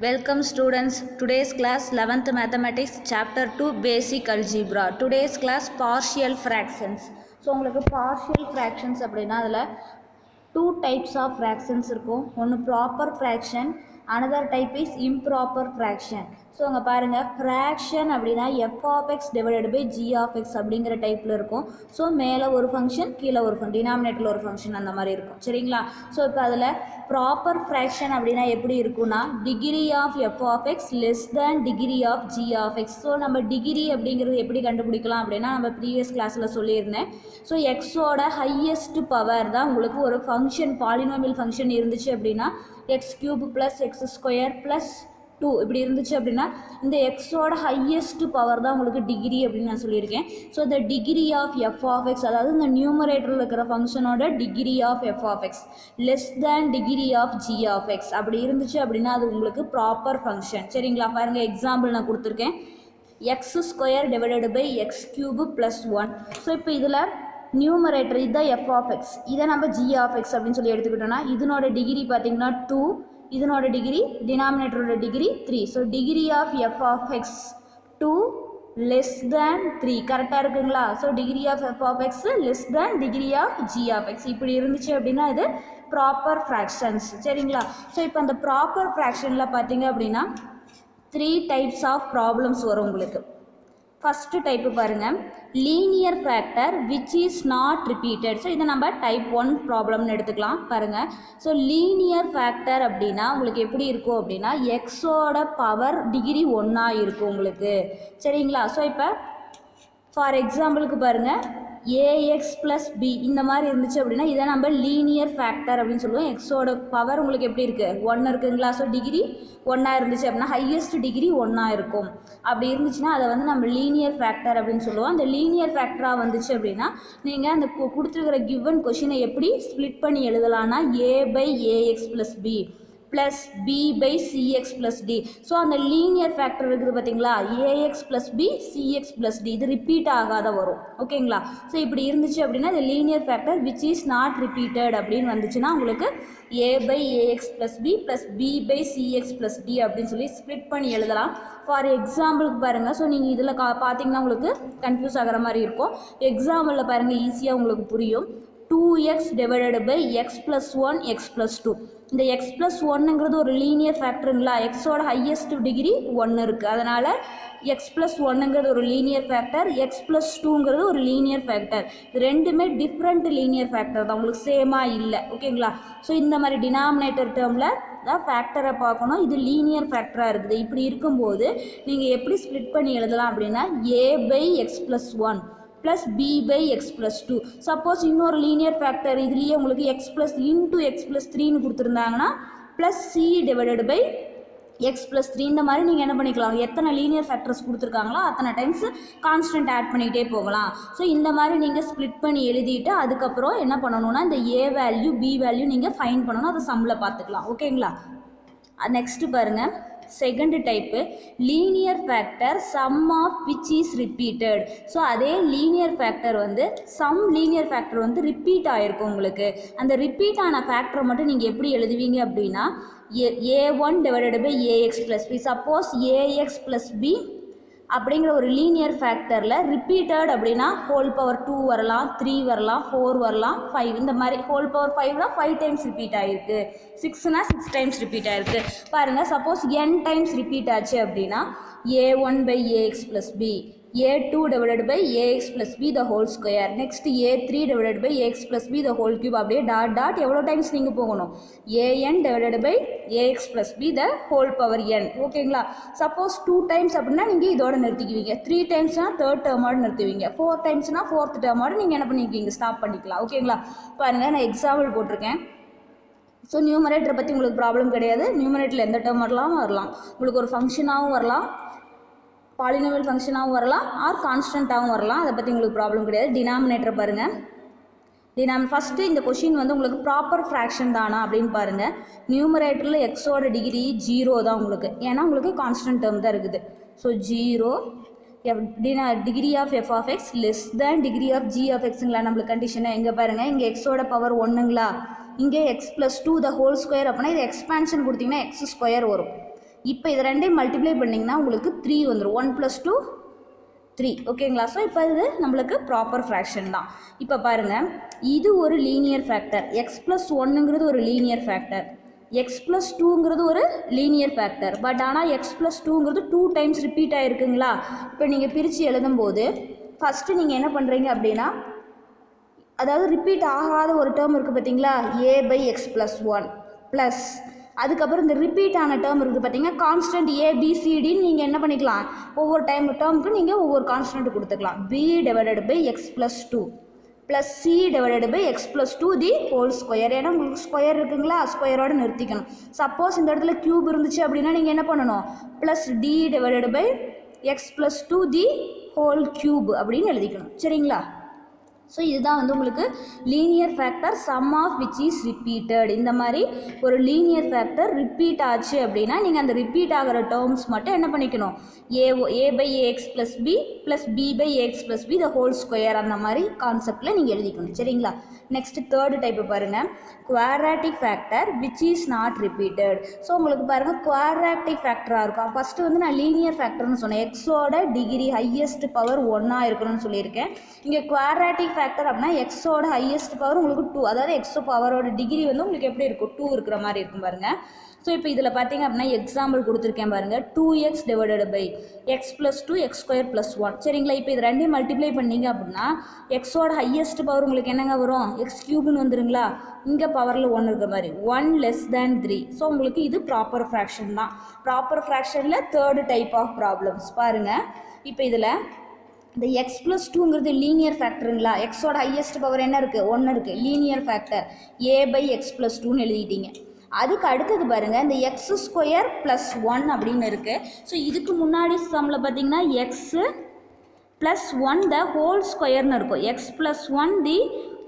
Welcome students. Today's class 11th Mathematics Chapter 2 Basic Algebra. Today's class partial fractions. So உங்களுக்கு partial fractions அப்படின்னா அதில் two types of fractions இருக்கும். ஒன்று proper fraction, another type is improper fraction. So அங்கே பாருங்கள் fraction அப்படின்னா f of x divided by g of x அப்படிங்கிற டைப்பில் இருக்கும். ஸோ மேலே ஒரு ஃபங்க்ஷன் கீழே ஒரு டினாமினேட்டரில் ஒரு ஃபங்க்ஷன் அந்த மாதிரி இருக்கும். சரிங்களா? ஸோ இப்போ அதில் ப்ராப்பர் ஃப்ராக்ஷன் அப்படின்னா எப்படி இருக்குன்னா degree of f of x less than degree of g of x. So நம்ம டிகிரி அப்படிங்கிறது எப்படி கண்டுபிடிக்கலாம் அப்படின்னா நம்ம ப்ரீவியஸ் கிளாஸில் சொல்லியிருந்தேன். ஸோ எக்ஸோட ஹையஸ்ட் பவர் தான் உங்களுக்கு ஒரு ஃபங்க்ஷன் பாலினாமியல் ஃபங்க்ஷன் இருந்துச்சு அப்படின்னா X cube plus X square plus 2 இப்படி இருந்துச்சு அப்படின்னா இந்த எக்ஸோட ஹையஸ்ட் பவர் தான் உங்களுக்கு டிகிரி அப்படின்னு நான் சொல்லியிருக்கேன். ஸோ இந்த degree of F of X அதாவது இந்த நியூமரேட்டரில் இருக்கிற ஃபங்க்ஷனோட degree of F of X less than degree of G of X அப்படி இருந்துச்சு அப்படின்னா அது உங்களுக்கு ப்ராப்பர் ஃபங்க்ஷன். சரிங்களா? பாருங்கள் எக்ஸாம்பிள் நான் கொடுத்துருக்கேன். X square divided by x cube plus 1. So இப்போ இதில் நியூமரேட்டர் இதுதான் எஃப் ஆஃப் எக்ஸ், இதை நம்ம ஜி ஆஃப் எக்ஸ் அப்படின்னு சொல்லி எடுத்துக்கிட்டோம்னா இதனோட டிகிரி பார்த்தீங்கன்னா 2, இதனோட டிகிரி டினாமினேட்டரோட degree 3. So degree of F of X 2 less than 3 கரெக்டாக இருக்குங்களா? So degree of F of X less than degree of G of X இப்படி இருந்துச்சு அப்படின்னா இது ப்ராப்பர் ஃப்ராக்ஷன்ஸ். சரிங்களா? ஸோ இப்போ அந்த ப்ராப்பர் ஃப்ராக்ஷனில் பார்த்தீங்க அப்படின்னா 3 டைப்ஸ் ஆஃப் ப்ராப்ளம்ஸ் வரும் உங்களுக்கு. ஃபஸ்ட்டு டைப்பு பாருங்கள், linear factor which is not repeated. So இதை நம்ம டைப் 1 ப்ராப்ளம்னு எடுத்துக்கலாம். பாருங்கள், ஸோ லீனியர் ஃபேக்டர் அப்படின்னா உங்களுக்கு எப்படி இருக்கும் அப்படின்னா எக்ஸோட பவர் டிகிரி 1 இருக்கும் உங்களுக்கு. சரிங்களா? ஸோ இப்போ ஃபார் எக்ஸாம்பிளுக்கு பாருங்கள் ஏஎக்ஸ் ப்ளஸ் பி இந்த மாதிரி இருந்துச்சு அப்படின்னா இதை நம்ம லீனியர் ஃபேக்டர் அப்படின்னு சொல்லுவோம். எக்ஸோட பவர் உங்களுக்கு எப்படி இருக்குது 1 இருக்குங்களா? ஸோ டிகிரி 1 இருந்துச்சு அப்படின்னா ஹையஸ்ட் டிகிரி 1 இருக்கும். அப்படி இருந்துச்சுன்னா அதை வந்து நம்ம லீனியர் ஃபேக்டர் அப்படின்னு சொல்லுவோம். அந்த லீனியர் ஃபேக்டராக வந்துச்சு அப்படின்னா நீங்கள் அந்த கொடுத்துருக்கிற கிவன் கொஷினை எப்படி ஸ்ப்ளிட் பண்ணி எழுதலான்னா A by ax plus B plus B by C X plus D. So அந்த லீனியர் ஃபேக்டர் இருக்குது பார்த்தீங்களா, A X plus B C X plus D, இது ரிப்பீட் ஆகாத வரும். ஓகேங்களா? ஸோ இப்படி இருந்துச்சு அப்படின்னா இந்த linear factor which is not repeated அப்படின்னு வந்துச்சுன்னா உங்களுக்கு A by ax plus B plus B by C X plus D அப்படின்னு சொல்லி ஸ்ப்ளிட் பண்ணி எழுதலாம். ஃபார் எக்ஸாம்பிளுக்கு பாருங்கள், ஸோ நீங்கள் இதில் பார்த்தீங்கன்னா உங்களுக்கு கன்ஃபியூஸ் ஆகிற மாதிரி இருக்கும். எக்ஸாம்பிளில் பாருங்கள் ஈஸியாக உங்களுக்கு புரியும். 2x divided by x plus 1 x plus 2. இந்த எக்ஸ் ப்ளஸ் 1ங்கிறது ஒரு லீனியர் ஃபேக்டருங்களா, எக்ஸோட ஹையஸ்ட் டிகிரி 1 இருக்குது. அதனால் எக்ஸ் ப்ளஸ் 1ங்கிறது ஒரு லீனியர் ஃபேக்டர், எக்ஸ் ப்ளஸ் 2ங்கிறது ஒரு லீனியர் ஃபேக்டர். இது ரெண்டுமே டிஃப்ரெண்ட் லீனியர் ஃபேக்டர் தான், உங்களுக்கு சேமாக இல்லை. ஓகேங்களா? ஸோ இந்த மாதிரி டினாமினேட்டர் டேர்மில் தான் ஃபேக்டரை பார்க்கணும். இது லீனியர் ஃபேக்டராக இருக்குது. இப்படி இருக்கும்போது நீங்கள் எப்படி ஸ்ப்ளிட் பண்ணி எழுதலாம் அப்படின்னா a by x plus 1 plus B by x plus 2. Suppose இன்னொரு லீனியர் ஃபேக்டர் இதுலேயே உங்களுக்கு x plus into x plus 3ன்னு கொடுத்துருந்தாங்கன்னா plus c divided by x plus 3. இந்த மாதிரி நீங்கள் என்ன பண்ணிக்கலாம், எத்தனை லீனியர் ஃபேக்டர்ஸ் கொடுத்துருக்காங்களோ அத்தனை டைம்ஸ் கான்ஸ்டன்ட் ஆட் பண்ணிகிட்டே போகலாம். ஸோ இந்த மாதிரி நீங்கள் ஸ்ப்ளிட் பண்ணி எழுதிட்டு அதுக்கப்புறம் என்ன பண்ணணும்னா இந்த ஏ வேல்யூ பி வேல்யூ நீங்கள் ஃபைண்ட் பண்ணணும். அதை சம்மில் பார்த்துக்கலாம். ஓகேங்களா? நெக்ஸ்ட்டு பாருங்கள், second type linear factor some of which is repeated. So அதே லீனியர் ஃபேக்டர் வந்து சம் லீனியர் ஃபேக்டர் வந்து ரிப்பீட் ஆகிருக்கும் உங்களுக்கு. அந்த ரிப்பீட் ஆன ஃபேக்டரை மட்டும் நீங்கள் எப்படி எழுதுவீங்க அப்படின்னா ஏ1 divided by ax plus b. Suppose a x plus b அப்படிங்கிற ஒரு லீனியர் ஃபேக்டரில் ரிப்பீட்டட் அப்படின்னா ஹோல் பவர் 2 வரலாம், 3 வரலாம், 4 வரலாம், 5 இந்த மாதிரி. ஹோல் பவர் 5னா 5 டைம்ஸ் ரிப்பீட் ஆகிருக்கு, 6னா 6 டைம்ஸ் ரிப்பீட் ஆகிருக்கு. பாருங்கள், சப்போஸ் n டைம்ஸ் ரிப்பீட் ஆச்சு அப்படின்னா a1 by ax plus b, a2 divided by ax plus b the whole square, next a3 divided by ax plus b the whole cube. அப்படியே dot dot எவ்வளோ times நீங்கள் போகணும், an divided by ax plus b the whole power n. ஓகேங்களா? Suppose 2 times அப்படின்னா நீங்கள் இதோட நிறுத்திக்குவீங்க, 3 டைம்ஸ்னால் third டேர்மோடு நிறுத்துவீங்க, 4 டைம்ஸ்னால் fourth டேர்மோடு நீங்கள் என்ன பண்ணிக்குவீங்க, ஸ்டாப் பண்ணிக்கலாம். ஓகேங்களா? பாருங்கள், நான் எக்ஸாம்பிள் போட்டிருக்கேன். ஸோ நியூமரேட்டரை பற்றி உங்களுக்கு ப்ராப்ளம் கிடையாது. நியூமரேட்டரில் எந்த டேர்ம் வரலாம், உங்களுக்கு ஒரு ஃபங்க்ஷனாகவும் வரலாம், பாலினாமியல் ஃபங்க்ஷனாகவும் வரலாம், ஆர் கான்ஸ்டண்ட்டாகவும் வரலாம். அதை பற்றி உங்களுக்கு ப்ராப்ளம் கிடையாது. டினாமினேட்டர் பாருங்கள். ஃபஸ்ட்டு இந்த கொஷின் வந்து உங்களுக்கு ப்ராப்பர் ஃப்ராக்ஷன் தானா அப்படின்னு பாருங்கள். நியூமரேட்டரில் எக்ஸோட டிகிரி 0 தான் உங்களுக்கு, ஏன்னா உங்களுக்கு கான்ஸ்டன்ட் டேர்ம் தான் இருக்குது. So 0 degree of F of X less than degree of G of எக்ஸுங்களா நம்மளுக்கு கண்டிஷனை. எங்கே பாருங்கள், இங்கே எக்ஸோட பவர் 1ங்களா, இங்கே x plus 2 the whole square அப்படின்னா இது எக்ஸ்பேன்ஷன் கொடுத்தீங்கன்னா எக்ஸ் ஸ்கொயர் வரும். இப்போ இது ரெண்டையும் மல்டிப்ளை பண்ணிங்கன்னா உங்களுக்கு 3 வந்துடும். 1 + 2 3. ஓகேங்களா? ஸோ இப்போ இது நம்மளுக்கு ப்ராப்பர் ஃப்ராக்ஷன் தான். இப்போ பாருங்கள், இது ஒரு லீனியர் ஃபேக்டர். எக்ஸ் ப்ளஸ் ஒன்னுங்கிறது ஒரு லீனியர் ஃபேக்டர், எக்ஸ் ப்ளஸ் டூங்கிறது ஒரு லீனியர் ஃபேக்டர். பட் ஆனால் எக்ஸ் ப்ளஸ் டூங்கிறது 2 டைம்ஸ் ரிப்பீட் ஆகிருக்குங்களா? இப்போ நீங்கள் பிரித்து எழுதும்போது ஃபஸ்ட்டு நீங்கள் என்ன பண்ணுறீங்க அப்படின்னா, அதாவது ரிப்பீட் ஆகாத ஒரு டேர்ம் இருக்குது பார்த்தீங்களா, a/x + 1 ப்ளஸ் அதுக்கப்புறம் இந்த ரிப்பீட் ஆன டேர்ம் இருக்குது பார்த்தீங்கன்னா, கான்ஸ்டன்ட் ABCDன்னு நீங்கள் என்ன பண்ணிக்கலாம், ஒவ்வொரு டேர்முக்கு நீங்கள் ஒவ்வொரு கான்ஸ்டன்ட் கொடுத்துக்கலாம். b/x + 2 plus c/x + 2 the whole square. ஏன்னா உங்களுக்கு ஸ்கொயர் இருக்குங்களா, ஸ்கொயரோடு நிறுத்திக்கணும். சப்போஸ் இந்த இடத்துல க்யூப் இருந்துச்சு அப்படின்னா நீங்கள் என்ன பண்ணணும், plus d/x + 2 the whole cube அப்படின்னு எழுதிக்கணும். சரிங்களா? ஸோ இதுதான் வந்து உங்களுக்கு linear factor some of which is repeated. இந்த மாதிரி ஒரு லீனியர் ஃபேக்டர் ரிப்பீட் ஆச்சு அப்படின்னா நீங்கள் அந்த ரிப்பீட் ஆகிற டேர்ம்ஸ் மட்டும் என்ன பண்ணிக்கணும், a/ax + b plus b/ax + b த ஹோல் ஸ்கொயர், அந்த மாதிரி கான்செப்டில் நீங்கள் எழுதிக்கணும். சரிங்களா? நெக்ஸ்ட் தேர்டு டைப்பு பாருங்கள், quadratic factor which is not repeated. So உங்களுக்கு பாருங்கள் குவாட்ராட்டிக் ஃபேக்டராக இருக்கும். ஃபஸ்ட்டு வந்து நான் லீனியர் ஃபேக்டர்னு சொன்னேன், எக்ஸோட டிகிரி ஹையஸ்ட் பவர் 1 இருக்கணும்னு சொல்லியிருக்கேன். இங்கே குவாட்ராட்டிக் ஃபேக்டர் அப்படின்னா எக்ஸோட ஹையஸ்ட் பவர் உங்களுக்கு 2, அதாவது எக்ஸோ பவரோட டிகிரி வந்து உங்களுக்கு எப்படி இருக்கும், 2 இருக்கிற மாதிரி இருக்கும் பாருங்கள். ஸோ இப்போ இதில் பார்த்தீங்க அப்படின்னா எக்ஸாம்பிள் கொடுத்துருக்கேன் பாருங்கள், 2x / x + 2 x² + 1. சரிங்களா? இப்போ இது ரெண்டையும் மல்டிப்ளை பண்ணிங்க அப்படின்னா எக்ஸோட ஹையஸ்ட் பவர் உங்களுக்கு என்னங்க வரும், x³ வந்துருங்களா, இங்கே பவரில் 1 இருக்கிற மாதிரி 1 less than 3. ஸோ உங்களுக்கு இது ப்ராப்பர் ஃப்ராக்ஷன் தான். ப்ராப்பர் ஃப்ராக்ஷனில் தேர்டு டைப் ஆஃப் ப்ராப்ளம்ஸ் பாருங்கள். இப்போ இதில் இந்த எக்ஸ் ப்ளஸ் டூங்கிறது லீனியர் ஃபேக்டருங்களா, எக்ஸோட ஹையஸ்ட் பவர் என்ன இருக்குது, 1 இருக்குது, லீனியர் ஃபேக்டர் a/x + 2ன்னு எழுதிட்டீங்க. அதுக்கு அடுத்தது பாருங்கள், இந்த x² + 1 அப்படின்னு இருக்குது. ஸோ இதுக்கு முன்னாடி சம்மில் பார்த்தீங்கன்னா எக்ஸு +1 த ஹோல் ஸ்கொயர்னு இருக்கும், x + 1 the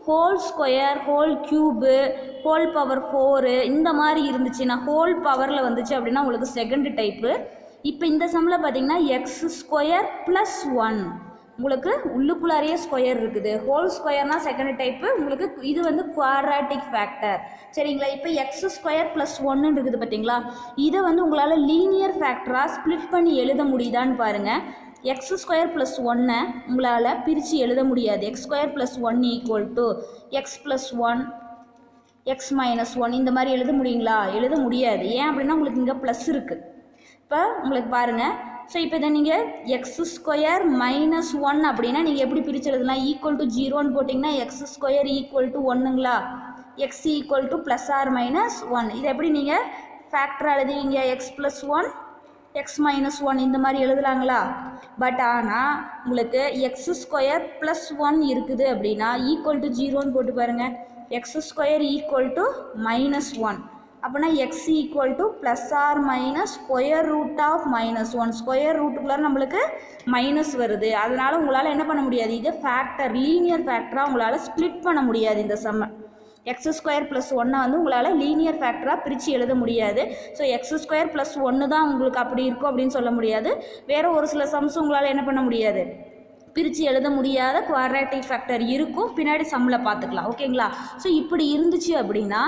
whole square, whole cube, whole power 4 இந்த மாதிரி இருந்துச்சுன்னா, ஹோல் பவரில் வந்துச்சு அப்படின்னா உங்களுக்கு செகண்ட் டைப்பு. இப்போ இந்த சம்மில் பார்த்தீங்கன்னா x² + 1 உங்களுக்கு உள்ளுக்குள்ளாரையே ஸ்கொயர் இருக்குது, ஹோல் ஸ்கொயர்னால் செகண்ட் டைப்பு. உங்களுக்கு இது வந்து குவாட்ராட்டிக் ஃபேக்டர். சரிங்களா? இப்போ x² + 1 இருக்குது பார்த்தீங்களா, இதை வந்து உங்களால் லீனியர் ஃபேக்டராக ஸ்ப்ளிட் பண்ணி எழுத முடியுதான்னு பாருங்கள். x² + 1 உங்களால் பிரித்து எழுத முடியாது. x² + 1 = x + 1 x - 1 இந்த மாதிரி எழுத முடியுங்களா, எழுத முடியாது. ஏன் அப்படின்னா உங்களுக்கு இங்கே ப்ளஸ் இருக்குது. இப்போ உங்களுக்கு பாருங்கள், ஸோ இப்போ இதை நீங்கள் x² - 1 அப்படின்னா நீங்கள் எப்படி பிரித்து எழுதலாம், =0ன்னு போட்டிங்கன்னா x² = 1ங்களா, x = ± 1. இதை எப்படி நீங்கள் ஃபேக்டராக எழுதுவீங்க, x + 1 x - 1 இந்த மாதிரி எழுதலாங்களா? பட் ஆனால் உங்களுக்கு x² + 1 இருக்குது அப்படின்னா =0ன்னு போட்டு பாருங்கள், x² = -1 அப்படின்னா x = ± square root of -1. Square ரூட்டுக்குள்ளார நம்மளுக்கு மைனஸ் வருது, அதனால் உங்களால் என்ன பண்ண முடியாது, இது ஃபேக்டர் லீனியர் ஃபேக்டராக உங்களால் ஸ்ப்ளிட் பண்ண முடியாது. இந்த சம்மை x² + 1 வந்து உங்களால் லீனியர் ஃபேக்டராக பிரித்து எழுத முடியாது. ஸோ x² + 1 தான் உங்களுக்கு அப்படி இருக்கும் அப்படின்னு சொல்ல முடியாது. வேறு ஒரு சில சம்ஸ் உங்களால் என்ன பண்ண முடியாது, பிரித்து எழுத முடியாத குவாட்ராட்டிக் ஃபேக்டர் இருக்கும், பின்னாடி சம்மில் பார்த்துக்கலாம். ஓகேங்களா? ஸோ இப்படி இருந்துச்சு அப்படின்னா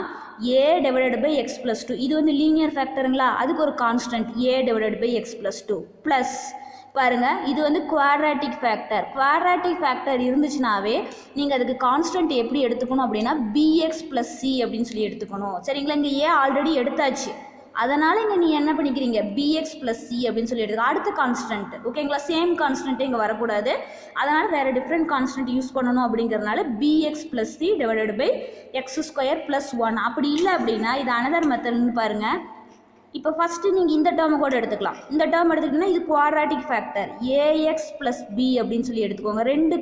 a/x + 2 இது வந்து லீனியர் ஃபேக்டருங்களா, அதுக்கு ஒரு கான்ஸ்டன்ட் a/x + 2 ப்ளஸ் பாருங்கள், இது வந்து குவாட்ராட்டிக் ஃபேக்டர். குவாட்ராட்டிக் ஃபேக்டர் இருந்துச்சுனாவே நீங்கள் அதுக்கு கான்ஸ்டன்ட் எப்படி எடுத்துக்கணும் அப்படின்னா bx + c அப்படின்னு சொல்லி எடுத்துக்கணும். சரிங்களா? இங்கே a ஆல்ரெடி எடுத்தாச்சு, அதனால் இங்கே நீங்கள் என்ன பண்ணிக்கிறீங்க, bx + c அப்படின்னு சொல்லி எடுத்துக்க. அடுத்த கான்ஸ்டன்ட் ஓகேங்களா, சேம் கான்ஸ்டன்ட்டு இங்கே வரக்கூடாது, அதனால் வேறு டிஃப்ரெண்ட் கான்ஸ்டன்ட் யூஸ் பண்ணணும். அப்படிங்கிறதுனால bx + c / x² + 1. அப்படி இல்லை அப்படின்னா இது அனதர் மெத்தட்னு பாருங்கள். இப்போ ஃபஸ்ட்டு நீங்கள் இந்த டேர்மை கூட எடுத்துக்கலாம். இந்த டேர்ம் எடுத்துக்கிட்டிங்கன்னா இது குவாட்ராட்டிக் ஃபேக்டர் ax + b அப்படின்னு சொல்லி எடுத்துக்கோங்க. ரெண்டு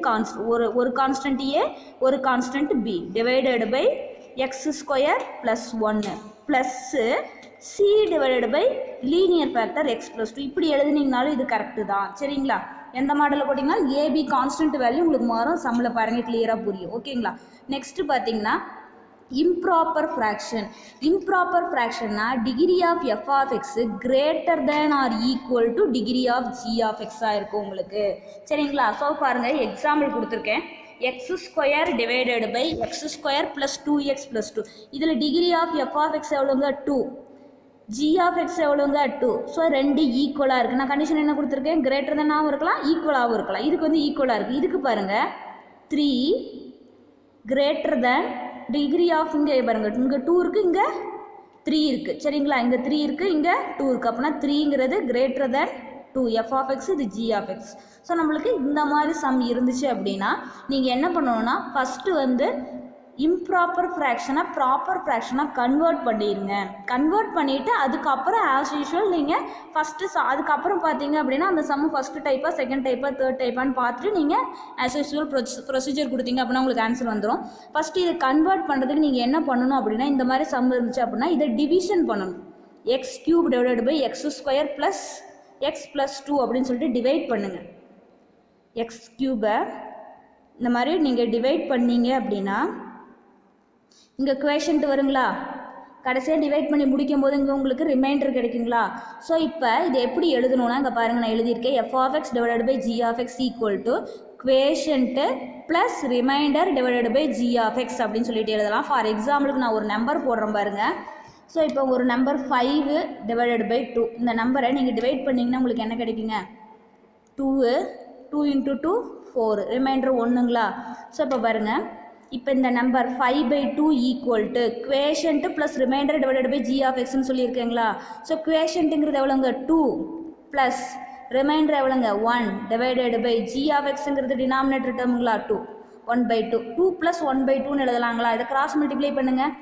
ஒரு கான்ஸ்டன்ட் a, ஒரு constant b / x² + 1 plus c/ linear factor x + 2. இப்படி எழுதுனீங்கனாலும் இது கரெக்டு தான். சரிங்களா? எந்த மாடலில் போட்டிங்கன்னா ab கான்ஸ்டன்ட் வேல்யூ உங்களுக்கு மாறும், சம்மில் பாருங்கள் கிளியராக புரியும். ஓகேங்களா? நெக்ஸ்ட்டு பார்த்தீங்கன்னா இம்ப்ராப்பர் ஃப்ராக்ஷன். இம்ப்ராப்பர் ஃப்ராக்ஷன்னா degree of f(x) greater than or equal to degree of g(x) இருக்கும் உங்களுக்கு. சரிங்களா? ஸோ பாருங்கள் எக்ஸாம்பிள் கொடுத்துருக்கேன், x² / x² + 2x + 2. இதில் டிகிரி ஆஃப் f(x) எவ்வளோங்க, 2. ஜி ஆஃப் எக்ஸ் எவ்வளோங்க 2. ஸோ ரெண்டு ஈக்குவலாக இருக்குது. நான் கண்டிஷன் என்ன கொடுத்துருக்கேன், கிரேட்டர் தென்னாகவும் இருக்கலாம் ஈக்குவலாகவும் இருக்கலாம். இதுக்கு வந்து ஈக்குவலாக இருக்குது. இதுக்கு பாருங்கள் 3 கிரேட்டர் தென் டிகிரி ஆஃப் இங்கே பாருங்கள் இங்கே 2 இருக்குது இங்கே 3 இருக்குது. சரிங்களா, இங்கே 3 இருக்குது இங்கே 2 இருக்குது. அப்படின்னா 3ங்கிறது greater than 2 f of x இது ஜி ஆஃப் எக்ஸ். ஸோ நம்மளுக்கு இந்த மாதிரி சம் இருந்துச்சு அப்படின்னா நீங்கள் என்ன பண்ணணும்னா ஃபஸ்ட்டு வந்து இம்ப்ராப்பர் ஃப்ராக்ஷனை ப்ராப்பர் ஃப்ராக்ஷனாக கன்வெர்ட் பண்ணிடுங்க. கன்வெர்ட் பண்ணிவிட்டு அதுக்கப்புறம் ஆஸ் யூஷுவல் நீங்கள் ஃபஸ்ட்டு அதுக்கப்புறம் பார்த்தீங்க அப்படின்னா அந்த சம்மு ஃபஸ்ட்டு டைப்பாக செகண்ட் டைப்பாக தேர்ட் டைப்பான்னு பார்த்துட்டு நீங்கள் ஆஸ் யூஷுவல் ப்ரொசீஜர் கொடுத்தீங்க அப்படின்னா உங்களுக்கு ஆன்சர் வந்துடும். ஃபஸ்ட்டு இதை கன்வெர்ட் பண்ணுறதுக்கு நீங்கள் என்ன பண்ணணும் அப்படின்னா இந்த மாதிரி சம் இருந்துச்சு அப்படின்னா இதை டிவிஷன் பண்ணணும். X cube divided by x square plus x plus 2 அப்படின்னு சொல்லிட்டு டிவைட் பண்ணுங்கள். எக்ஸ் கியூபை இந்த மாதிரி நீங்கள் டிவைட் பண்ணீங்க அப்படின்னா இங்கே குவேஷன்ட்டு வருங்களா, கடைசியாக டிவைட் பண்ணி முடிக்கும் போது இங்கே உங்களுக்கு ரிமைண்டர் கிடைக்குங்களா. ஸோ இப்போ இதை எப்படி எழுதணும்னா இங்கே பாருங்கள் நான் எழுதியிருக்கேன் f of x divided by g of x equal to quotient plus remainder divided by g of x அப்படின்னு சொல்லிட்டு எழுதலாம். ஃபார் எக்ஸாம்பிளுக்கு நான் ஒரு நம்பர் போடுறேன் பாருங்கள். ஸோ இப்போ ஒரு நம்பர் 5 டிவைடட் பை 2 இந்த நம்பரை நீங்கள் டிவைட் பண்ணிங்கன்னா உங்களுக்கு என்ன கிடைக்குங்க, 2 × 2 4 ரிமைண்டர் 1ங்களா. ஸோ இப்போ பாருங்கள் இப்போ இந்த number 5/2 equal to quotient plus remainder divided by g of எக்ஸ்ன்னு சொல்லியிருக்கீங்களா. ஸோ குவேஷன்ட்டுங்கிறது எவ்வளோங்க 2 ப்ளஸ் ரிமைண்டர் எவ்வளோங்க 1 டிவைடட் பை ஜி ஆஃப் எக்ஸுங்கிறது டினாமினேட்டர் டேர்முங்களா 2 1/2 2 + 1/2ன்னு எழுதலாங்களா. இதை கிராஸ் மல்டிப்ளை பண்ணுங்கள்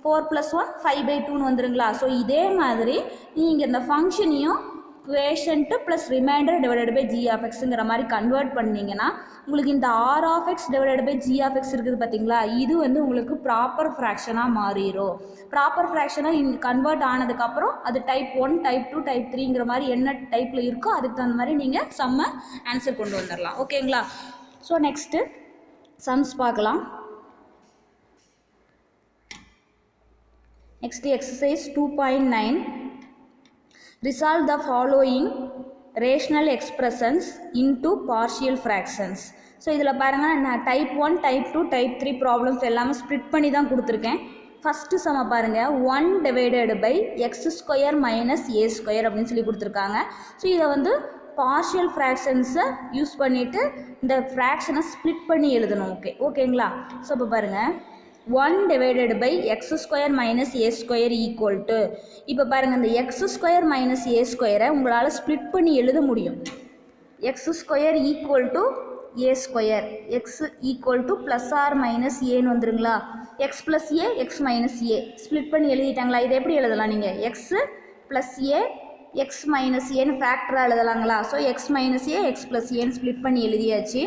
4 + 1 5/2ன்னு வந்துருங்களா. ஸோ இதே மாதிரி நீங்கள் இந்த ஃபங்க்ஷனையும் quotient plus remainder divided by g of எக்ஸுங்கிற மாதிரி கன்வெர்ட் பண்ணிங்கன்னா உங்களுக்கு இந்த r of x divided by g of x இருக்குது பார்த்தீங்களா, இது வந்து உங்களுக்கு ப்ராப்பர் ஃப்ராக்ஷனாக மாறிடும். ப்ராப்பர் ஃப்ராக்ஷனாக கன்வெர்ட் ஆனதுக்கப்புறம் அது டைப் 1 டைப் 2 டைப் 3ங்கிற மாதிரி என்ன டைப்பில் இருக்கோ அதுக்கு தகுந்த மாதிரி நீங்கள் சம்மை ஆன்சர் கொண்டு வந்துடலாம். ஓகேங்களா. ஸோ நெக்ஸ்ட்டு சம்ஸ் பார்க்கலாம். Next exercise 2.9 resolve the following rational expressions into partial fractions. ஸோ இதில் பாருங்கள் நான் டைப் 1 டைப் 2 டைப் 3 ப்ராப்ளம்ஸ் எல்லாமே ஸ்ப்ளிட் பண்ணி தான் கொடுத்துருக்கேன். ஃபஸ்ட்டு சம பாருங்கள் 1 divided by x square minus a square அப்படின்னு சொல்லி கொடுத்துருக்காங்க. ஸோ இதை வந்து பார்ஷியல் ஃப்ராக்ஷன்ஸை யூஸ் பண்ணிவிட்டு இந்த ஃப்ராக்ஷனை ஸ்ப்ளிட் பண்ணி எழுதணும். ஓகேங்களா. ஸோ இப்போ பாருங்கள் 1 divided by x square minus a square equal to இப்போ பாருங்கள் இந்த எக்ஸ் ஸ்கொயர் மைனஸ் ஏ ஸ்கொயரை உங்களால் ஸ்ப்ளிட் பண்ணி எழுத முடியும். X square equal to a square x equal to plus or minus ஏன்னு வந்துருங்களா. X plus a x minus a split பண்ணி எழுதிட்டாங்களா. இதை எப்படி எழுதலாம் நீங்கள் x plus a x minus ஏன்னு ஃபேக்டராக எழுதலாங்களா. So x minus a x plus ஏன்னு ஸ்ப்ளிட் பண்ணி எழுதியாச்சு.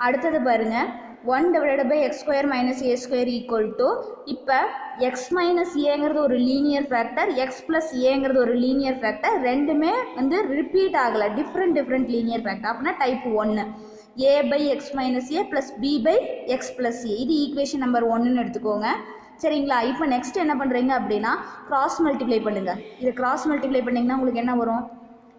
அடுத்தது பாருங்கள் 1 divided by x square minus a square equal to இப்போ எக்ஸ் மைனஸ் ஏங்கிறது ஒரு லீனியர் ஃபேக்டர், எக்ஸ் ப்ளஸ் ஏங்கிறது ஒரு லீனியர் ஃபேக்டர், ரெண்டுமே வந்து ரிப்பீட் ஆகலை, டிஃப்ரெண்ட் லீனியர் ஃபேக்டர். அப்படின்னா type 1 a by x minus a plus B by x plus a இது ஈக்குவேஷன் நம்பர் 1ன்னு எடுத்துக்கோங்க. சரிங்களா. இப்போ நெக்ஸ்ட் என்ன பண்ணுறீங்க அப்படின்னா கிராஸ் மல்டிப்ளை பண்ணுங்கள். இதை கிராஸ் மல்டிப்ளை பண்ணிங்கன்னா உங்களுக்கு என்ன வரும்,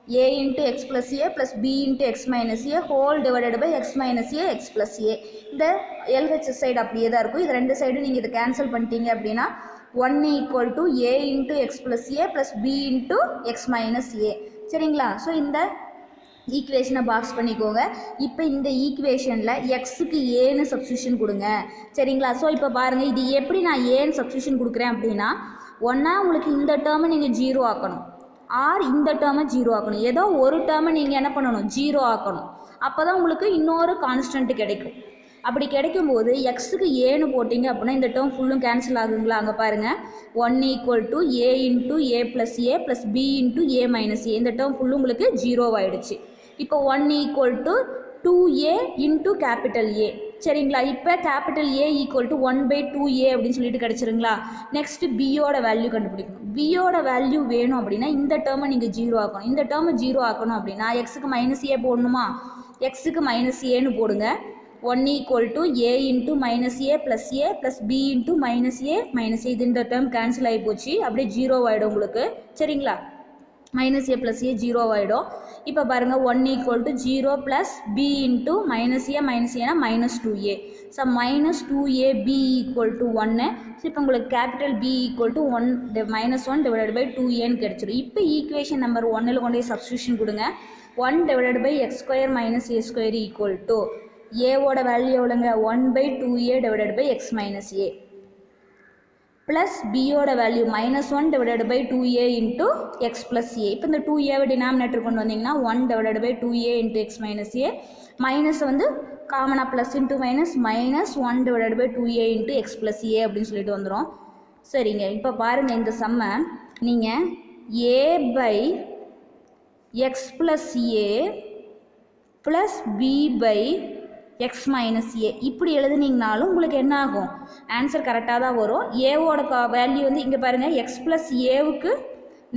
a into x plus a plus b into x minus a whole divided by x minus a x plus a. இந்த LHS சைடு அப்படியே தான் இருக்கும். இது ரெண்டு சைடு நீங்கள் இதை கேன்சல் பண்ணிட்டீங்க அப்படின்னா 1 equal to a into x plus a plus b into x minus a. சரிங்களா. ஸோ இந்த ஈக்குவேஷனை பாக்ஸ் பண்ணிக்கோங்க. இப்போ இந்த ஈக்குவேஷனில் எக்ஸுக்கு ஏன்னு சப்ஸ்டியூஷன் கொடுங்க. சரிங்களா. ஸோ இப்போ பாருங்கள் இது எப்படி நான் ஏன்னு சப்ஸ்டியூஷன் கொடுக்குறேன் அப்படின்னா ஒன்றா உங்களுக்கு இந்த டேர்மை நீங்கள் 0 ஆக்கணும், ஆர் இந்த டேர்மை 0 ஆக்கணும். ஏதோ ஒரு டேர்மை நீங்கள் என்ன பண்ணணும் 0 ஆக்கணும். அப்போ தான் உங்களுக்கு இன்னொரு கான்ஸ்டன்ட் கிடைக்கும். அப்படி கிடைக்கும்போது எக்ஸுக்கு ஏன்னு போட்டிங்க அப்படின்னா இந்த டேர்ம் ஃபுல்லும் கேன்சல் ஆகுங்களா. அங்கே பாருங்கள் 1 equal to a into a plus a plus b into a minus a இந்த டேர்ம் ஃபுல்லும் உங்களுக்கு 0 ஆகிடுச்சு. இப்போ 1 equal to 2a into capital A. சரிங்களா. இப்போ capital A equal to 1/2a அப்படின்னு சொல்லிட்டு கிடச்சிருங்களா. நெக்ஸ்ட்டு பியோட வேல்யூ கண்டுபிடிக்கணும். பியோட வேல்யூ வேணும் அப்படின்னா இந்த டேர்மை நீங்கள் 0 ஆக்கணும். இந்த டேர்மை 0 ஆக்கணும் அப்படின்னா எக்ஸுக்கு மைனஸ் ஏ போடணுமா, எக்ஸுக்கு மைனஸ் ஏன்னு போடுங்க. 1 equal to a into minus a plus b into minus a minus a இது இந்த டேர்ம் கேன்சல் ஆகி போச்சு, அப்படியே 0 ஆகிடும் உங்களுக்கு. சரிங்களா. Minus a plus A zero ஆகிடும். இப்போ பாருங்கள் 1 = 0 ப்ளஸ் பி இன்ட்டு மைனஸ் ஏனா minus 2a. So minus 2ab = 1. So இப்போ உங்களுக்கு கேபிட்டல் B = 1 - 2a கிடச்சிடும். இப்போ ஈக்குவேஷன் நம்பர் 1 கொண்டு போய் சப்ஸ்டியூஷன் கொடுங்க. 1/x² - a² = ஏவோட வேல்யூ எவ்வளோங்க 1/2a/x - a ப்ளஸ் பியோட value -1/2a into x plus a. இப்போ இந்த 2a டினாமினேட்டர் கொண்டு வந்தீங்கன்னா 1/2a into x minus a, minus வந்து காமனாக plus into minus -1/2a into x plus a அப்படின்னு சொல்லிட்டு வந்துடும். சரிங்க, இப்போ பாருங்கள் இந்த சம்மை நீங்கள் a/x + a plus b/x - a இப்படி எழுதுனீங்கனாலும் உங்களுக்கு என்ன ஆகும், ஆன்சர் கரெக்டாக தான் வரும். ஏவோட வேல்யூ வந்து இங்கே பாருங்கள் எக்ஸ் ப்ளஸ் ஏவுக்கு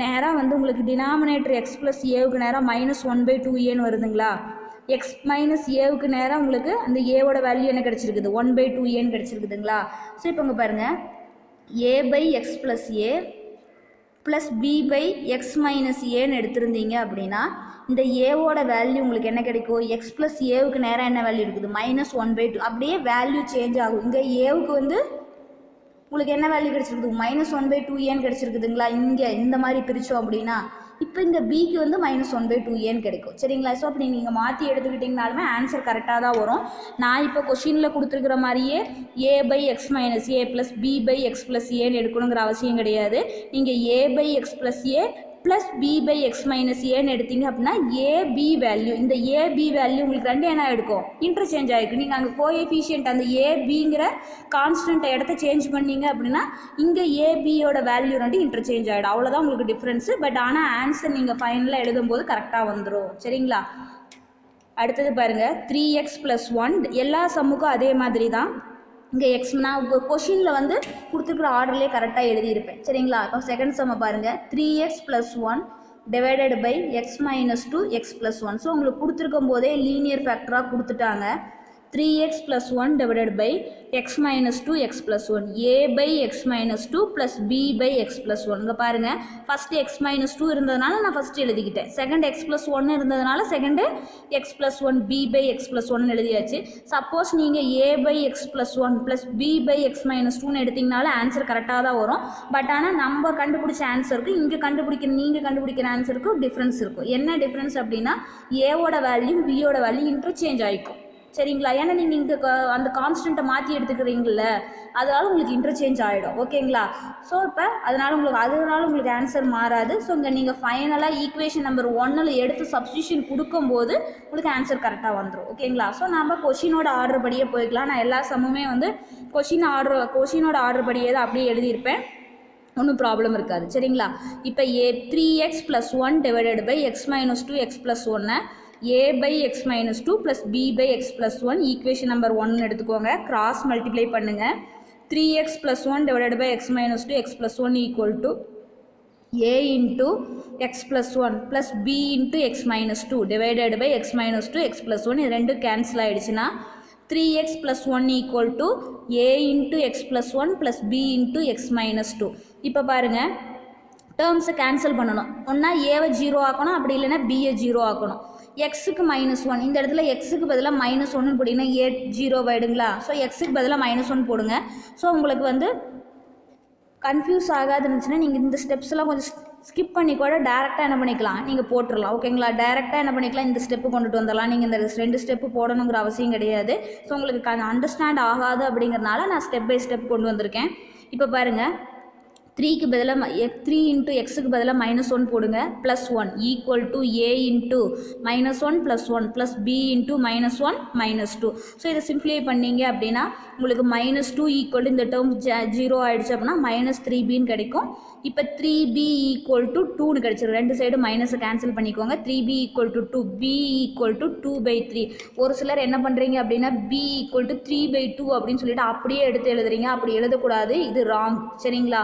நேராக வந்து உங்களுக்கு டினாமினேட்டர் எக்ஸ் ப்ளஸ் ஏவுக்கு நேராக -1/2a வருதுங்களா. எக்ஸ் மைனஸ் ஏவுக்கு நேராக உங்களுக்கு அந்த ஏவோட வேல்யூ என்ன கிடச்சிருக்குது 1/2a கிடச்சிருக்குதுங்களா. ஸோ இப்போ இங்கே பாருங்கள் a/x + a plus b/x - a எடுத்திருந்தீங்க அப்படின்னா இந்த ஏவோட வேல்யூ உங்களுக்கு என்ன கிடைக்கும், எக்ஸ் ப்ளஸ் ஏவுக்கு நேராக என்ன வேல்யூ இருக்குது -1/2. அப்படியே வேல்யூ சேஞ்ச் ஆகும். இங்கே ஏவுக்கு வந்து உங்களுக்கு என்ன வேல்யூ கிடச்சிருக்குது -1/2a கிடச்சிருக்குதுங்களா. இங்கே இந்த மாதிரி பிரித்தோம் அப்படின்னா இப்போ இங்கே பிக்கு வந்து -1/2a கிடைக்கும். சரிங்களா. ஸோ அப்படி நீங்கள் மாற்றி எடுத்துக்கிட்டிங்கனாலுமே ஆன்சர் கரெக்டாக தான் வரும். நான் இப்போ கொஷினில் கொடுத்துருக்குற மாதிரியே a/x - a plus b/x + a எடுக்கணுங்கிற அவசியம் கிடையாது. நீங்கள் a/x + a plus b/x - a எடுத்தீங்க அப்படின்னா ஏபி வேல்யூ, இந்த ஏபி வேல்யூ உங்களுக்கு ரெண்டு என்ன எடுக்கும் இன்டர்சேஞ்ச் ஆகிருக்கு. நீங்கள் அங்கே கோஎஃபிஷியன்ட் அந்த ஏபிங்கிற கான்ஸ்டன்ட்டை இடத்த சேஞ்ச் பண்ணீங்க அப்படின்னா இங்கே ஏபியோட வேல்யூ ரெண்டு இன்டர்சேஞ்ச் ஆகிடும். அவ்வளோதான் உங்களுக்கு டிஃப்ரென்ஸு. பட் ஆனால் ஆன்சர் நீங்கள் ஃபைனலாக எழுதும்போது கரெக்டாக வந்துடும். சரிங்களா. அடுத்தது பாருங்கள் 3x + 1 எல்லா சம்முக்கும் அதே மாதிரி தான். இங்கே எக்ஸ் நான் கொஷினில் வந்து கொடுத்துருக்குற ஆர்டர்லேயே கரெக்டாக எழுதியிருப்பேன். சரிங்களா. இப்போ செகண்ட் சம்மை பாருங்கள் 3x + 1 / x - 2 x + 1. ஸோ உங்களுக்கு கொடுத்துருக்கும் போதே லீனியர் ஃபேக்டராக கொடுத்துட்டாங்க. 3x + 1 / x - 2 x + 1 a/x - 2 plus b/x + 1. இங்கே பாருங்கள் ஃபஸ்ட்டு x - 2 இருந்ததுனால நான் ஃபஸ்ட்டு எழுதிக்கிட்டேன். செகண்ட் x + 1 இருந்ததுனால செகண்டு x + 1 b/x + 1 எழுதியாச்சு. சப்போஸ் நீங்கள் a/x + 1 ப்ளஸ் b/x - 2 எடுத்திங்கனாலும் ஆன்சர் கரெக்டாக தான் வரும். பட் ஆனால் நம்ம கண்டுபிடிச்ச ஆன்சருக்கு இங்கே நீங்கள் கண்டுபிடிக்கிற ஆன்சருக்கு டிஃப்ரென்ஸ் இருக்கும். என்ன டிஃப்ரென்ஸ் அப்படின்னா ஏவோட வேல்யூ பியோட வேல்யூ இன்டர்சேஞ்ச் ஆகிக்கும். சரிங்களா. ஏன்னா நீங்கள் இங்கே அந்த கான்ஸ்டன்ட்டை மாற்றி எடுத்துக்கிறீங்கள, அதனால உங்களுக்கு இன்டர்சேஞ்ச் ஆகிடும். ஓகேங்களா. ஸோ இப்போ அதனால உங்களுக்கு ஆன்சர் மாறாது. ஸோ இங்கே நீங்கள் ஃபைனலாக ஈக்குவேஷன் நம்பர் 1 எடுத்து சப்ஸ்டியூஷன் கொடுக்கும்போது உங்களுக்கு ஆன்சர் கரெக்டாக வந்துடும். ஓகேங்களா. ஸோ நம்ம கொஷினோட ஆர்டர் படியே போய்க்கலாம். நான் எல்லா சம்முமே வந்து கொஷினோட ஆர்டர் படியே தான் அப்படியே எழுதியிருப்பேன். ஒன்றும் ப்ராப்ளம் இருக்காது. சரிங்களா. இப்போ 3x + 1 / x - 2 x + 1 a/x - 2 plus b/x + 1 equation number 1 எடுத்துக்கோங்க. கிராஸ் மல்டிப்ளை பண்ணுங்கள். 3x + 1 / x - 2 x + 1 = a into x + 1 plus b into x - 2 / x - 2 x + 1 இது ரெண்டும் கேன்சல் ஆகிடுச்சுன்னா 3x + 1 = a into x + 1 plus b into x - 2. இப்போ பாருங்கள் டேர்ம்ஸை cancel பண்ணணும். ஒன்றா ஏவை 0 ஆக்கணும், அப்படி இல்லைன்னா பியை 0 ஆக்கணும். எக்ஸுக்கு -1 இந்த இடத்துல எக்ஸுக்கு பதிலாக -1 போட்டிங்கன்னா ஏ 0 ஆகிடுங்களா. ஸோ எக்ஸுக்கு பதிலாக -1 போடுங்க. ஸோ உங்களுக்கு வந்து கன்ஃபியூஸ் ஆகாது இருந்துச்சுன்னா நீங்கள் இந்த ஸ்டெப்ஸ்லாம் கொஞ்சம் ஸ்கிப் பண்ணி கூட டேரெக்டாக என்ன பண்ணிக்கலாம் நீங்கள் போட்டுடலாம். ஓகேங்களா. டேரெக்டாக என்ன பண்ணிக்கலாம் இந்த ஸ்டெப்பு கொண்டுட்டு வந்துடலாம். நீங்கள் இந்த 2 ஸ்டெப்பு போடணுங்கிற அவசியம் கிடையாது. ஸோ உங்களுக்கு அண்டர்ஸ்டாண்ட் ஆகாது அப்படிங்கிறனால நான் ஸ்டெப் பை ஸ்டெப் கொண்டு வந்திருக்கேன். இப்போ பாருங்கள் 3க்கு பதிலாக 3 இன்ட்டு எக்ஸுக்கு பதிலாக -1 போடுங்க. +1 = a into -1 + 1 plus b into -1 -2. So இதை சிம்ப்ளிஃபை பண்ணீங்க அப்படின்னா உங்களுக்கு -2 = இந்த டேர்ம் 0 ஆகிடுச்சு அப்படின்னா -3b கிடைக்கும். இப்போ 3b = 2 கிடச்சிடும். ரெண்டு சைடு மைனஸை கேன்சல் பண்ணிக்கோங்க. 3b = 2 b = 2/3. ஒரு சிலர் என்ன பண்ணுறீங்க அப்படின்னா b = 3/2 அப்படின்னு சொல்லிட்டு அப்படியே எடுத்து எழுதுறீங்க. அப்படி எழுதக்கூடாது, இது ராங். சரிங்களா.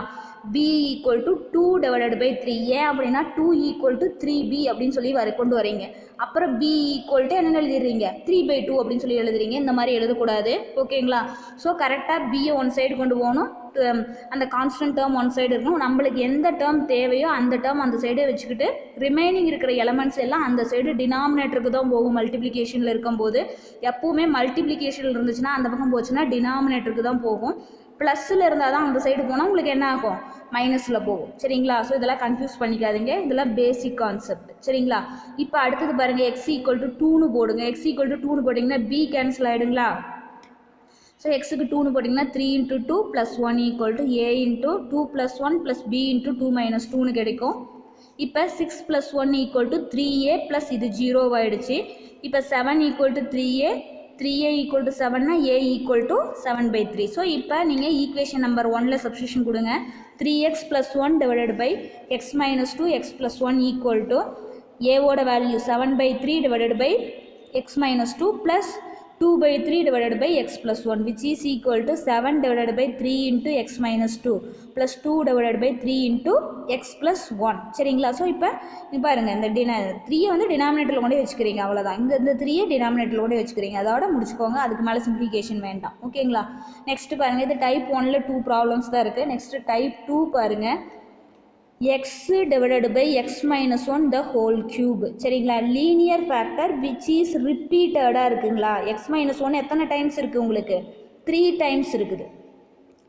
b = 2/3. ஏன் அப்படின்னா 2 = 3b அப்படின்னு சொல்லி கொண்டு வரீங்க. அப்புறம் b = என்ன எழுதிடுறீங்க 3/2 அப்படின்னு சொல்லி எழுதுறீங்க. இந்த மாதிரி எழுதக்கூடாது. ஓகேங்களா. ஸோ கரெக்டாக பியை ஒன் சைடு கொண்டு போகணும், அந்த கான்ஸ்டன்ட் டேர்ம் ஒன் சைடு இருக்கும். நம்மளுக்கு எந்த டேர்ம் தேவையோ அந்த டேர்ம் அந்த சைடே வச்சுக்கிட்டு ரிமைனிங் இருக்கிற எலமெண்ட்ஸ் எல்லாம் அந்த சைடு டினாமினேட்டருக்கு தான் போகும். மல்டிப்ளிகேஷனில் இருக்கும்போது எப்போவுமே மல்டிப்ளிகேஷனில் இருந்துச்சுன்னா அந்த பக்கம் போச்சுன்னா டினாமினேட்டருக்கு தான் போகும். ப்ளஸ்ஸில் இருந்தால் தான் அந்த சைடு போனால் உங்களுக்கு என்ன ஆகும், மைனஸில் போகும். சரிங்களா? ஸோ இதெல்லாம் கன்ஃபியூஸ் பண்ணிக்காதீங்க, இதெல்லாம் பேசிக் கான்செப்ட். சரிங்களா? இப்போ அடுத்தது பாருங்கள், எக்ஸ் ஈக்குவல் டு 2ன்னு போடுங்க. எக்ஸ் ஈக்குவல் டு 2ன்னு போட்டிங்கன்னா பி கேன்சல் ஆகிடுங்களா? ஸோ எக்ஸுக்கு 2ன்னு போட்டிங்கன்னா 3 × 2 + 1 = a × 2 + 1 + b × 2 - 2ன்னு கிடைக்கும். இப்போ 6 + 1 = 3a + இது 0 ஆகிடுச்சு. இப்போ 7 = 3a, 3a = 7னா a = 7/3. ஸோ இப்போ நீங்கள் ஈக்குவேஷன் நம்பர் 1ல் சப்ஸ்டியூஷன் கொடுங்க. 3x + 1 / x - 2 x + 1 = a ஓட value 7/3 / x - 2 + 2/3 / x + 1 which is equal to 7 / 3 × x - 2 + 2 / 3 × x + 1. சரிங்களா? ஸோ இப்போ பாருங்கள், இந்த 3 வந்து டினாமினேட்டரில் கொண்டே வச்சுக்கிறீங்க, அவ்வளோதான். இந்த 3 டினாமினேட்டரில் கொண்டே வச்சுக்கிறீங்க, அதோட முடிச்சுக்கோங்க. அதுக்கு மேலே சிம்பிளிஃபிகேஷன் வேண்டாம். ஓகேங்களா? நெக்ஸ்ட்டு பாருங்கள், இது டைப் 1ல் 2 ப்ராப்ளம்ஸ் தான் இருக்குது. நெக்ஸ்ட்டு டைப் 2 பாருங்கள், x / x - 1 the whole cube. சரிங்களா? Linear factor which is repeated இருக்குங்களா? x - 1 எத்தனை டைம்ஸ் இருக்குது உங்களுக்கு? 3 டைம்ஸ் இருக்குது.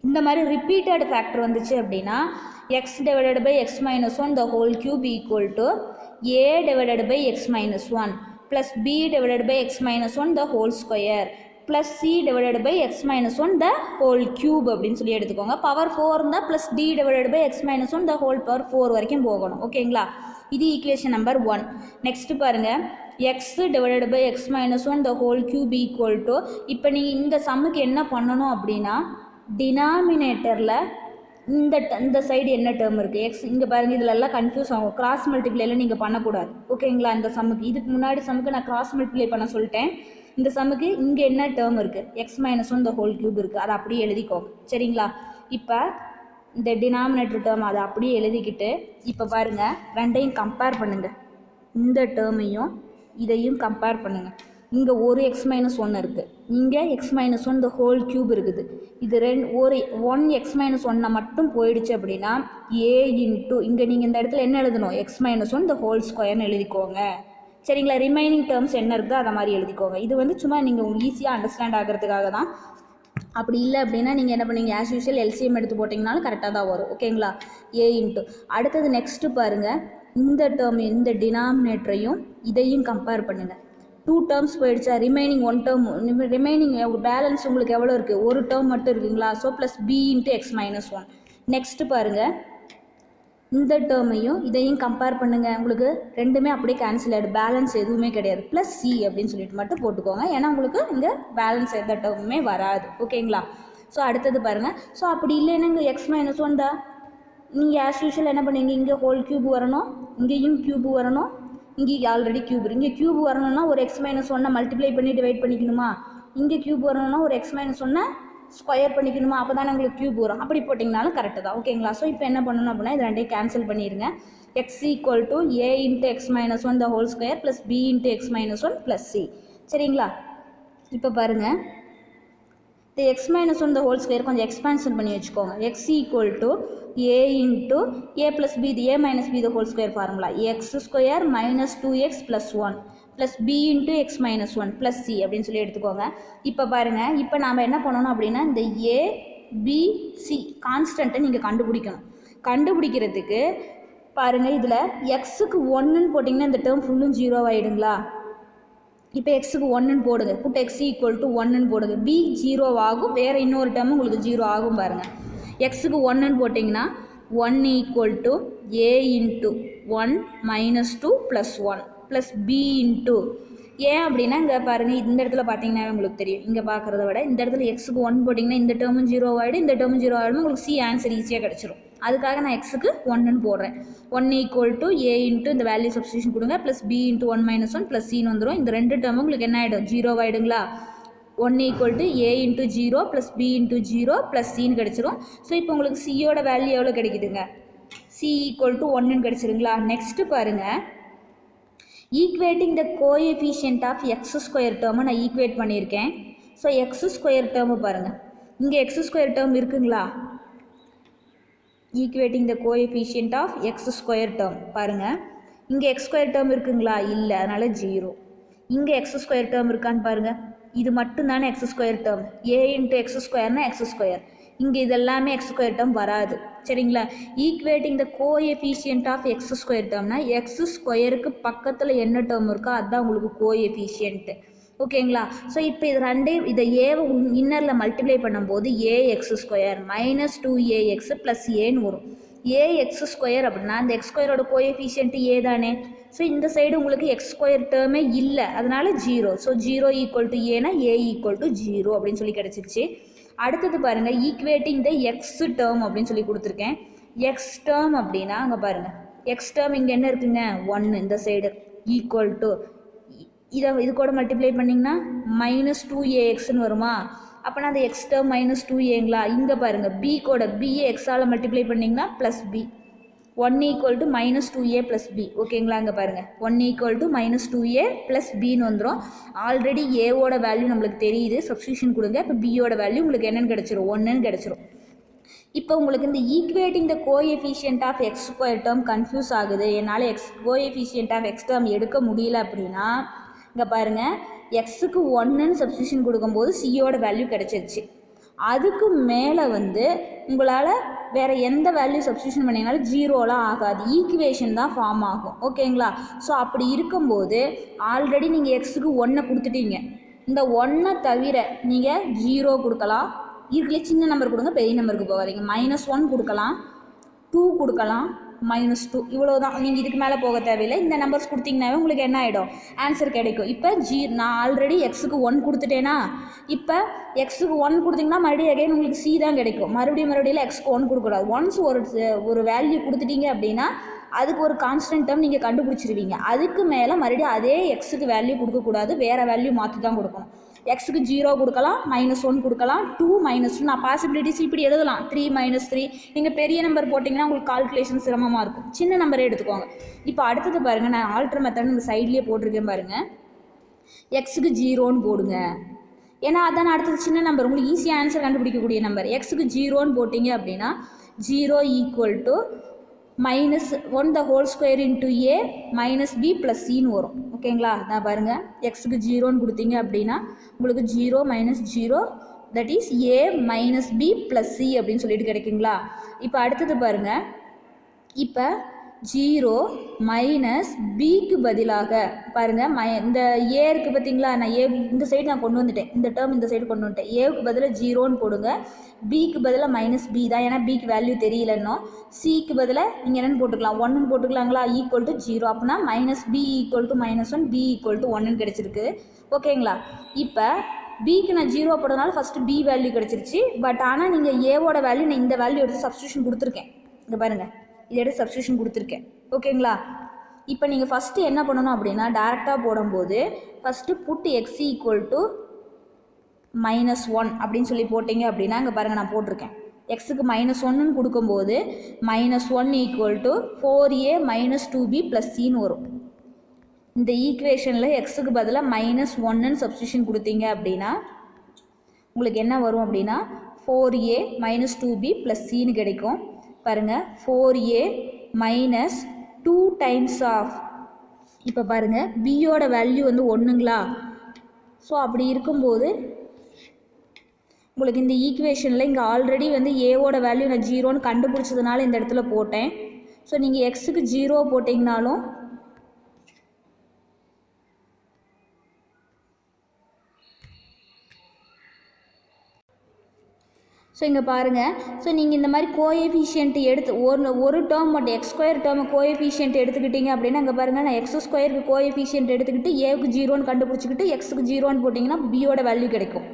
இந்த மாதிரி ரிப்பீட்டட் ஃபேக்டர் வந்துச்சு அப்படின்னா x / x - 1 the whole cube = a / x - 1 plus b / x - 1 the whole square plus c / x - 1 the whole cube அப்படின்னு சொல்லி எடுத்துக்கோங்க. பவர் 4 இருந்தால் plus d / x - 1 the whole power 4 வரைக்கும் போகணும். ஓகேங்களா? இது ஈக்குவேஷன் நம்பர் 1. நெக்ஸ்ட் பாருங்கள், x / x - 1 the whole cube = இப்போ நீங்கள் இந்த சம்முக்கு என்ன பண்ணணும் அப்படின்னா, டினாமினேட்டரில் இந்த சைடு என்ன டேர்ம் இருக்குது, எக்ஸ் இங்கே பாருங்கள், இதில் எல்லாம் கன்ஃபியூஸ் ஆகும். கிராஸ் மல்டிப்ளைலாம் நீங்கள் பண்ணக்கூடாது. ஓகேங்களா? இந்த சம்முக்கு, இதுக்கு முன்னாடி சம்முக்கு நான் கிராஸ் மல்டிப்ளை பண்ண சொல்லிட்டேன். இந்த சம்முக்கு இங்கே என்ன டேர்ம் இருக்குது, x - 1 the whole cube இருக்குது, அதை அப்படியே எழுதிக்கோங்க. சரிங்களா? இப்போ இந்த டினாமினேட்டர் டேர்ம் அதை அப்படியே எழுதிக்கிட்டு இப்போ பாருங்கள், ரெண்டையும் கம்பேர் பண்ணுங்கள். இந்த டேர்மையும் இதையும் கம்பேர் பண்ணுங்கள். இங்கே ஒரு x - 1 இருக்குது, இங்கே x - 1 the whole cube இருக்குது. இது ஒரு 1x - 1 மட்டும் போயிடுச்சு அப்படின்னா a × இங்கே நீங்கள் இந்த இடத்துல என்ன எழுதணும், x - 1 the whole squareன்னு எழுதிக்கோங்க. சரிங்களா? ரிமைனிங் டேர்ம்ஸ் என்ன இருக்குதோ அதை மாதிரி எழுதிக்கோங்க. இது வந்து சும்மா நீங்கள் உங்களுக்கு ஈஸியாக அண்டர்ஸ்டாண்ட் ஆகிறதுக்காக தான். அப்படி இல்லை அப்படின்னா நீங்கள் என்ன பண்ணுவீங்க, ஆஸ் யூஷுவல் எல்சிஎம் எடுத்து போட்டிங்கனாலும் கரெக்டாக தான் வரும். ஓகேங்களா? a × அடுத்தது நெக்ஸ்ட்டு பாருங்கள், இந்த டேர்ம் இந்த டினாமினேட்டரையும் இதையும் கம்பேர் பண்ணுங்கள். 2 டேர்ம்ஸ் போயிடுச்சா, ரிமைனிங் 1 டேர்ம், ரிமைனிங் பேலன்ஸ் உங்களுக்கு எவ்வளோ இருக்குது, ஒரு டேர்ம் மட்டும் இருக்குங்களா? So plus b × x - 1. Next பாருங்கள், இந்த டேர்மையும் இதையும் கம்பேர் பண்ணுங்கள். உங்களுக்கு ரெண்டுமே அப்படியே கேன்சல் ஆகிடும், பேலன்ஸ் எதுவுமே கிடையாது. ப்ளஸ் சி அப்படின்னு சொல்லிட்டு மட்டும் போட்டுக்கோங்க, ஏன்னா உங்களுக்கு இங்கே பேலன்ஸ் எந்த டேர்முமே வராது. ஓகேங்களா? ஸோ அடுத்தது பாருங்கள், ஸோ அப்படி இல்லைன்னா இங்கே x - 1 தான், நீங்கள் ஆஸ் யூஷுவல் என்ன பண்ணுவீங்க, இங்கே ஹோல் க்யூப் வரணும், இங்கேயும் க்யூப் வரணும், இங்கே ஆல்ரெடி க்யூப், இங்கே க்யூப் வரணும்னா ஒரு x - 1 மல்டிப்ளை பண்ணி டிவைட் பண்ணிக்கணுமா, இங்கே க்யூப் வரணும்னா ஒரு x - 1 ஸ்கொயர் பண்ணிக்கணுமா, அப்போ தானே உங்களுக்கு க்யூப் வரும். அப்படி போட்டிங்கனாலும் கரெக்டு தான். ஓகேங்களா? ஸோ இப்போ என்ன பண்ணணும் அப்படின்னா, இது ரெண்டையும் கேன்சல் பண்ணிடுங்க. x = a × x - 1 the whole square plus b × x - 1 plus c. சரிங்களா? இப்போ பாருங்கள், இந்த x - 1 the whole square கொஞ்சம் எக்ஸ்பான்ஷன் பண்ணி வச்சுக்கோங்க. x = a × a plus b, இது a minus b the whole square formula, x² - 2x + 1 plus b × x - 1 plus c அப்படின்னு சொல்லி எடுத்துக்கோங்க. இப்போ பாருங்கள், இப்போ நாம் என்ன பண்ணணும் அப்படின்னா, இந்த a b c கான்ஸ்டண்ட்டை நீங்கள் கண்டுபிடிக்கணும். கண்டுபிடிக்கிறதுக்கு பாருங்கள், இதில் எக்ஸுக்கு 1ன்னு போட்டிங்கன்னா இந்த டேர்ம் ஃபுல்லும் 0 ஆகிடுங்களா? இப்போ எக்ஸுக்கு 1ன்னு போடுங்க, புட் x = 1ன்னு போடுங்க, b 0 ஆகும், வேறு இன்னொரு டேர்ம் உங்களுக்கு 0 ஆகும். பாருங்கள், எக்ஸுக்கு 1ன்னு போட்டிங்கன்னா 1 = a × 1 - 2 + 1 ப்ளஸ் b × ஏன் அப்படின்னா, இங்கே பாருங்கள், இந்த இடத்துல பார்த்தீங்கன்னா உங்களுக்கு தெரியும், இங்கே பார்க்குறத விட இந்த இடத்துல எக்ஸுக்கு 1 போட்டிங்கன்னா இந்த டேர்மும் 0 ஆகிடும், இந்த டேர்மும் 0 ஆகிடும், உங்களுக்கு சி ஆன்சர் ஈஸியாக கிடச்சிரும். அதுக்காக நான் எக்ஸுக்கு 1ன்னு போடுறேன். 1 = a × இந்த வேல்யூ சப்ஸ்டியூஷன் கொடுங்க, ப்ளஸ் b × 1 - 1 ப்ளஸ் சின்னு வந்துடும். இந்த ரெண்டு டேர்மும் உங்களுக்கு என்ன ஆகிடும், 0 ஆகிடுங்களா? 1 = a × 0 ப்ளஸ் b × 0 ப்ளஸ் சின்னு கிடச்சிரும். ஸோ இப்போ உங்களுக்கு சியோட வேல்யூ எவ்வளோ கிடைக்குதுங்க, c = 1ன்னு கிடச்சிருங்களா? நெக்ஸ்ட்டு பாருங்கள், equating the coefficient of x² டேர்மை நான் ஈக்குவேட் பண்ணியிருக்கேன். ஸோ x² டேர்மு பாருங்கள், இங்கே x² டேர்ம் இருக்குங்களா? Equating the coefficient of x square term பாருங்கள், இங்கே எக்ஸ் ஸ்கொயர் டேர்ம் இருக்குங்களா? இல்லை, அதனால் 0. இங்கே எக்ஸ் ஸ்கொயர் டேர்ம் இருக்கான்னு பாருங்கள், இது மட்டும் தானே x square term. A into x ஸ்கொயர்னா எக்ஸ் ஸ்கொயர், இங்கே இதெல்லாமே எக்ஸ் ஸ்கொயர் டேர்ம் வராது. சரிங்களா? Equating the coefficient of x square டேர்ம்னா எக்ஸ் ஸ்கொயருக்கு பக்கத்தில் என்ன டேர்ம் இருக்கோ அதுதான் உங்களுக்கு கோஎஃபிஷியன்ட்டு. ஓகேங்களா? ஸோ இப்போ இது ரெண்டையும் இதை ஏவை இன்னரில் மல்டிப்ளை பண்ணும்போது a x square minus 2ax plus ஏன்னு வரும். ஏஎக்ஸ் ஸ்கொயர் அப்படின்னா அந்த எக்ஸ் ஸ்கொயரோட கோஎஃபிஷியன்ட்டு ஏ தானே. ஸோ இந்த சைடு உங்களுக்கு எக்ஸ் ஸ்கொயர் டேர்மே இல்லை, அதனால 0. ஸோ 0 ஈக்குவல் டு ஏன்னா ஏ ஈக்குவல் டு 0 அப்படின்னு சொல்லி கிடச்சிருச்சு. அடுத்தது பாருங்கள், ஈக்குவேட்டிங் த எக்ஸ் டேர்ம் அப்படின்னு சொல்லி கொடுத்துருக்கேன். எக்ஸ் டேர்ம் அப்படின்னா அங்கே பாருங்கள், எக்ஸ் டேர்ம் இங்கே என்ன இருக்குங்க? 1 இந்த சைடு ஈக்குவல் டு இது கூட மல்டிப்ளை பண்ணிங்கன்னா மைனஸ் 2axன்னு வருமா? அப்போனா அந்த எக்ஸ் டேர்ம் மைனஸ் 2aங்களா? இங்கே பாருங்கள், பி கூட பிஏ எக்ஸால் மல்டிப்ளை பண்ணிங்கன்னா plus b 1 equal to minus 2a plus b. ஓகேங்களா? அங்கே பாருங்கள் 1 equal to minus 2a plus பின்னு வந்துடும். ஆல்ரெடி ஏவோட வேல்யூ நம்மளுக்கு தெரியுது, சப்ஸ்டியூஷன் கொடுங்க. இப்போ பியோட வேல்யூ உங்களுக்கு என்னென்னு கிடச்சிரும்? 1ன்னு கிடச்சிரும். இப்போ உங்களுக்கு இந்த equating the coefficient of x square term confuse ஆகுது, என்னால் கோஎஃபிஷியன்ட் ஆஃப் எக்ஸ் டேர்ம் எடுக்க முடியல அப்படின்னா இங்கே பாருங்கள், எக்ஸுக்கு 1ன்னு சப்ஸ்டியூஷன் கொடுக்கும்போது சியோட வேல்யூ கிடச்சிருச்சு. அதுக்கு மேலே வந்து உங்களால் வேறு எந்த வேல்யூ சப்ஸ்டியூஷன் பண்ணிங்கனாலும் 0லாம் ஆகாது, ஈக்குவேஷன் தான் ஃபார்ம் ஆகும். ஓகேங்களா? ஸோ அப்படி இருக்கும்போது ஆல்ரெடி நீங்கள் எக்ஸுக்கு 1 கொடுத்துட்டீங்க. இந்த 1 தவிர நீங்கள் 0 கொடுக்கலாம், இருக்கலே சின்ன நம்பர் கொடுங்க, பெரிய நம்பருக்கு போகாதீங்க. -1 கொடுக்கலாம், 2 கொடுக்கலாம், -2 இவ்வளோ தான். நீங்கள் இதுக்கு மேலே போக தேவையில்லை. இந்த நம்பர்ஸ் கொடுத்தீங்கன்னாவே உங்களுக்கு என்ன ஆகிடும்? ஆன்சர் கிடைக்கும். இப்போ நான் ஆல்ரெடி எக்ஸுக்கு 1 கொடுத்துட்டேன்னா, இப்போ எக்ஸுக்கு 1 கொடுத்தீங்கன்னா மறுபடியும் அகைன் உங்களுக்கு சி தான் கிடைக்கும். மறுபடியும் எக்ஸுக்கு 1 கொடுக்கக்கூடாது. ஒன்ஸ் ஒரு வேல்யூ கொடுத்துட்டீங்க அப்படின்னா அதுக்கு ஒரு கான்ஸ்டன்ட் டேர்ம் நீங்கள் கண்டுபிடிச்சிருவீங்க. அதுக்கு மேலே மறுபடியும் அதே எக்ஸுக்கு வேல்யூ கொடுக்கக்கூடாது, வேறு வேல்யூ மாற்றி தான் கொடுக்கணும். எக்ஸுக்கு 0 கொடுக்கலாம், -1 கொடுக்கலாம், 2 -2 நான் பாசிபிலிட்டிஸ் இப்படி எழுதலாம். 3 -3 நீங்கள் பெரிய நம்பர் போட்டிங்கன்னா உங்களுக்கு கால்குலேஷன் சிரமமாக இருக்கும். சின்ன நம்பரே எடுத்துக்கோங்க. இப்போ அடுத்தது பாருங்கள், நான் ஆல்டர் மெத்தட் இந்த சைட்லேயே போட்டிருக்கேன் பாருங்கள். எக்ஸுக்கு 0ன்னு போடுங்க, ஏன்னா அதான் அடுத்தது சின்ன நம்பர், உங்களுக்கு ஈஸியாக ஆன்சர் கண்டுபிடிக்கக்கூடிய நம்பர். எக்ஸுக்கு 0ன்னு போட்டிங்க அப்படின்னா 0 equal to -1 the whole square into a minus b plus cன்னு வரும். ஓகேங்களா? நான் பாருங்கள், எக்ஸுக்கு 0ன்னு கொடுத்தீங்க அப்படின்னா உங்களுக்கு 0 - 0 that is a minus b plus c அப்படின்னு சொல்லிட்டு கிடைக்குங்களா? இப்போ அடுத்தது பாருங்கள், இப்போ 0 மைனஸ் பிக்கு பதிலாக பாருங்கள் இந்த ஏ இருக்குது பார்த்தீங்களா? நான் ஏ இந்த சைடு நான் கொண்டு வந்துட்டேன், இந்த டேர்ம் இந்த சைடு கொண்டு வந்துட்டேன். ஏவுக்கு பதிலாக 0ன்னு போடுங்க, பிக்கு பதிலாக -b தான், ஏன்னா பிக்கு வேல்யூ தெரியலன்னோ. சிக்கு பதிலாக நீங்கள் என்னென்னு போட்டுக்கலாம்? 1ன்னு போட்டுக்கலாங்களா? ஈக்குவல் டு 0 அப்படின்னா -b equal to -1 b equal to 1ன்னு கிடச்சிருக்கு. ஓகேங்களா? இப்போ பிக்கு நான் 0 போடுறதுனால ஃபஸ்ட்டு பி வேல்யூ கிடச்சிருச்சு. பட் ஆனால் நீங்கள் ஏவோட வேல்யூ நான் இந்த வேல்யூ எடுத்து சப்ஸ்டியூஷன் கொடுத்துருக்கேன். இங்கே பாருங்கள், இதை எடுத்து சப்ஸ்டியூஷன் கொடுத்துருக்கேன். ஓகேங்களா? இப்போ நீங்கள் ஃபஸ்ட்டு என்ன பண்ணணும் அப்படின்னா, டேரெக்டாக போடும்போது first put x equal to -1 அப்படின்னு சொல்லி போட்டிங்க அப்படின்னா இங்கே பாருங்கள் நான் போட்டிருக்கேன். எக்ஸுக்கு -1ன்னு கொடுக்கும்போது -1 ஈக்குவல் டு 4a - 2b + cன்னு வரும். இந்த ஈக்குவேஷனில் எக்ஸுக்கு பதிலாக -1ன்னு சப்ஸ்டியூஷன் கொடுத்தீங்க அப்படின்னா உங்களுக்கு என்ன வரும் அப்படின்னா 4a - 2b + cன்னு கிடைக்கும். பாருங்கள், 4a - 2 டைம்ஸ் ஆஃப், இப்போ பாருங்கள் பியோட வேல்யூ வந்து 1ங்களா? ஸோ அப்படி இருக்கும்போது உங்களுக்கு இந்த ஈக்குவேஷனில் இங்கே ஆல்ரெடி வந்து ஏவோட வேல்யூ நான் 0ன்னு கண்டுபிடிச்சதுனால இந்த இடத்துல போட்டேன். ஸோ நீங்கள் எக்ஸுக்கு 0 போட்டிங்கனாலும் ஸோ இங்கே பாருங்கள், ஸோ நீங்கள் இந்த மாதிரி கோஎஃபிஷியன்ட் எடுத்து ஒரு டேர்ம் மட்டும் எக்ஸ் ஸ்கொயர் டேர்ம் கோஎஃபிஷியன்ட் எடுத்துக்கிட்டிங்க அப்படின்னா அங்கே பாருங்கள், நான் எக்ஸ் ஸ்கொயருக்கு கோஎஃபிஷியன்ட் எடுத்துக்கிட்டு ஏவுக்கு 0ன்னு கண்டுபிடிச்சிக்கிட்டு எக்ஸுக்கு 0ன்னு போட்டிங்கன்னா பியோட வேல்யூ கிடைக்கும்.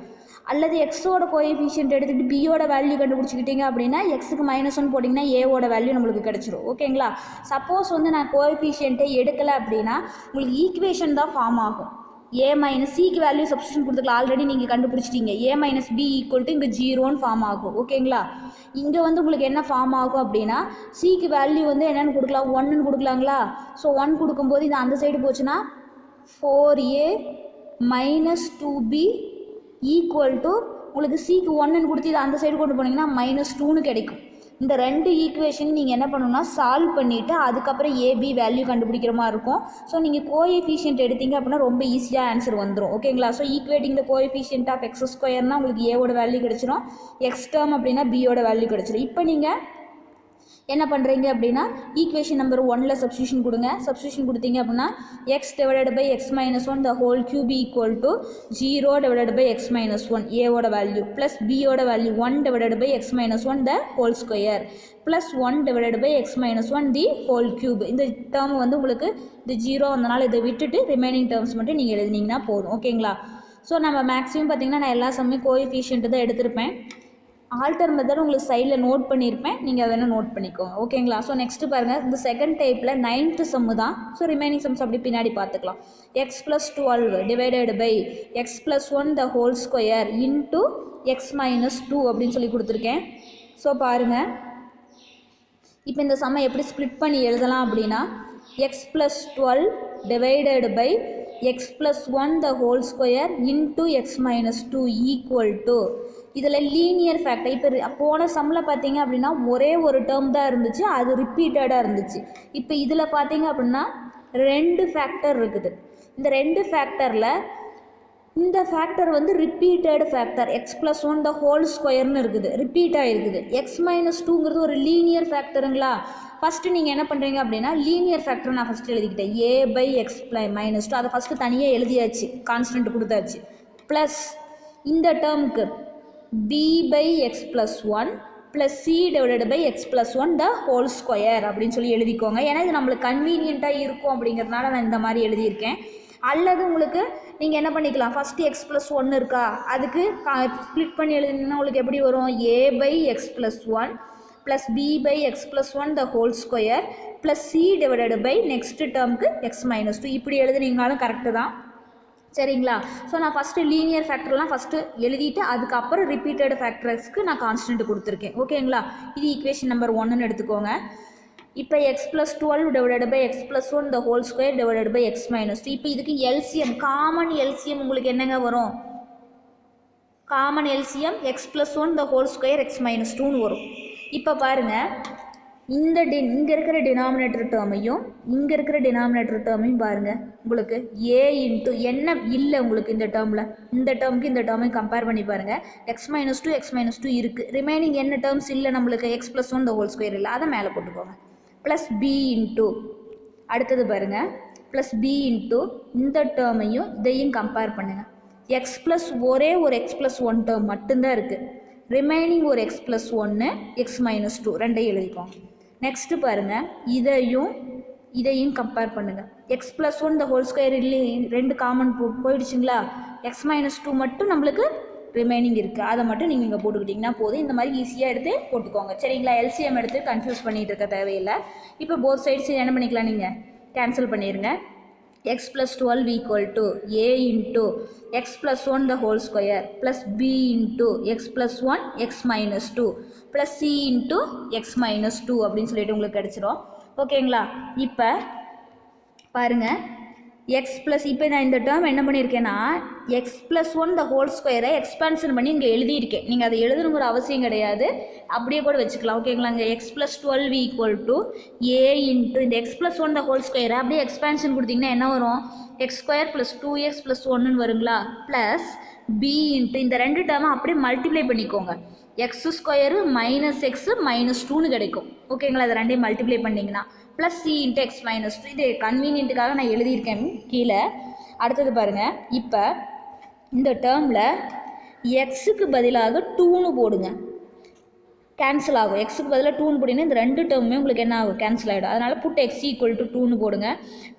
அல்லது எக்ஸோட கோஎஃபிஷியன்ட் எடுத்துக்கிட்டு பியோட வேல்யூ கண்டுபிடிச்சிக்கிட்டிங்க அப்படின்னா எக்ஸுக்கு -1 போட்டிங்கன்னா ஏவோட வேல்யூ நம்மளுக்கு கிடச்சிரும். ஓகேங்களா? சப்போஸ் வந்து நான் கோஎஃபிஷியன்ட்டை எடுக்கலை அப்படின்னா உங்களுக்கு ஈக்குவேஷன் தான் ஃபார்ம் ஆகும். a - cக்கு வேல்யூ சப்ஸ்டியூஷன் கொடுத்துக்கலாம், ஆல்ரெடி நீங்கள் கண்டுபிடிச்சிட்டிங்க. a - b ஈக்குவல் டு இங்கே 0ன்னு ஃபார்ம் ஆகும். ஓகேங்களா? இங்கே வந்து உங்களுக்கு என்ன ஃபார்ம் ஆகும் அப்படின்னா சிக்கு வேல்யூ வந்து என்னென்னு கொடுக்கலாம்? 1ன்னு கொடுக்கலாங்களா? ஸோ 1 கொடுக்கும்போது இது அந்த சைடு போச்சுன்னா 4a - 2b ஈக்குவல் டு உங்களுக்கு சிக்கு 1ன்னு கொடுத்து இது அந்த சைடு கொண்டு போனீங்கன்னா -2ன்னு கிடைக்கும். இந்த ரெண்டு ஈக்குவேஷன் நீங்கள் என்ன பண்ணணும்னா சால்வ் பண்ணிவிட்டு அதுக்கப்புறம் ஏபி வேல்யூ கண்டுபிடிக்கிற மாதிரி இருக்கும். ஸோ நீங்கள் கோஎஃபிஷியன்ட் எடுத்தீங்க அப்படின்னா ரொம்ப ஈஸியாக ஆன்சர் வந்துடும். ஓகேங்களா? So equating the coefficient of x ஸ்கொயர்னால் உங்களுக்கு ஏவோட வேல்யூ கிடச்சிரும், எக்ஸ் டேர்ம் அப்படின்னா பியோட வேல்யூ கிடச்சிரும். இப்போ நீங்கள் என்ன பண்ணுறீங்க அப்படின்னா ஈக்குவேஷன் நம்பர் 1ல் சப்ஸ்டியூஷன் கொடுங்க. சப்ஸ்டியூஷன் கொடுத்தீங்க அப்படின்னா x divided by x minus 1 the whole cube equal to 0 divided by x minus 1 ஏவோட வேல்யூ ப்ளஸ் பியோட value 1 divided by x minus 1 the whole square plus 1 divided by x minus 1 the whole cube. இந்த term வந்து உங்களுக்கு இது 0 வந்தனால இதை விட்டுட்டு remaining terms மட்டும் நீங்கள் எழுதினீங்கன்னா போதும். ஓகேங்களா? ஸோ நம்ம மேக்ஸிமம் பார்த்திங்கன்னா நான் எல்லா சமயம் கோஎஃபிஷியன்ட் தான் எடுத்திருப்பேன். ஆல்டர் மெத்தட் உங்களுக்கு சைடில் நோட் பண்ணியிருப்பேன், நீங்கள் அதை வேணால் நோட் பண்ணிக்கோங்க. ஓகேங்களா? ஸோ நெக்ஸ்ட்டு பாருங்கள், இந்த செகண்ட் டைப்பில் 9th சம்மு தான். ஸோ ரிமைனிங் சம்ஸ் அப்படி பின்னாடி பார்த்துக்கலாம். X plus 12 divided by x plus 1 the whole square into x minus 2 அப்படின்னு சொல்லி கொடுத்துருக்கேன். ஸோ பாருங்கள், இப்போ இந்த சம்மை எப்படி ஸ்ப்ளிட் பண்ணி எழுதலாம் அப்படின்னா x plus 12 divided by x plus 1 the whole square into x minus 2 equal to இதில் லீனியர் ஃபேக்டர். இப்போ போன சம்மில் பார்த்தீங்க அப்படின்னா ஒரே ஒரு டேர்ம் தான் இருந்துச்சு, அது ரிப்பீட்டடாக இருந்துச்சு. இப்போ இதில் பார்த்தீங்க அப்படின்னா 2 ஃபேக்டர் இருக்குது. இந்த 2 ஃபேக்டரில் இந்த ஃபேக்டர் வந்து repeated factor x plus 1 the whole ஸ்கொயர்னு இருக்குது, ரிப்பீட்டாக இருக்குது. எக்ஸ் மைனஸ் 2ங்கிறது ஒரு லீனியர் ஃபேக்டருங்களா. ஃபஸ்ட்டு நீங்கள் என்ன பண்ணுறீங்க அப்படின்னா லீனியர் ஃபேக்டர் நான் ஃபஸ்ட்டு எழுதிக்கிட்டேன், ஏ பை எக்ஸ் மைனஸ் 2 அதை ஃபஸ்ட்டு தனியாக எழுதியாச்சு, கான்ஸ்டன்ட் கொடுத்தாச்சு. ப்ளஸ் இந்த டேர்முக்கு b by x plus 1 plus c divided by x plus 1 the whole square அப்படின்னு சொல்லி எழுதிக்கோங்க. ஏன்னா இது நம்மளுக்கு கன்வீனியண்ட்டாக இருக்கும் அப்படிங்கிறதுனால நான் இந்த மாதிரி எழுதியிருக்கேன். அல்லது உங்களுக்கு நீங்கள் என்ன பண்ணிக்கலாம், ஃபஸ்ட்டு எக்ஸ் ப்ளஸ் 1 இருக்கா அதுக்கு ஸ்ப்ளிட் பண்ணி எழுதினீங்கன்னா உங்களுக்கு எப்படி வரும், a by x plus 1 plus b by x plus 1 the whole square plus c divided by next டேர்முக்கு x minus 2 இப்படி எழுதுனீங்கனாலும் கரெக்டு தான். சரிங்களா? ஸோ நான் ஃபஸ்ட்டு லீனியர் ஃபேக்டர்லாம் ஃபஸ்ட்டு எழுதிட்டு அதுக்கப்புறம் ரிப்பீட்டட் ஃபேக்டர்ஸ்க்கு நான் கான்ஸ்டன்ட் கொடுத்துருக்கேன். ஓகேங்களா? இது ஈக்குவேஷன் நம்பர் 1ன்னு எடுத்துக்கோங்க. இப்போ x plus 12 divided by x plus 1 the whole square divided by x minus 2. இப்போ இதுக்கு எல்சிஎம், காமன் எல்சிஎம் உங்களுக்கு என்னங்க வரும், common LCM x plus 1 the whole square x minus 2ன்னு வரும். இப்போ பாருங்கள், இங்கே இருக்கிற டினாமினேட்டர் டேர்மையும் இங்கே இருக்கிற டினாமினேட்டர் டேர்மையும் பாருங்கள், உங்களுக்கு ஏ இன்ட்டு என்ன இல்லை உங்களுக்கு இந்த டேர்மில், இந்த டேர்முக்கு இந்த டேர்மையும் கம்பேர் பண்ணி பாருங்கள். எக்ஸ் மைனஸ் 2 இருக்குது, ரிமைனிங் என்ன டேர்ம்ஸ் இல்லை நம்மளுக்கு, X plus 1 the whole square இல்லை, அதை மேலே போட்டுக்கோங்க. ப்ளஸ் பி இன்ட்டு அடுத்தது பாருங்கள், ப்ளஸ் பி இன்ட்டு இந்த டேர்மையும் இதையும் கம்பேர் பண்ணுங்கள். எக்ஸ் ப்ளஸ் ஒரே ஒரு எக்ஸ் ப்ளஸ் 1 டேர்ம் மட்டும்தான் இருக்குது, ரிமைனிங் ஒரு எக்ஸ் ப்ளஸ் 1 எக்ஸ் மைனஸ் 2 ரெண்டையும் எழுதிக்கோங்க. நெக்ஸ்ட்டு பாருங்கள், இதையும் கம்பேர் பண்ணுங்கள். X plus 1 the whole square இல்லை, 2 காமன் போயிடுச்சுங்களா, எக்ஸ் மைனஸ் 2 மட்டும் நம்மளுக்கு ரிமைனிங் இருக்குது, அதை மட்டும் நீங்கள் இங்கே போட்டுக்கிட்டிங்கன்னா போதும். இந்த மாதிரி ஈஸியாக எடுத்து போட்டுக்கோங்க. சரிங்களா? எல்சிஎம் எடுத்து கன்ஃபியூஸ் பண்ணிகிட்டு இருக்க தேவையில்லை. இப்போ போத் சைட்ஸ் என்ன பண்ணிக்கலாம், நீங்கள் கேன்சல் பண்ணிடுங்க. x plus 12 equal to a into x plus 1 the whole square plus b into x plus 1 x minus 2 plus c into x minus 2 அப்படின்னு சொல்லிட்டு உங்களுக்கு கிடைச்சிரும். ஓகேங்களா? இப்போ பாருங்கள், எக்ஸ் ப்ளஸ் இப்போ நான் இந்த டேர்ம் என்ன பண்ணியிருக்கேன்னா எக்ஸ் ப்ளஸ் 1 த ஹோல் ஸ்கொயரை எக்ஸ்பான்ஷன் பண்ணி இங்கே எழுதியிருக்கேன். நீங்கள் அதை எழுதணுங்கிற அவசியம் கிடையாது, அப்படியே கூட வச்சுக்கலாம். ஓகேங்களா? இங்கே x plus 12 equal to a into இந்த எக்ஸ் ப்ளஸ் 1 த ஹோல் ஸ்கொயரை அப்படியே எக்ஸ்பான்ஷன் கொடுத்தீங்கன்னா என்ன வரும், x square plus 2x plus 1ன்னு வருங்களா, ப்ளஸ் பி இன்ட்டு இந்த 2 டேர்மை அப்படியே மல்டிப்ளை பண்ணிக்கோங்க. X square minus x minus 2ன்னு கிடைக்கும். ஓகேங்களா? அதை ரெண்டையும் மல்டிப்ளை பண்ணிங்கன்னா plus c into x minus 2. இது கன்வீனியன்ட்டுக்காக நான் எழுதியிருக்கேன் கீழே. அடுத்தது பாருங்கள், இப்போ இந்த டேர்மில் எக்ஸுக்கு பதிலாக 2ன்னு போடுங்க, கேன்சல் ஆகும். எக்ஸுக்கு பதிலாக 2ன்னு போட்டிங்கன்னா இந்த 2 டேர்முமே உங்களுக்கு என்ன ஆகும், கேன்சல் ஆகிடும். அதனால் புட் எக்ஸ் ஈக்குவல் டு 2ன்னு போடுங்க.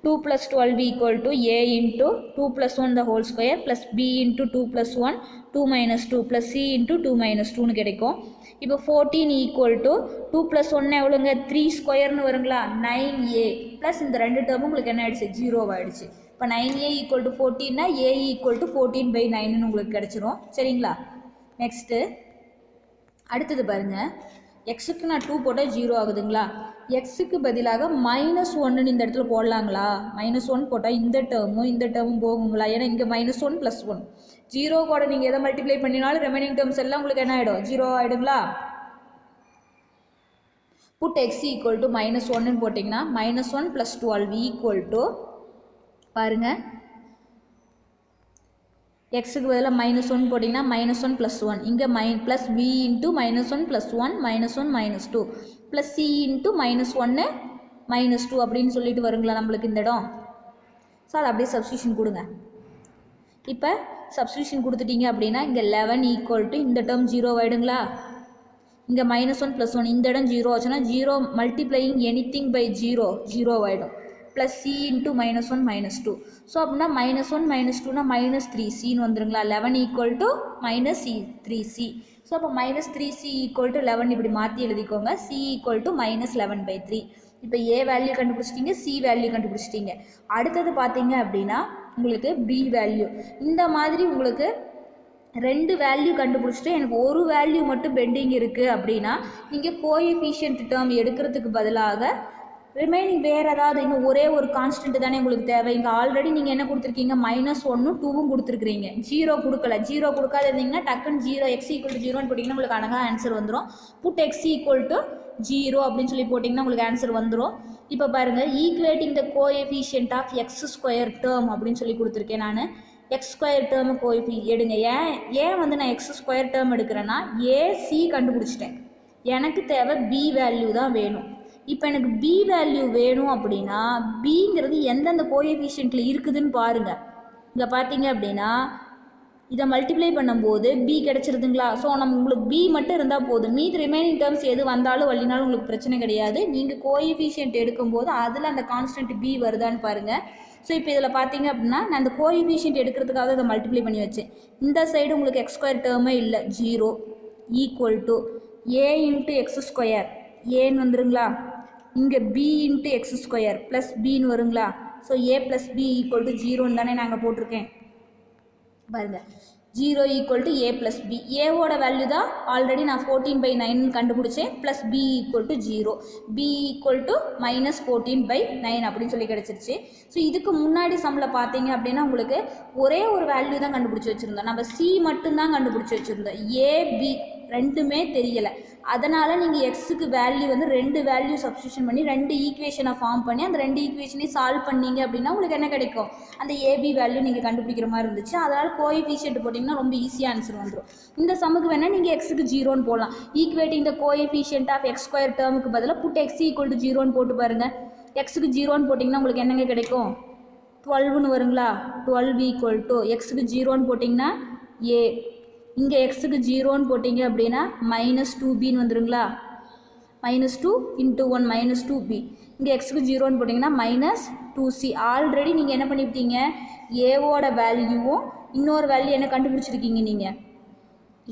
2 + 12 equal to a into 2 + 1 the whole square plus b into 2 + 1 2 - 2 plus c into 2 - 2ன்னு கிடைக்கும். இப்போ 14 ஈக்குவல் டு 2 + 1 எவ்வளோங்க, 3 ஸ்கொயர்னு வருங்களா, 9a ப்ளஸ் இந்த 2 டேர்மும் உங்களுக்கு என்ன ஆகிடுச்சு, 0 ஆகிடுச்சு. இப்போ 9a ஈக்குவல் டு 14னா a ஈக்குவல் டு 14/9ன்னு உங்களுக்கு கிடச்சிரும். சரிங்களா? நெக்ஸ்ட்டு அடுத்தது பாருங்கள், எக்ஸுக்கு நான் 2 போட்டால் 0 ஆகுதுங்களா, எக்ஸுக்கு பதிலாக -1ன்னு இந்த இடத்துல போடலாங்களா, -1 போட்டால் இந்த டேர்மும் போகுங்களா, ஏன்னா இங்கே -1 + 1 0 கூட நீங்கள் எதை மல்டிப்ளை பண்ணினாலும் ரிமைனிங் டேர்ம்ஸ் எல்லாம் உங்களுக்கு என்ன ஆகிடும், 0 ஆகிடுங்களா. புட் எக்ஸ் ஈக்குவல் டு -1 போட்டிங்கன்னா -1 + 12 ஈக்குவல் டு பாருங்கள் எக்ஸுக்கு பதிலாக -1 போட்டிங்கன்னா -1 + 1 இங்கே plus b into -1 + 1 -1 -2 plus c into -1 -2 அப்படின்னு சொல்லிட்டு வருங்களா நம்மளுக்கு இந்த இடம். ஸோ அதை அப்படியே சப்ஸ்டியூஷன் கொடுங்க. இப்போ சப்ஸ்டியூஷன் கொடுத்துட்டீங்க அப்படின்னா இங்கே 11 ஈக்குவல் டு இந்த டேர்ம் 0 ஆகிடுங்களா. இங்கே -1 + 1 இந்த இடம் 0 ஆச்சுன்னா 0 மல்டிப்ளையிங் எனிதிங் பை 0 ஆகிடும். Plus c into -1 -2. ஸோ அப்படின்னா -1 -2னா -3cன்னு வந்துருங்களா. 11 ஈக்குவல் டு -3c. ஸோ அப்போ -3c ஈக்குவல் டு 11 இப்படி மாற்றி எழுதிக்கோங்க. c equal to -11/3. இப்போ a வேல்யூ கண்டுபிடிச்சிட்டிங்க, c வேல்யூ கண்டுபிடிச்சிட்டிங்க. அடுத்தது பார்த்தீங்க அப்படின்னா உங்களுக்கு b வேல்யூ. இந்த மாதிரி உங்களுக்கு 2 வேல்யூ கண்டுபிடிச்சிட்டு எனக்கு ஒரு வேல்யூ மட்டும் பெண்டிங் இருக்குது அப்படின்னா நீங்கள் கோஎஃபிஷியன்ட் டேர்ம் எடுக்கிறதுக்கு பதிலாக ரிமைனிங் வேறு ஏதாவது இன்னும் ஒரே ஒரு கான்ஸ்டன்ட் தானே உங்களுக்கு தேவை. இங்கே ஆல்ரெடி நீங்கள் என்ன கொடுத்துருக்கீங்க -1 2 கொடுத்துருக்கீங்க, 0 கொடுக்கல. 0 கொடுக்காத இருந்தீங்கன்னா டக்குன்னு 0 x = 0ன்னு போட்டிங்கன்னா உங்களுக்கு அழகாக ஆன்சர் வந்துடும். புட் x = 0 அப்படின்னு சொல்லி போட்டிங்கன்னா உங்களுக்கு ஆன்சர் வந்துடும். இப்போ பாருங்கள் equating the coefficient of x² term அப்படின்னு சொல்லி கொடுத்துருக்கேன். நான் x² டேர்மு எடுங்க. ஏன் வந்து நான் x² டேர்ம் எடுக்கிறேன்னா ac கண்டுபிடிச்சிட்டேன், எனக்கு தேவை b வேல்யூ தான் வேணும். இப்போ எனக்கு b வேல்யூ வேணும் அப்படின்னா bங்கிறது எந்தெந்த கோஎஃபிஷியன்ட்டில் இருக்குதுன்னு பாருங்கள். இங்கே பார்த்தீங்க அப்படின்னா இதை மல்டிப்ளை பண்ணும்போது b கிடச்சிருதுங்களா. ஸோ நம்ம உங்களுக்கு b மட்டும் இருந்தால் போதும், மீதி ரிமைனிங் டேர்ம்ஸ் எது வந்தாலும் வரலினாலும் உங்களுக்கு பிரச்சனை கிடையாது. நீங்கள் கோஎஃபிஷியன்ட் எடுக்கும்போது அதில் அந்த கான்ஸ்டன்ட் b வருதான்னு பாருங்கள். ஸோ இப்போ இதில் பார்த்தீங்க அப்படின்னா நான் அந்த கோஎஃபிஷியன்ட் எடுக்கிறதுக்காக இதை மல்டிப்ளை பண்ணி வச்சேன். இந்த சைடு உங்களுக்கு x² டேர்மே இல்லை, 0 ஈக்குவல் டு a × x², ஏன்னு வந்துருங்களா. இங்கே b × x² ப்ளஸ் பின்னு வருங்களா. ஸோ a + b = 0ன்னு தானே நாங்கள் போட்டிருக்கேன். பாருங்கள் 0 ஈக்குவல் டு a + b. ஏவோட வேல்யூ தான் ஆல்ரெடி நான் 14/9 கண்டுபிடிச்சேன். ப்ளஸ் b = 0, b = -14/9 அப்படின்னு சொல்லி கிடச்சிருச்சு. ஸோ இதுக்கு முன்னாடி சம்மில் பார்த்தீங்க அப்படின்னா உங்களுக்கு ஒரே ஒரு வேல்யூ தான் கண்டுபிடிச்சி வச்சுருந்தோம். நம்ம c மட்டும்தான் கண்டுபிடிச்சி வச்சுருந்தோம், a b ரெண்டுமே தெரியலை. அதனால் நீங்கள் எக்ஸுக்கு வேல்யூ வந்து 2 வேல்யூ சப்ஸ்டியூஷன் பண்ணி 2 ஈக்குவேஷனை ஃபார்ம் பண்ணி அந்த 2 ஈக்குவேஷனையும் சால்வ் பண்ணிங்க அப்படின்னா உங்களுக்கு என்ன கிடைக்கும், அந்த ஏபி வேல்யூ நீங்கள் கண்டுபிடிக்கிற மாதிரி இருந்துச்சு. அதனால் கோஎஃபிஷியன்ட் போட்டிங்கன்னா ரொம்ப ஈஸியாக ஆன்சர் வந்துடும். இந்த சம்முக்கு வேணால் நீங்கள் எக்ஸுக்கு 0ன்னு போடலாம். Equating the coefficient of x² டேர்முக்கு பதிலாக புட் x = 0ன்னு போட்டு பாருங்கள். எக்ஸுக்கு 0ன்னு போட்டிங்கன்னா உங்களுக்கு என்னங்க கிடைக்கும், 12ன்னு வருங்களா. 12 ஈக்குவல் டு எக்ஸுக்கு 0ன்னு போட்டிங்கன்னா a, இங்கே எக்ஸுக்கு 0ன்னு போட்டிங்க அப்படின்னா -2bன்னு வந்துருங்களா. -2 × 1 -2b. இங்கே எக்ஸுக்கு 0ன்னு போட்டிங்கன்னா -2c. ஆல்ரெடி நீங்கள் என்ன பண்ணிவிட்டீங்க, ஏவோட வேல்யூவும் இன்னொரு வேல்யூ என்ன கண்டுபிடிச்சிருக்கீங்க, நீங்கள்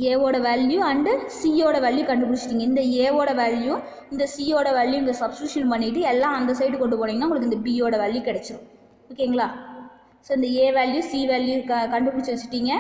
ஏவோட வேல்யூ அண்டு சியோட வேல்யூ கண்டுபிடிச்சிட்டிங்க. இந்த ஏவோட வேல்யூ இந்த சியோட வேல்யூ இங்கே சப்ஸ்டியூஷன் பண்ணிவிட்டு எல்லாம் அந்த சைடு கொண்டு போனீங்கன்னா உங்களுக்கு இந்த பியோட வேல்யூ கிடச்சிரும். ஓகேங்களா. ஸோ இந்த ஏ வேல்யூ சி வேல்யூ கண்டுபிடிச்சி வச்சுட்டீங்க.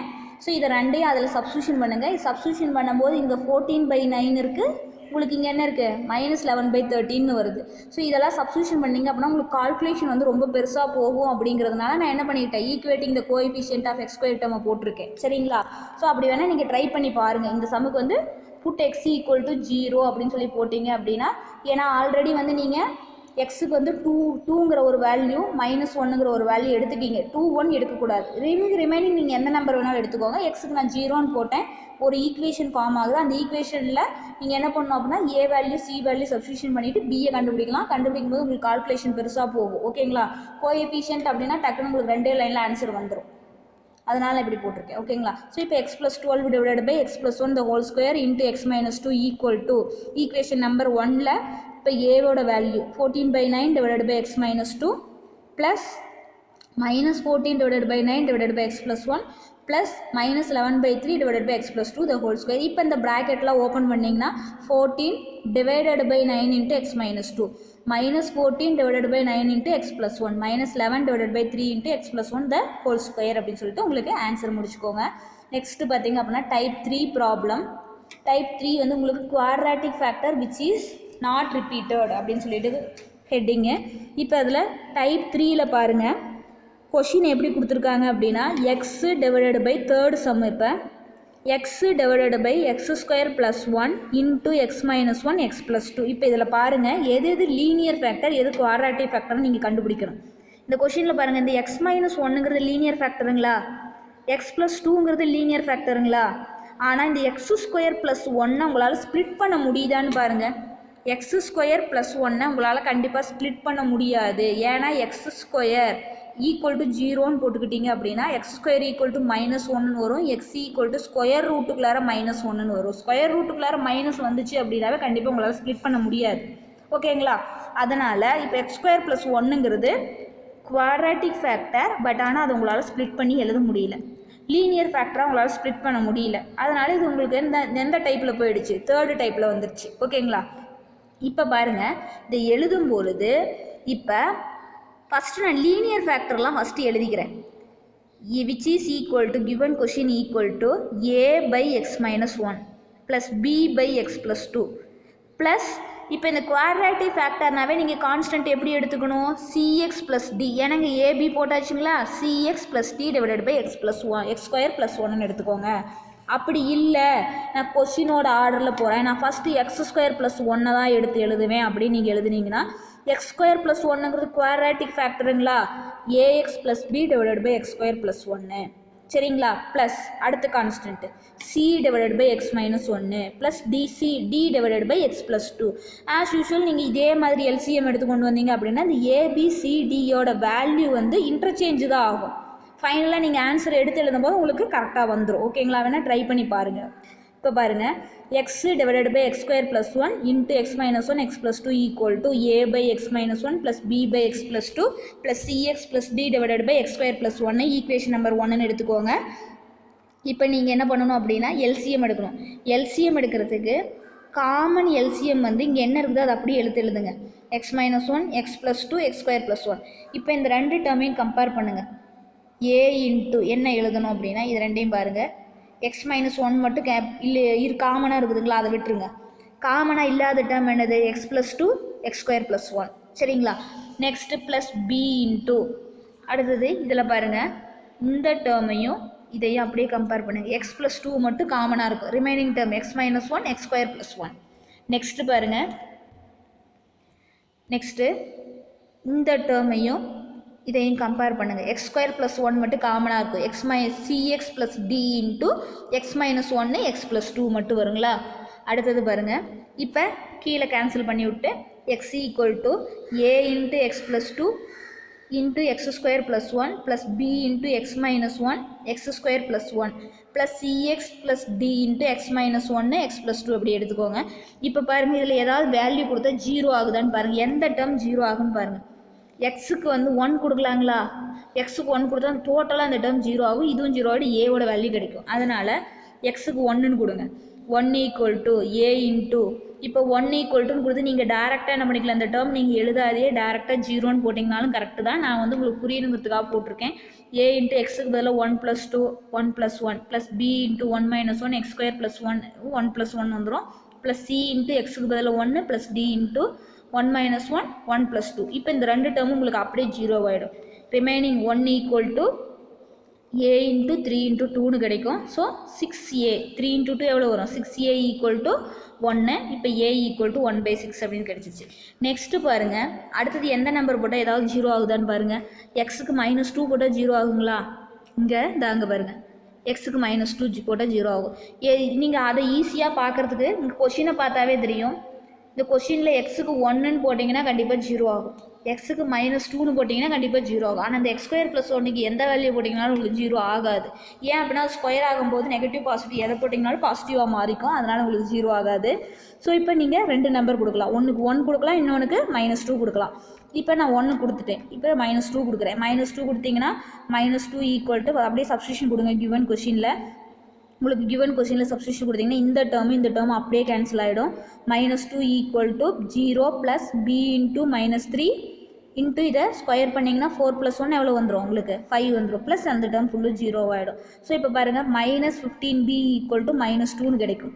ஸோ இதை ரெண்டையும் அதில் சப்ஸ்டியூஷன் பண்ணுங்கள். சப்ஸ்டியூஷன் பண்ணும்போது இங்கே 14/9 இருக்குது, உங்களுக்கு இங்கே என்ன இருக்குது -11/13 வருது. ஸோ இதெல்லாம் சப்ஸ்டியூஷன் பண்ணிங்க அப்படின்னா உங்களுக்கு கால்குலேஷன் வந்து ரொம்ப பெருசாக போகும். அப்படிங்கிறதுனால நான் என்ன பண்ணிட்டேன், equating the coefficient of x² டேர்மை போட்டிருக்கேன். சரிங்களா. ஸோ அப்படி வேணால் நீங்கள் ட்ரை பண்ணி பாருங்கள். இந்த சம்முக்கு வந்து புட் x = 0 அப்படின்னு சொல்லி போட்டிங்க அப்படின்னா, ஏன்னா ஆல்ரெடி வந்து நீங்கள் எக்ஸுக்கு வந்து 2ங்கிற ஒரு வேல்யூ -1ங்கிற ஒரு வேல்யூ எடுத்துக்கிங்க. 2 1 எடுக்கக்கூடாது. ரிமைனிங் நீங்கள் எந்த நம்பர் வேணாலும் எடுத்துக்கோங்க. எக்ஸுக்கு நான் 0ன்னு போட்டேன், ஒரு ஈக்குவேஷன் ஃபார்ம் ஆகுது. அந்த ஈக்குவேஷனில் நீங்கள் என்ன பண்ணணும் அப்படின்னா A value C value substitution பண்ணிவிட்டு பிஏ கண்டுபிடிக்கலாம். கண்டுபிடிக்கும் போது உங்களுக்கு கால்குலேஷன் பெருசாக போகும். ஓகேங்களா. கோஎஃபிஷியன்ட் அப்படின்னா டக்குன்னு உங்களுக்கு 2 லைனில் ஆன்சர் வந்துடும். அதனால் இப்படி போட்டிருக்கேன். ஓகேங்களா. ஸோ இப்போ x + 12 / x + 1 × x - 2 equal to equation number 1ல் இப்போ ஏவோட value 14/9 / x - 2 plus -14/9 / x + 1 plus -11/3 / x + 2 2. இப்போ இந்த ப்ராக்கெட்லாம் ஓப்பன் பண்ணிங்கன்னா 14/9 × x - 2 -14/9 × x + 1 -11/3 × x + 1 2 அப்படின்னு சொல்லிட்டு உங்களுக்கு ஆன்சர் முடிச்சுக்கோங்க. நெக்ஸ்ட்டு பார்த்தீங்க அப்படின்னா டைப் 3 ப்ராப்ளம். டைப் 3 வந்து உங்களுக்கு quadratic factor which is not repeated அப்படின்னு சொல்லிட்டு ஹெட்டிங்கு. இப்போ அதில் டைப் 3ல் பாருங்கள் கொஷின் எப்படி கொடுத்துருக்காங்க அப்படின்னா x / 3rd சம். இப்போ x divided by x square plus 1 into x minus 1 x plus 2. இப்போ இதில் பாருங்கள் எது லீனியர் ஃபேக்டர் எது குவாட்ராட்டிக் ஃபேக்டர்னு நீங்கள் கண்டுபிடிக்கணும். இந்த கொஷினில் பாருங்கள் இந்த x minus 1ங்கிறது லீனியர் ஃபேக்டருங்களா, x plus 2ங்கிறது லீனியர் ஃபேக்டருங்களா. ஆனால் இந்த x ஸ்கொயர் ப்ளஸ் 1 உங்களால் ஸ்ப்ளிட் பண்ண முடியுதான்னு பாருங்கள். x ஸ்கொயர் ப்ளஸ் 1 உங்களால் கண்டிப்பாக ஸ்ப்ளிட் பண்ண முடியாது. ஏன்னா x ஸ்கொயர் ஈக்குவல் டு 0ன்னு போட்டுக்கிட்டீங்க அப்படின்னா எக்ஸ் ஸ்கொயர் ஈக்குவல் டு -1ன்னு வரும். எக்ஸ் ஈக்குவல் டு ஸ்கொயர் ரூட்டுக்குள்ளார -1ன்னு வரும். ஸ்கொயர் ரூட்டுக்குள்ளார மைனஸ் வந்துச்சு அப்படின்னாவே கண்டிப்பாக உங்களால் ஸ்ப்ளிட் பண்ண முடியாது. ஓகேங்களா. அதனால் இப்போ எக்ஸ் ஸ்கொயர் ப்ளஸ் 1ங்கிறது குவாட்ராட்டிக் ஃபேக்டர். பட் ஆனால் அது உங்களால் ஸ்ப்ளிட் பண்ணி எழுத முடியல. லீனியர் ஃபேக்டராக உங்களால் ஸ்ப்ளிட் பண்ண முடியல. அதனால் இது உங்களுக்கு எந்த டைப்பில் போயிடுச்சு, தேர்டு டைப்பில் வந்துருச்சு. ஓகேங்களா. இப்போ பாருங்கள் இதை எழுதும் பொழுது இப்போ ஃபஸ்ட்டு நான் லீனியர் ஃபேக்டர்லாம் ஃபஸ்ட்டு எழுதிக்கிறேன். Which is equal to given question equal to a by x minus 1 plus b by x plus 2 plus இப்போ இந்த குவாட்ராட்டிக் ஃபேக்டர்னாவே நீங்கள் கான்ஸ்டன்ட் எப்படி எடுத்துக்கணும், cx ப்ளஸ் d. ஏன்னாங்க ஏபி போட்டாச்சுங்களா, cx plus d divided by x plus 1 x square plus 1ன்னு எடுத்துக்கோங்க. அப்படி இல்லை நான் கொஷினோட ஆர்டரில் போகிறேன், நான் ஃபஸ்ட்டு எக்ஸ் ஸ்கொயர் ப்ளஸ் 1 தான் எடுத்து எழுதுவேன் அப்படின்னு நீங்கள் எழுதுனீங்கன்னா எக்ஸ் ஸ்கொயர் ப்ளஸ் 1ங்கிறது குவாட்ராட்டிக் ஃபேக்டருங்களா, a x plus b divided by x square plus 1 சரிங்களா. ப்ளஸ் அடுத்த constant c divided by x minus 1 plus d c d divided by x plus 2. As usual நீங்கள் இதே மாதிரி எல்சிஎம் எடுத்து கொண்டு வந்தீங்க அப்படின்னா இந்த ஏபிசிடியோட வேல்யூ வந்து இன்டர்சேஞ்சு தான் ஆகும். ஃபைனலாக நீங்கள் ஆன்சர் எடுத்து எழுதும்போது உங்களுக்கு கரெக்டாக வந்துடும். ஓகேங்களா, வேணால் ட்ரை பண்ணி பாருங்கள். இப்போ பாருங்கள் x divided by x square plus 1 into x minus 1 x plus 2 equal to a by x minus 1 plus B by x plus 2 plus c x plus d divided by x square plus 1 equation number 1ன்னு எடுத்துக்கோங்க. இப்போ நீங்கள் என்ன பண்ணணும் அப்படின்னா LCM எடுக்கணும். LCM எடுக்கிறதுக்கு common LCM வந்து இங்கே என்ன இருக்குதோ அதை அப்படியே எழுதுங்க. X minus 1 x plus 2 X square plus 1. இப்போ இந்த ரெண்டு டேர்மையும் கம்பேர் பண்ணுங்கள். ஏ இன்ட்டு என்ன எழுதணும் அப்படின்னா இது ரெண்டையும் பாருங்கள். எக்ஸ் மைனஸ் 1 மட்டும் இல்லை காமனாக இருக்குதுங்களா, அதை விட்டுருங்க. காமனாக இல்லாத டேர்ம் என்னது, X plus 2 X square plus 1 சரிங்களா. நெக்ஸ்ட்டு ப்ளஸ் பி இன்ட்டு அடுத்தது இதில் பாருங்கள் இந்த டேர்மையும் இதையும் அப்படியே கம்பேர் பண்ணுங்கள். எக்ஸ் ப்ளஸ் 2 மட்டும் காமனாக இருக்கும். Remaining term x minus 1 x square plus 1. Next பாருங்கள் நெக்ஸ்ட்டு இந்த டேர்மையும் இதையும் கம்பேர் பண்ணுங்கள். எக்ஸ் ஸ்கொயர் ப்ளஸ் 1 மட்டும் காமனாக இருக்கும். C x plus d into x minus 1 x plus 2 மட்டும் வருங்களா. அடுத்தது பாருங்கள் இப்போ கீழே கேன்சல் பண்ணி விட்டு x equal to a into x plus 2 into x square plus 1 plus b into x minus 1 x square plus 1 plus c x plus d into x minus 1 x plus 2 அப்படி எடுத்துக்கோங்க. இப்போ பாருங்கள் இதில் ஏதாவது வேல்யூ கொடுத்தா 0 ஆகுதான்னு பாருங்கள். எந்த டேர்ம் 0 ஆகுன்னு பாருங்கள். எக்ஸுக்கு வந்து 1 கொடுக்கலாங்களா, எக்ஸுக்கு 1 கொடுத்தா டோட்டலாக அந்த டேர்ம் 0 ஆகும். இதுவும் 0 ஆகிட்டு ஏவோட வேல்யூ கிடைக்கும். அதனால் எக்ஸுக்கு 1ன்னு கொடுங்க. 1 ஈக்குவல் டு ஏ இன்ட்டு இப்போ 1 ஈக்குவல் டுன்னு கொடுத்து நீங்கள் டேரெக்டாக என்ன பண்ணிக்கலாம், அந்த டேர்ம் நீங்கள் எழுதாதே டேரெக்டாக 0ன்னு போட்டிங்கனாலும் கரெக்டு தான். நான் வந்து உங்களுக்கு புரியணுங்கிறதுக்காக போட்டிருக்கேன். ஏ இன்ட்டு எக்ஸுக்கு பதிலாக 1 plus 2 1 plus 1 plus b into 1 minus 1 x square plus 1 plus 1 வந்துடும். ப்ளஸ் சி இன்ட்டு எக்ஸுக்கு பதிலாக 1 plus d into 1 minus 1 1 plus 2. இப்போ இந்த ரெண்டு டேர்மும் உங்களுக்கு அப்படியே 0 ஆகிடும். Remaining 1 equal to a into 3 into 2ன்னு கிடைக்கும். ஸோ 6a 3 இன்ட்டு 2 எவ்வளோ வரும், 6a ஈக்குவல் டு 1. இப்போ ஏ ஈக்குவல் டு 1/6 அப்படின்னு கிடச்சிச்சு. நெக்ஸ்ட்டு பாருங்கள் அடுத்தது எந்த நம்பர் போட்டால் ஏதாவது 0 ஆகுதான்னு பாருங்கள். எக்ஸுக்கு -2 போட்டால் 0 ஆகுங்களா, இங்கே அங்கே பாருங்கள் எக்ஸுக்கு -2 போட்டால் 0 ஆகும். நீங்கள் அதை ஈஸியாக பார்க்குறதுக்கு இங்கே கொஷினை பார்த்தாவே தெரியும். இந்த கொஷினில் எக்ஸுக்கு 1ன்னு போட்டிங்கன்னா கண்டிப்பாக 0 ஆகும். எக்ஸுக்கு -2ன்னு போட்டிங்கன்னா கண்டிப்பாக 0 ஆகும். ஆனால் அந்த எக்ஸ் ஸ்கொயர் ப்ளஸ் 1க்கு எந்த வேல்யூ போட்டிங்கனாலும் உங்களுக்கு 0 ஆகாது. ஏன் அப்படின்னா ஸ்கொயர் ஆகும்போது நெகட்டிவ் பாசிட்டிவ் எதை போட்டிங்கனாலும் பாசிட்டிவாக மாறிக்கும். அதனால் உங்களுக்கு 0 ஆகாது. ஸோ இப்போ நீங்கள் ரெண்டு நம்பர் கொடுக்கலாம். ஒன்றுக்கு 1 கொடுக்கலாம், இன்னொன்றுக்கு -2 கொடுக்கலாம். இப்போ நான் 1 கொடுத்துட்டேன். இப்போ -2 கொடுக்குறேன். -2 கொடுத்தீங்கன்னா -2 ஈக்குவல் டு அப்படியே சப்ஸ்டியூஷன் கொடுங்க. கிவன் கொஷினில் உங்களுக்கு கிவன் கொஸ்டினில் சப்ஸ்டியூஷன் கொடுத்தீங்கன்னா இந்த டேர்ம் அப்படியே கேன்சல் ஆகிடும். -2 equal to 0 plus b into -3 into இதை ஸ்கொயர் பண்ணிங்கன்னா 4 + 1 எவ்வளோ வந்துடும், உங்களுக்கு 5 வந்துடும். ப்ளஸ் அந்த டேர்ம் ஃபுல்லு 0 ஆகிடும். ஸோ இப்போ பாருங்கள் -15b ஈக்குவல் டு -2ன்னு கிடைக்கும்.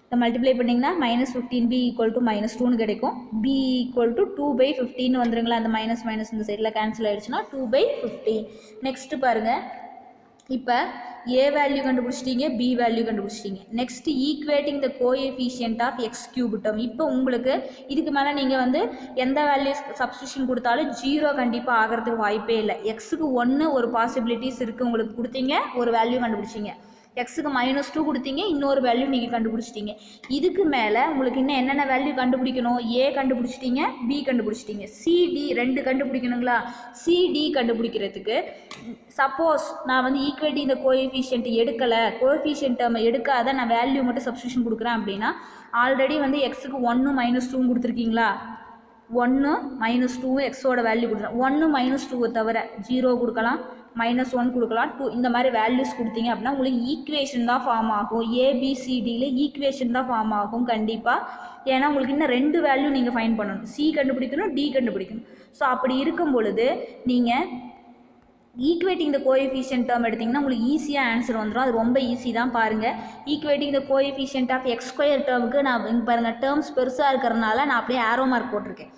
இதை மல்டிப்ளை பண்ணிங்கன்னா -15b ஈக்குவல் டு -2ன்னு கிடைக்கும். b equal to 2/15 வந்துடுங்களா. அந்த மைனஸ் இந்த சைடில் கேன்சல் ஆகிடுச்சுன்னா 2/15. நெக்ஸ்ட்டு பாருங்கள் இப்போ a வேல்யூ கண்டுபிடிச்சிட்டீங்க, b வேல்யூ கண்டுபிடிச்சிட்டீங்க. Next equating the coefficient of x cube term. இப்போ உங்களுக்கு இதுக்கு மேலே நீங்கள் வந்து எந்த வேல்யூ சப்ஸ்டியூஷன் கொடுத்தாலும் 0 கண்டிப்பாக ஆகிறதுக்கு வாய்ப்பே இல்லை. எக்ஸுக்கு 1 ஒரு பாசிபிலிட்டிஸ் இருக்குது, உங்களுக்கு கொடுத்தீங்க, ஒரு வேல்யூ கண்டுபிடிச்சிங்க. எக்ஸுக்கு -2 கொடுத்தீங்க, இன்னொரு வேல்யூ நீங்கள் கண்டுபிடிச்சிட்டீங்க. இதுக்கு மேலே உங்களுக்கு இன்னும் என்னென்ன வேல்யூ கண்டுபிடிக்கணும்? ஏ கண்டுபிடிச்சிட்டீங்க, பி கண்டுபிடிச்சிட்டீங்க, சிடி 2 கண்டுபிடிக்கணுங்களா? சிடி கண்டுபிடிக்கிறதுக்கு சப்போஸ் நான் வந்து ஈக்குவேட்டிங் இந்த கோஎஃபிஷியன்ட் எடுக்கலை, கோஎஃபிஷியன்ட் டேர்ம் எடுக்காத நான் வேல்யூ மட்டும் சப்ஸ்டியூஷன் கொடுக்குறேன் அப்படின்னா ஆல்ரெடி வந்து எக்ஸுக்கு 1 -2 கொடுத்துருக்கீங்களா? 1 -2 எக்ஸோட வேல்யூ கொடுக்குறேன். 1 -2 தவிர 0 கொடுக்கலாம், -1 கொடுக்கலாம், 2 இந்த மாதிரி வேல்யூஸ் கொடுத்தீங்க அப்படின்னா உங்களுக்கு ஈக்குவேஷன் தான் ஃபார்ம் ஆகும். ஏபிசிடியில் ஈக்குவேஷன் தான் ஃபார்ம் ஆகும் கண்டிப்பாக. ஏன்னா உங்களுக்கு இன்னும் 2 வேல்யூ நீங்கள் ஃபைண்ட் பண்ணணும். சி கண்டுபிடிக்கணும், டி கண்டுபிடிக்கணும். ஸோ அப்படி இருக்கும் பொழுது நீங்கள் ஈக்குவேட்டிங் த கோஎஃபிஷியன்ட் டேர்ம் எடுத்திங்கன்னா உங்களுக்கு ஈஸியாக ஆன்சர் வந்துடும். அது ரொம்ப ஈஸி தான் பாருங்கள். Equating the coefficient of x square டேர்முக்கு நான் இங்கே பாருங்கள் டேர்ம்ஸ் பெருசாக இருக்கிறனால நான் அப்படியே ஆரோ மார்க் போட்டிருக்கேன்.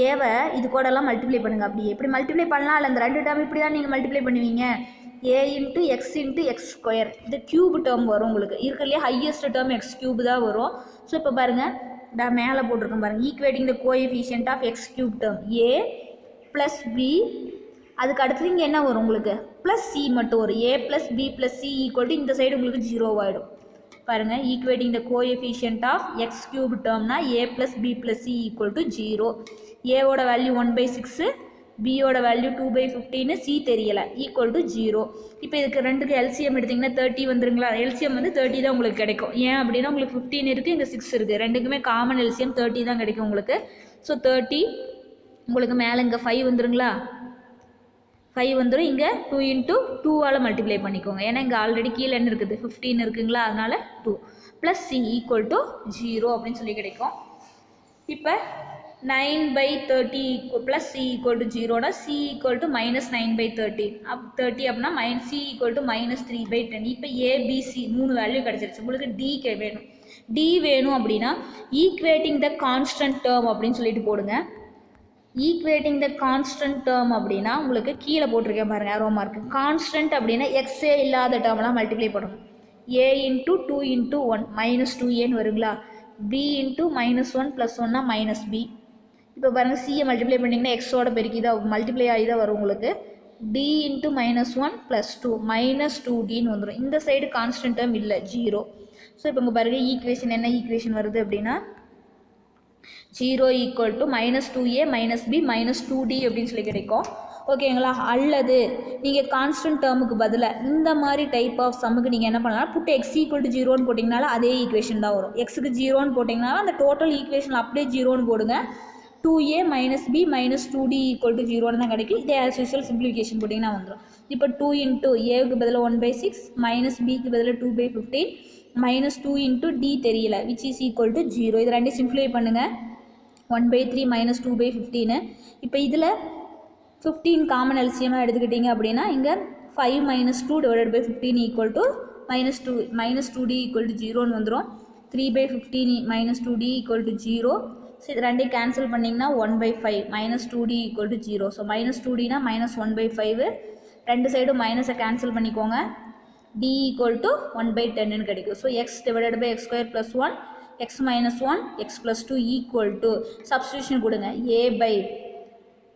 ஏவை இது கூடலாம் மல்டிப்ளை பண்ணுங்கள். அப்படி எப்படி மல்டிப்ளை பண்ணலாம்? இல்லை அந்த 2 டேர்ம் இப்படி தான் நீங்கள் மல்டிப்ளை பண்ணுவீங்க. a இன்ட்டு எக்ஸ் ஸ்கொயர் இது க்யூப் டேர்ம் வரும். உங்களுக்கு இருக்கிறதுலே ஹையஸ்ட் டேர்ம் எக்ஸ் க்யூப் தான் வரும். ஸோ இப்போ பாருங்கள் நான் மேலே போட்டிருக்கேன் பாருங்கள். Equating the coefficient of x cube term a plus b, அதுக்கு அடுத்தது இங்கே என்ன வரும் உங்களுக்கு? ப்ளஸ் சி மட்டும் வரும். a plus B plus c equal இந்த சைடு உங்களுக்கு 0 ஆகிடும். பாருங்கள் equating the coefficient of x cube டேர்ம்னா a plus B plus c equal to 0. ஏவோட வேல்யூ 1/6, பியோட வேல்யூ 2/15, சி தெரியலை, ஈக்குவல் டு 0. இப்போ இதுக்கு ரெண்டுக்கு எல்சிஎம் எடுத்திங்கன்னா 30 வந்துருங்களா? எல்சிஎம் வந்து 30 தான் உங்களுக்கு கிடைக்கும். ஏன் அப்படின்னா உங்களுக்கு 15 இருக்குது, இங்கே 6 இருக்குது. ரெண்டுக்குமே காமன் எல்சிஎம் 30 தான் கிடைக்கும் உங்களுக்கு. ஸோ 30 உங்களுக்கு மேலே இங்கே 5 வந்துருங்களா? 5 வந்துடும். இங்கே 2 × 2ஆல் மல்டிப்ளை பண்ணிக்கோங்க. ஏன்னா இங்கே ஆல்ரெடி கீழே என்ன இருக்குது? 15 இருக்குங்களா? அதனால் 2 ப்ளஸ் சி ஈக்குவல் டு 0 அப்படின்னு சொல்லி கிடைக்கும். இப்போ 9/30 ப்ளஸ் சி ஈக்குவல் டு 0னா சி ஈக்குவல் டு -9/30 30 அப்படின்னா சி ஈக்குவல் டு -3/10. இப்போ ஏபிசி 3 வேல்யூ கிடச்சிருச்சு. உங்களுக்கு டி வேணும். டி வேணும் அப்படின்னா ஈக்குவேட்டிங் த கான்ஸ்டன்ட் டேர்ம் அப்படின்னு சொல்லிட்டு போடுங்க. ஈக்குவேட்டிங் த கான்ஸ்டன்ட் டேர்ம் அப்படின்னா உங்களுக்கு கீழே போட்டிருக்கேன் பாருங்கள் ஆரோ மார்க். கான்ஸ்டன்ட் அப்படின்னா எக்ஸே இல்லாத டேர்ம்லாம் மல்டிப்ளை பண்ணணும். a × 2 × 1 -2aன்னு வருங்களா? b × -1 + 1னா -b. இப்போ பாருங்கள் சியை மல்டிப்ளை பண்ணிங்கன்னா எக்ஸோட பெருக்கி தான் மல்டிப்ளை ஆகி தான் வரும் உங்களுக்கு. d × -1 + 2 -2dன்னு வந்துடும். இந்த சைடு கான்ஸ்டன்ட் டேர்ம் இல்லை, 0. ஸோ இப்போ இங்கே பாருங்கள் ஈக்குவேஷன் என்ன ஈக்குவேஷன் வருது அப்படின்னா 0 equal to -2a -b -2d அப்படின்னு சொல்லி கிடைக்கும். ஓகேங்களா? அல்லது நீங்கள் கான்ஸ்டன்ட் டேர்முக்கு பதிலாக இந்த மாதிரி டைப் ஆஃப் சம்முக்கு நீங்கள் என்ன பண்ணலாம்? புட்டு எக்ஸ் ஈக்குவல் டு 0ன்னு போட்டிங்கனால அதே ஈக்குவேஷன் தான் வரும். எக்ஸுக்கு 0ன்னு போட்டிங்கனால அந்த டோட்டல் ஈக்குவேஷன் அப்படியே 0ன்னு போடுங்க. 2a - b -2d equal to 0ன்னு தான் கிடைக்கும். இதே ஆஸ் யூஷுவல் சிம்பிளிஃபிகேஷன் போட்டிங்கன்னா வந்துடும். இப்போ 2 × ஏவுக்கு பதிலாக 1/6 -bக்கு பதிலாக 2/15 -2 × d தெரியல விச் இஸ் ஈக்குவல் டு 0. இது ரெண்டையும் சிம்பிளிஃபை பண்ணுங்கள். 1/3 -2/15. இப்போ இதில் 15 காமன் எல்சியமாக எடுத்துக்கிட்டிங்க அப்படின்னா இங்கே 5 - 2 / 15 equal to -2d equal to 0ன்னு வந்துடும். 3/15 -2d ஈக்குவல் டு 0. ஸோ இது ரெண்டையும் கேன்சல் பண்ணிங்கன்னா 1/5 -2d ஈக்குவல் டு 0. ஸோ -2dனா -1/5. ரெண்டு சைடும் மைனஸை கேன்சல் பண்ணிக்கோங்க. d ஈக்குவல் டு 1/10ன்னு கிடைக்கும். So x / x² + 1 x - 1 x + 2 equal to substitution கொடுங்க. a by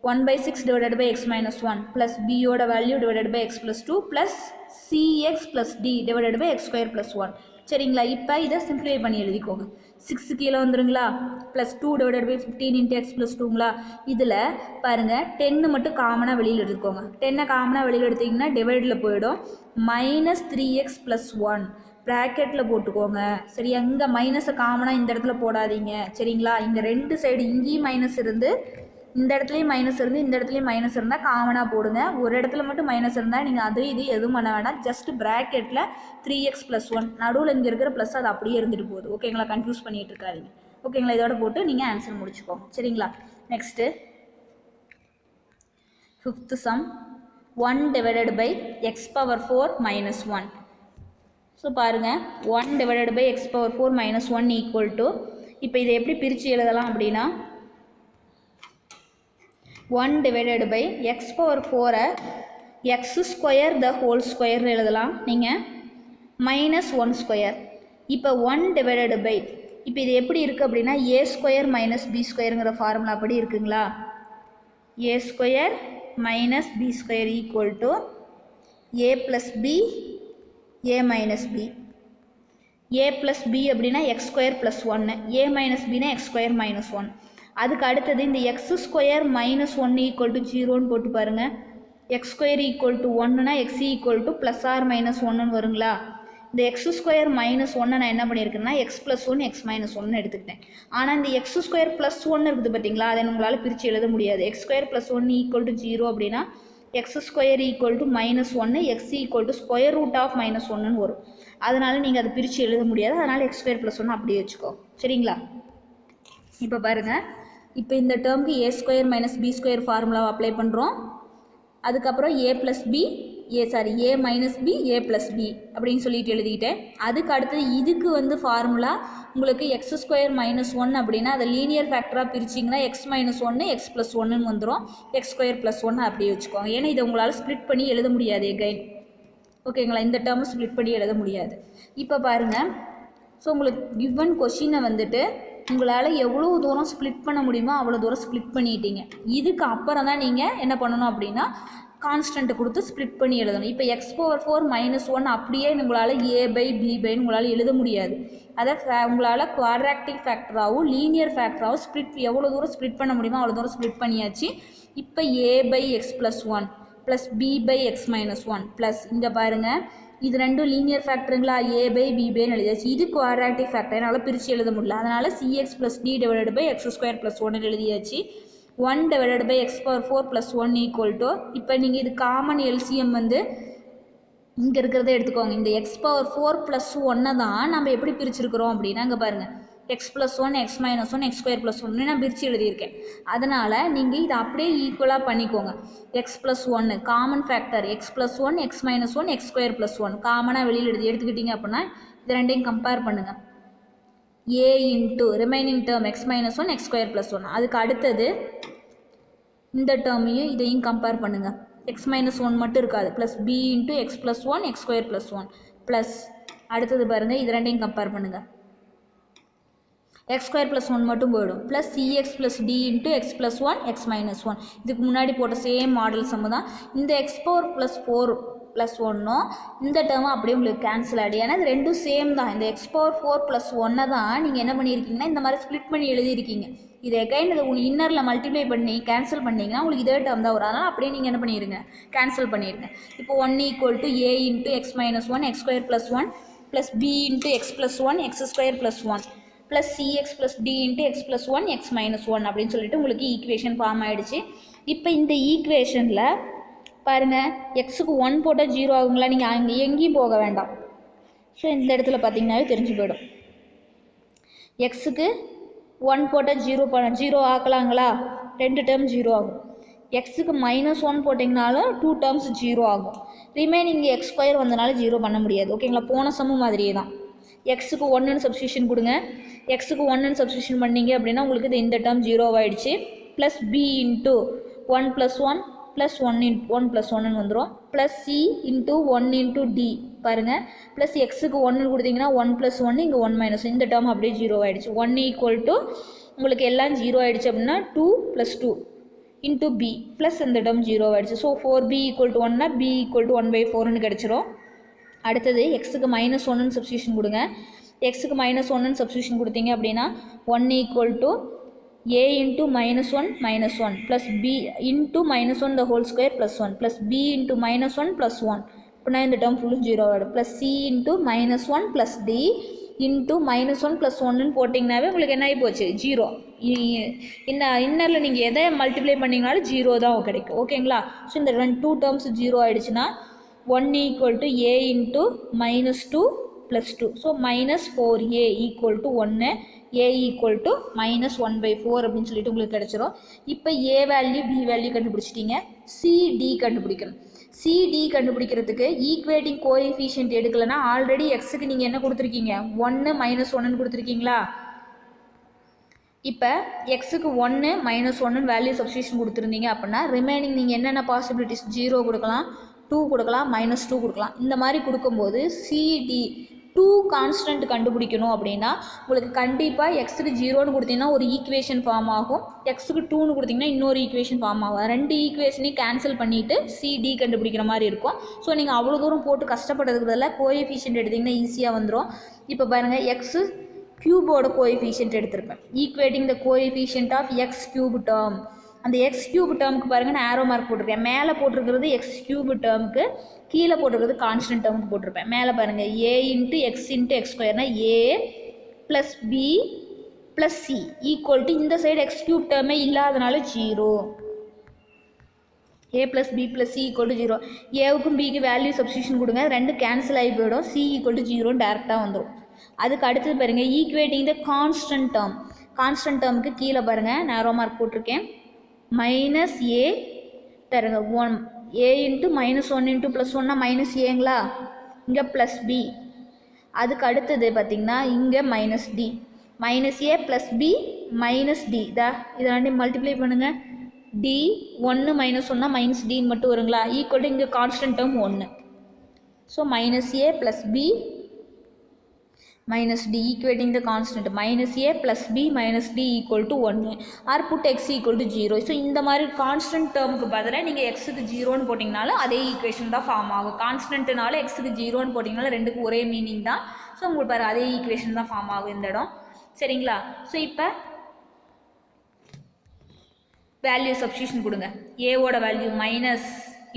1/6 / x - 1 ப்ளஸ் பியோட value / x + 2 plus cx + d / x² + 1. சரிங்களா? இப்போ இதை சிம்பிளிஃபை பண்ணி எழுதிக்கோங்க. 6 கீழே வந்துருங்களா? Plus 2 / 15 × x + 2ங்களா? இதில் பாருங்கள் 10 மட்டும் காமனாக வெளியில் எடுத்துக்கோங்க. 10 காமனாக வெளியில் எடுத்திங்கன்னா டிவைடில் போயிடும். -3x + 1 ப்ராக்கெட்டில் போட்டுக்கோங்க. சரி, அங்கே மைனஸை காமனாக இந்த இடத்துல போடாதீங்க. சரிங்களா? இங்கே ரெண்டு சைடு இங்கேயும் மைனஸ் இருந்து இந்த இடத்துலையும் மைனஸ் இருந்து இந்த இடத்துலையும் மைனஸ் இருந்தால் காமனாக போடுங்க. ஒரு இடத்துல மட்டும் மைனஸ் இருந்தால் நீங்கள் அது இது எதுவும் பண்ண வேண்டாம். ஜஸ்ட் ப்ராக்கெட்டில் 3x + 1 நடுவில் இங்கே இருக்கிற ப்ளஸ் அது அப்படியே இருந்துட்டு போகுது. ஓகேங்களா? கன்ஃபியூஸ் பண்ணிகிட்டு இருக்காதிங்க. ஓகேங்களா? இதோட போட்டு நீங்கள் ஆன்சர் முடிச்சுக்கோங்க. சரிங்களா? Next 5th some 1 / x⁴ - 1. So பாருங்கள் 1 / x⁴ - 1 ஈக்குவல் டு இப்போ இதை எப்படி பிரித்து எழுதலாம் அப்படின்னா 1 / x⁴ எக்ஸ் ஸ்கொயர் த ஹோல் ஸ்கொயர் எழுதலாம் நீங்கள், மைனஸ் 1 ஸ்கொயர். இப்போ 1 டிவைடட் பை, இப்போ இது எப்படி இருக்குது அப்படின்னா ஏ ஸ்கொயர் மைனஸ் பி ஸ்கொயருங்கிற ஃபார்முலா அப்படி இருக்குங்களா. A square minus b square equal to a plus b a minus b. A plus b அப்படின்னா x square plus 1, a minus பின்னா எக்ஸ் ஸ்கொயர் மைனஸ் 1. அதுக்கு அடுத்தது இந்த x square minus 1 equal to 0ன்னு போட்டு பாருங்கள். எக்ஸ் ஸ்கொயர் ஈக்குவல் டு 1னா x equal to plus or minus 1ன்னு வருங்களா. இந்த எக்ஸ் ஸ்கொயர் மைனஸ் 1 நான் என்ன பண்ணியிருக்கேன்னா எக்ஸ் ப்ளஸ் 1 எக்ஸ் மைனஸ் 1 எடுத்துக்கிட்டேன். ஆனால் இந்த எக்ஸ் ஸ்கொயர் ப்ளஸ் 1 இருக்குது பார்த்தீங்களா, அதை உங்களால் பிரித்து எழுத முடியாது. X square plus 1 equal to 0 அப்படின்னா x square equal to minus 1, x equal to square root of minus 1ன்னு வரும். அதனால் நீங்கள் அதை பிரித்து எழுத முடியாது. அதனால் எக்ஸ் ஸ்கொயர் ப்ளஸ் 1 அப்படியே வச்சுக்கோ, சரிங்களா. இப்போ பாருங்கள், இப்போ இந்த டேர்முக்கு ஏ ஸ்கொயர் மைனஸ் பி ஸ்கொயர் ஃபார்முலாவை அப்ளை பண்ணுறோம். அதுக்கப்புறம் ஏ plus b a minus b a plus B அப்படின்னு சொல்லிட்டு எழுதிக்கிட்டேன். அதுக்கு அடுத்தது இதுக்கு வந்து ஃபார்முலா உங்களுக்கு எக்ஸ் ஸ்கொயர் மைனஸ் 1 அப்படின்னா அதை லீனியர் ஃபேக்டராக பிரிச்சிங்கன்னா எக்ஸ் மைனஸ் 1 எக்ஸ் ப்ளஸ் 1ன்னு வந்துடும். எக்ஸ் ஸ்கொயர் ப்ளஸ் 1 அப்படியே வச்சுக்கோங்க. ஏன்னா இதை உங்களால் ஸ்ப்ளிட் பண்ணி எழுத முடியாது எகைன், ஓகேங்களா. இந்த டேர்மை ஸ்ப்ளிட் பண்ணி எழுத முடியாது. இப்போ பாருங்கள், ஸோ உங்களுக்கு கிவன் கொஷினை வந்துட்டு உங்களால் எவ்வளோ தூரம் ஸ்ப்ளிட் பண்ண முடியுமோ அவ்வளோ தூரம் ஸ்ப்ளிட் பண்ணிட்டீங்க. இதுக்கு அப்புறம் தான் நீங்கள் என்ன பண்ணணும் அப்படின்னா கான்ஸ்டன்ட்டை கொடுத்து ஸ்ப்ளிட் பண்ணி எழுதணும். இப்போ எக்ஸ் பவர் 4 மைனஸ் 1 அப்படியே உங்களால் ஏ பை பி பைன்னு உங்களால் எழுத முடியாது. அதை உங்களால் குவாட்ராக்டிக் ஃபேக்டராகவும் லீனியர் ஃபேக்டராகவும் ஸ்ப்ளிட் எவ்வளோ தூரம் ஸ்ப்ளிட் பண்ண முடியுமோ அவ்வளோ தூரம் ஸ்ப்ளிட் பண்ணியாச்சு. இப்போ a by x plus 1 plus B by x minus 1 plus இங்கே பாருங்கள், இது ரெண்டும் லீனியர் ஃபேக்டருங்களா, ஏ பை பி பைன்னு எழுதியாச்சு. இது குவாட்ராக்டிக் ஃபேக்டர், என்னால் பிரித்து எழுத முடியல. அதனால் c x plus d divided by x square plus 1 எழுதியாச்சு. 1 divided by x power 4 plus 1 equal to, இப்போ நீங்கள் இது காமன் எல்சிஎம் வந்து இங்கே இருக்கிறத எடுத்துக்கோங்க. இந்த எக்ஸ் பவர் 4 ப்ளஸ் 1 தான் நம்ம எப்படி பிரிச்சுருக்கிறோம் அப்படின்னா இங்கே பாருங்கள், X plus 1 x minus 1 x square plus 1 நான் பிரித்து எழுதியிருக்கேன். அதனால் நீங்கள் இதை அப்படியே ஈக்குவலாக பண்ணிக்கோங்க. X plus 1 common factor x plus 1 x minus 1 x square plus 1 காமனாக வெளியில் எடுத்துக்கிட்டிங்க அப்படின்னா இது ரெண்டையும் கம்பேர் பண்ணுங்கள். A into remaining term x minus 1 x square plus 1. அதுக்கு அடுத்தது இந்த டேர்மையும் இதையும் கம்பேர் பண்ணுங்கள். எக்ஸ் மைனஸ் 1 மட்டும் இருக்காது, plus b into x plus 1 x square plus 1 plus அடுத்தது பாருங்கள், இது ரெண்டையும் கம்பேர் பண்ணுங்கள். எக்ஸ் ஸ்கொயர் ப்ளஸ் 1 மட்டும் போயிடும், plus c x plus d into x plus 1 x minus 1. இதுக்கு முன்னாடி போட்ட சேம் மாடல் சம்ம தான். இந்த எக்ஸ் பவர் ப்ளஸ் 4 ப்ளஸ் 1ம் இந்த டேர்மும் அப்படியே உங்களுக்கு கேன்சல் ஆகிடும். ஏன்னா இது ரெண்டும் சேம் தான். இந்த எக்ஸ் பவர் 4 ப்ளஸ் 1 தான் நீங்கள் என்ன பண்ணியிருக்கீங்கன்னா இந்த மாதிரி ஸ்ப்ளிட் பண்ணி எழுதியிருக்கீங்க. இது எகைன் இது உங்களுக்கு இன்னரில் மல்டிப்ளை பண்ணி கேன்சல் பண்ணிங்கன்னா உங்களுக்கு இதே டேர்ம் தான் வரும். அதனால் அப்படியே நீங்கள் என்ன பண்ணிடுங்க, கேன்சல் பண்ணிடுங்க. இப்போ 1 equal to a into x minus 1 x square plus 1 plus b into x plus 1 x square plus 1 plus c x plus d into x plus 1 x minus 1 அப்படின்னு சொல்லிட்டு உங்களுக்கு ஈக்குவேஷன் ஃபார்ம் ஆகிடுச்சு. இப்போ இந்த ஈக்குவேஷனில் பாருங்கள், எக்ஸுக்கு 1 போட்டால் 0 ஆகுங்களா, நீங்கள் அங்கே எங்கேயும் போக வேண்டாம். ஸோ இந்த இடத்துல பார்த்தீங்கன்னாவே தெரிஞ்சு போயிடும். எக்ஸுக்கு 1 போட்டால் 0 ஆக்கலாங்களா, 2 டேர்ம் 0 ஆகும். எக்ஸுக்கு மைனஸ் 1 போட்டிங்கனாலும் 2 டேர்ம்ஸ் 0 ஆகும். ரிமைனிங் எக்ஸ் ஸ்கொயர் வந்தனால 0 பண்ண முடியாது, ஓகேங்களா. போன சம்மு மாதிரியே தான். எக்ஸுக்கு 1ன்னு சப்ஸ்டியூஷன் கொடுங்க. எக்ஸுக்கு 1ன்னு சப்ஸ்டியூஷன் பண்ணிங்க அப்படின்னா உங்களுக்கு இந்த டேர்ம் 0 ஆகிடுச்சு. Plus b into 1 plus 1 plus 1 plus 1ன்னு வந்துடும். Plus c into 1 into d பாருங்கள், ப்ளஸ் எக்ஸுக்கு 1 கொடுத்தீங்கன்னா 1 ப்ளஸ் 1 இங்கே 1 மைனஸ் இந்த டேர்ம் அப்படியே 0 ஆகிடுச்சு. 1 ஈக்குவல் டு உங்களுக்கு எல்லாம் 0 ஆகிடுச்சு அப்படின்னா 2 ப்ளஸ் 2 இன்ட்டு பி ப்ளஸ் இந்த டேர்ம் 0 ஆகிடுச்சு. ஸோ 4b ஈக்குவல் டு 1னா b ஈக்குவல் டு 1/4ன்னு கிடச்சிரும். அடுத்தது எக்ஸுக்கு மைனஸ் 1ன்னு சப்ஸ்டியூஷன் கொடுங்க. எக்ஸுக்கு மைனஸ் 1ன்னு சப்ஸ்டியூஷன் கொடுத்தீங்க அப்படின்னா 1 equal to a into minus 1 minus 1 plus b into minus 1 the whole square plus 1 plus b into minus 1 plus 1. இப்போ இந்த டேர்ம் ஃபுல்லும் 0 ஆகிடும். Plus c into minus 1 plus d into minus 1 plus 1ன்னு போட்டிங்கனாவே உங்களுக்கு என்ன ஆகி போச்சு, 0. இன்னரில் நீங்கள் எதை மல்டிப்ளை பண்ணிங்கனாலும் 0 தான் கிடைக்கும், ஓகேங்களா. ஸோ இந்த 2 டேர்ம்ஸ் 0 ஆகிடுச்சுன்னா 1 equal to a into minus 2 plus 2. So minus 4a equal to 1, a equal to minus 1/4 அப்படின்னு சொல்லிட்டு உங்களுக்கு கிடச்சிரும். இப்போ a வேல்யூ b வேல்யூ கண்டுபிடிச்சிட்டிங்க. cd கண்டுபிடிக்கணும். cd கண்டுபிடிக்கிறதுக்கு ஈக்குவேட்டிங் கோஎஃபிஷியன்ட் எடுக்கலைன்னா ஆல்ரெடி எக்ஸுக்கு நீங்கள் என்ன கொடுத்துருக்கீங்க, 1 மைனஸ் 1ன்னு கொடுத்துருக்கீங்களா. இப்போ எக்ஸுக்கு 1 -1 வேல்யூ சப்ஸ்டியூஷன் கொடுத்துருந்தீங்க அப்படின்னா ரிமைனிங் நீங்கள் என்னென்ன பாசிபிலிட்டிஸ் 0 கொடுக்கலாம், 2 கொடுக்கலாம், -2 கொடுக்கலாம். இந்த மாதிரி கொடுக்கும்போது சிடி 2 கான்ஸ்டன்ட் கண்டுபிடிக்கணும் அப்படின்னா உங்களுக்கு கண்டிப்பாக எக்ஸுக்கு 0ன்னு கொடுத்தீங்கன்னா ஒரு ஈக்குவேஷன் ஃபார்ம் ஆகும், எக்ஸுக்கு 2ன்னு கொடுத்தீங்கன்னா இன்னொரு ஈக்குவேஷன் ஃபார்ம் ஆகும். ரெண்டு ஈக்குவேஷனையும் கேன்சல் பண்ணிவிட்டு சிடி கண்டுபிடிக்கிற மாதிரி இருக்கும். ஸோ நீங்கள் அவ்வளோ தூரம் போட்டு கஷ்டப்படுறதுக்கு பதிலாக கோஎஃபிஷியன்ட் எடுத்திங்கன்னா ஈஸியாக வந்துடும். இப்போ பாருங்கள், எக்ஸு கியூபோட கோஎஃபிஷியன்ட் எடுத்திருப்பேன். Equating the coefficient of x cube term. அந்த எக்ஸ் கியூப் டேர்முக்கு பாருங்கள் நான் ஆரோ மார்க் போட்டிருக்கேன். மேலே போட்டிருக்கிறது எக்ஸ் கியூப் டேர்முக்கு, கீழே போட்டிருக்கிறது கான்ஸ்டன்ட் டேர்முக்கு போட்டிருப்பேன். மேலே பாருங்கள் a into x into x ஸ்கொயர்னா a plus B plus c equal to இந்த சைடு எக்ஸ் கியூப் டேர்மே இல்லாதனால 0. A plus B plus c equal to 0. ஏவுக்கும் பிக்கு வேல்யூ சப்ஸ்டியூஷன் கொடுங்க, ரெண்டு கேன்சல் ஆகி போயிடும். சி ஈக்குவல் டு 0 டேரெக்டாக வந்துடும். அதுக்கு அடுத்தது பாருங்கள் equating the constant term. Constant டேர்முக்கு கீழே பாருங்கள் நேரோ மார்க் போட்டிருக்கேன். மைனஸ் ஏ தருங்க 1 ஏ இன்ட்டு -1 இன்ட்டு +1னா மைனஸ் ஏங்களா, இங்கே ப்ளஸ் பி. அதுக்கு அடுத்தது பார்த்திங்கன்னா இங்கே minus d. Minus a plus b minus d. இதை ரெண்டு மல்டிப்ளை பண்ணுங்கள். டி 1 -1னா மைனஸ் டின்னு மட்டும் வருங்களா, ஈக்குவல் டு இங்கே constant term 1. So minus a plus b minus d equating the constant minus a plus b minus d equal to 1 or put x equal to 0. So இந்த மாதிரி constant டேர்முக்கு பதிலாக நீங்கள் எக்ஸுக்கு 0ன்னு போட்டிங்கனாலும் அதே ஈக்குவேஷன் தான் ஃபார்ம் ஆகும். கான்ஸ்டன்ட்னால எக்ஸுக்கு 0ன்னு போட்டிங்கனாலும் ரெண்டுக்கும் ஒரே மீனிங் தான். ஸோ உங்களுக்கு பாரு அதே ஈக்குவேஷன் தான் ஃபார்ம் ஆகும் இந்த இடம். சரிங்களா? ஸோ இப்போ வேல்யூ சப்ஸ்டியூஷன் கொடுங்க. ஏவோட வேல்யூ மைனஸ்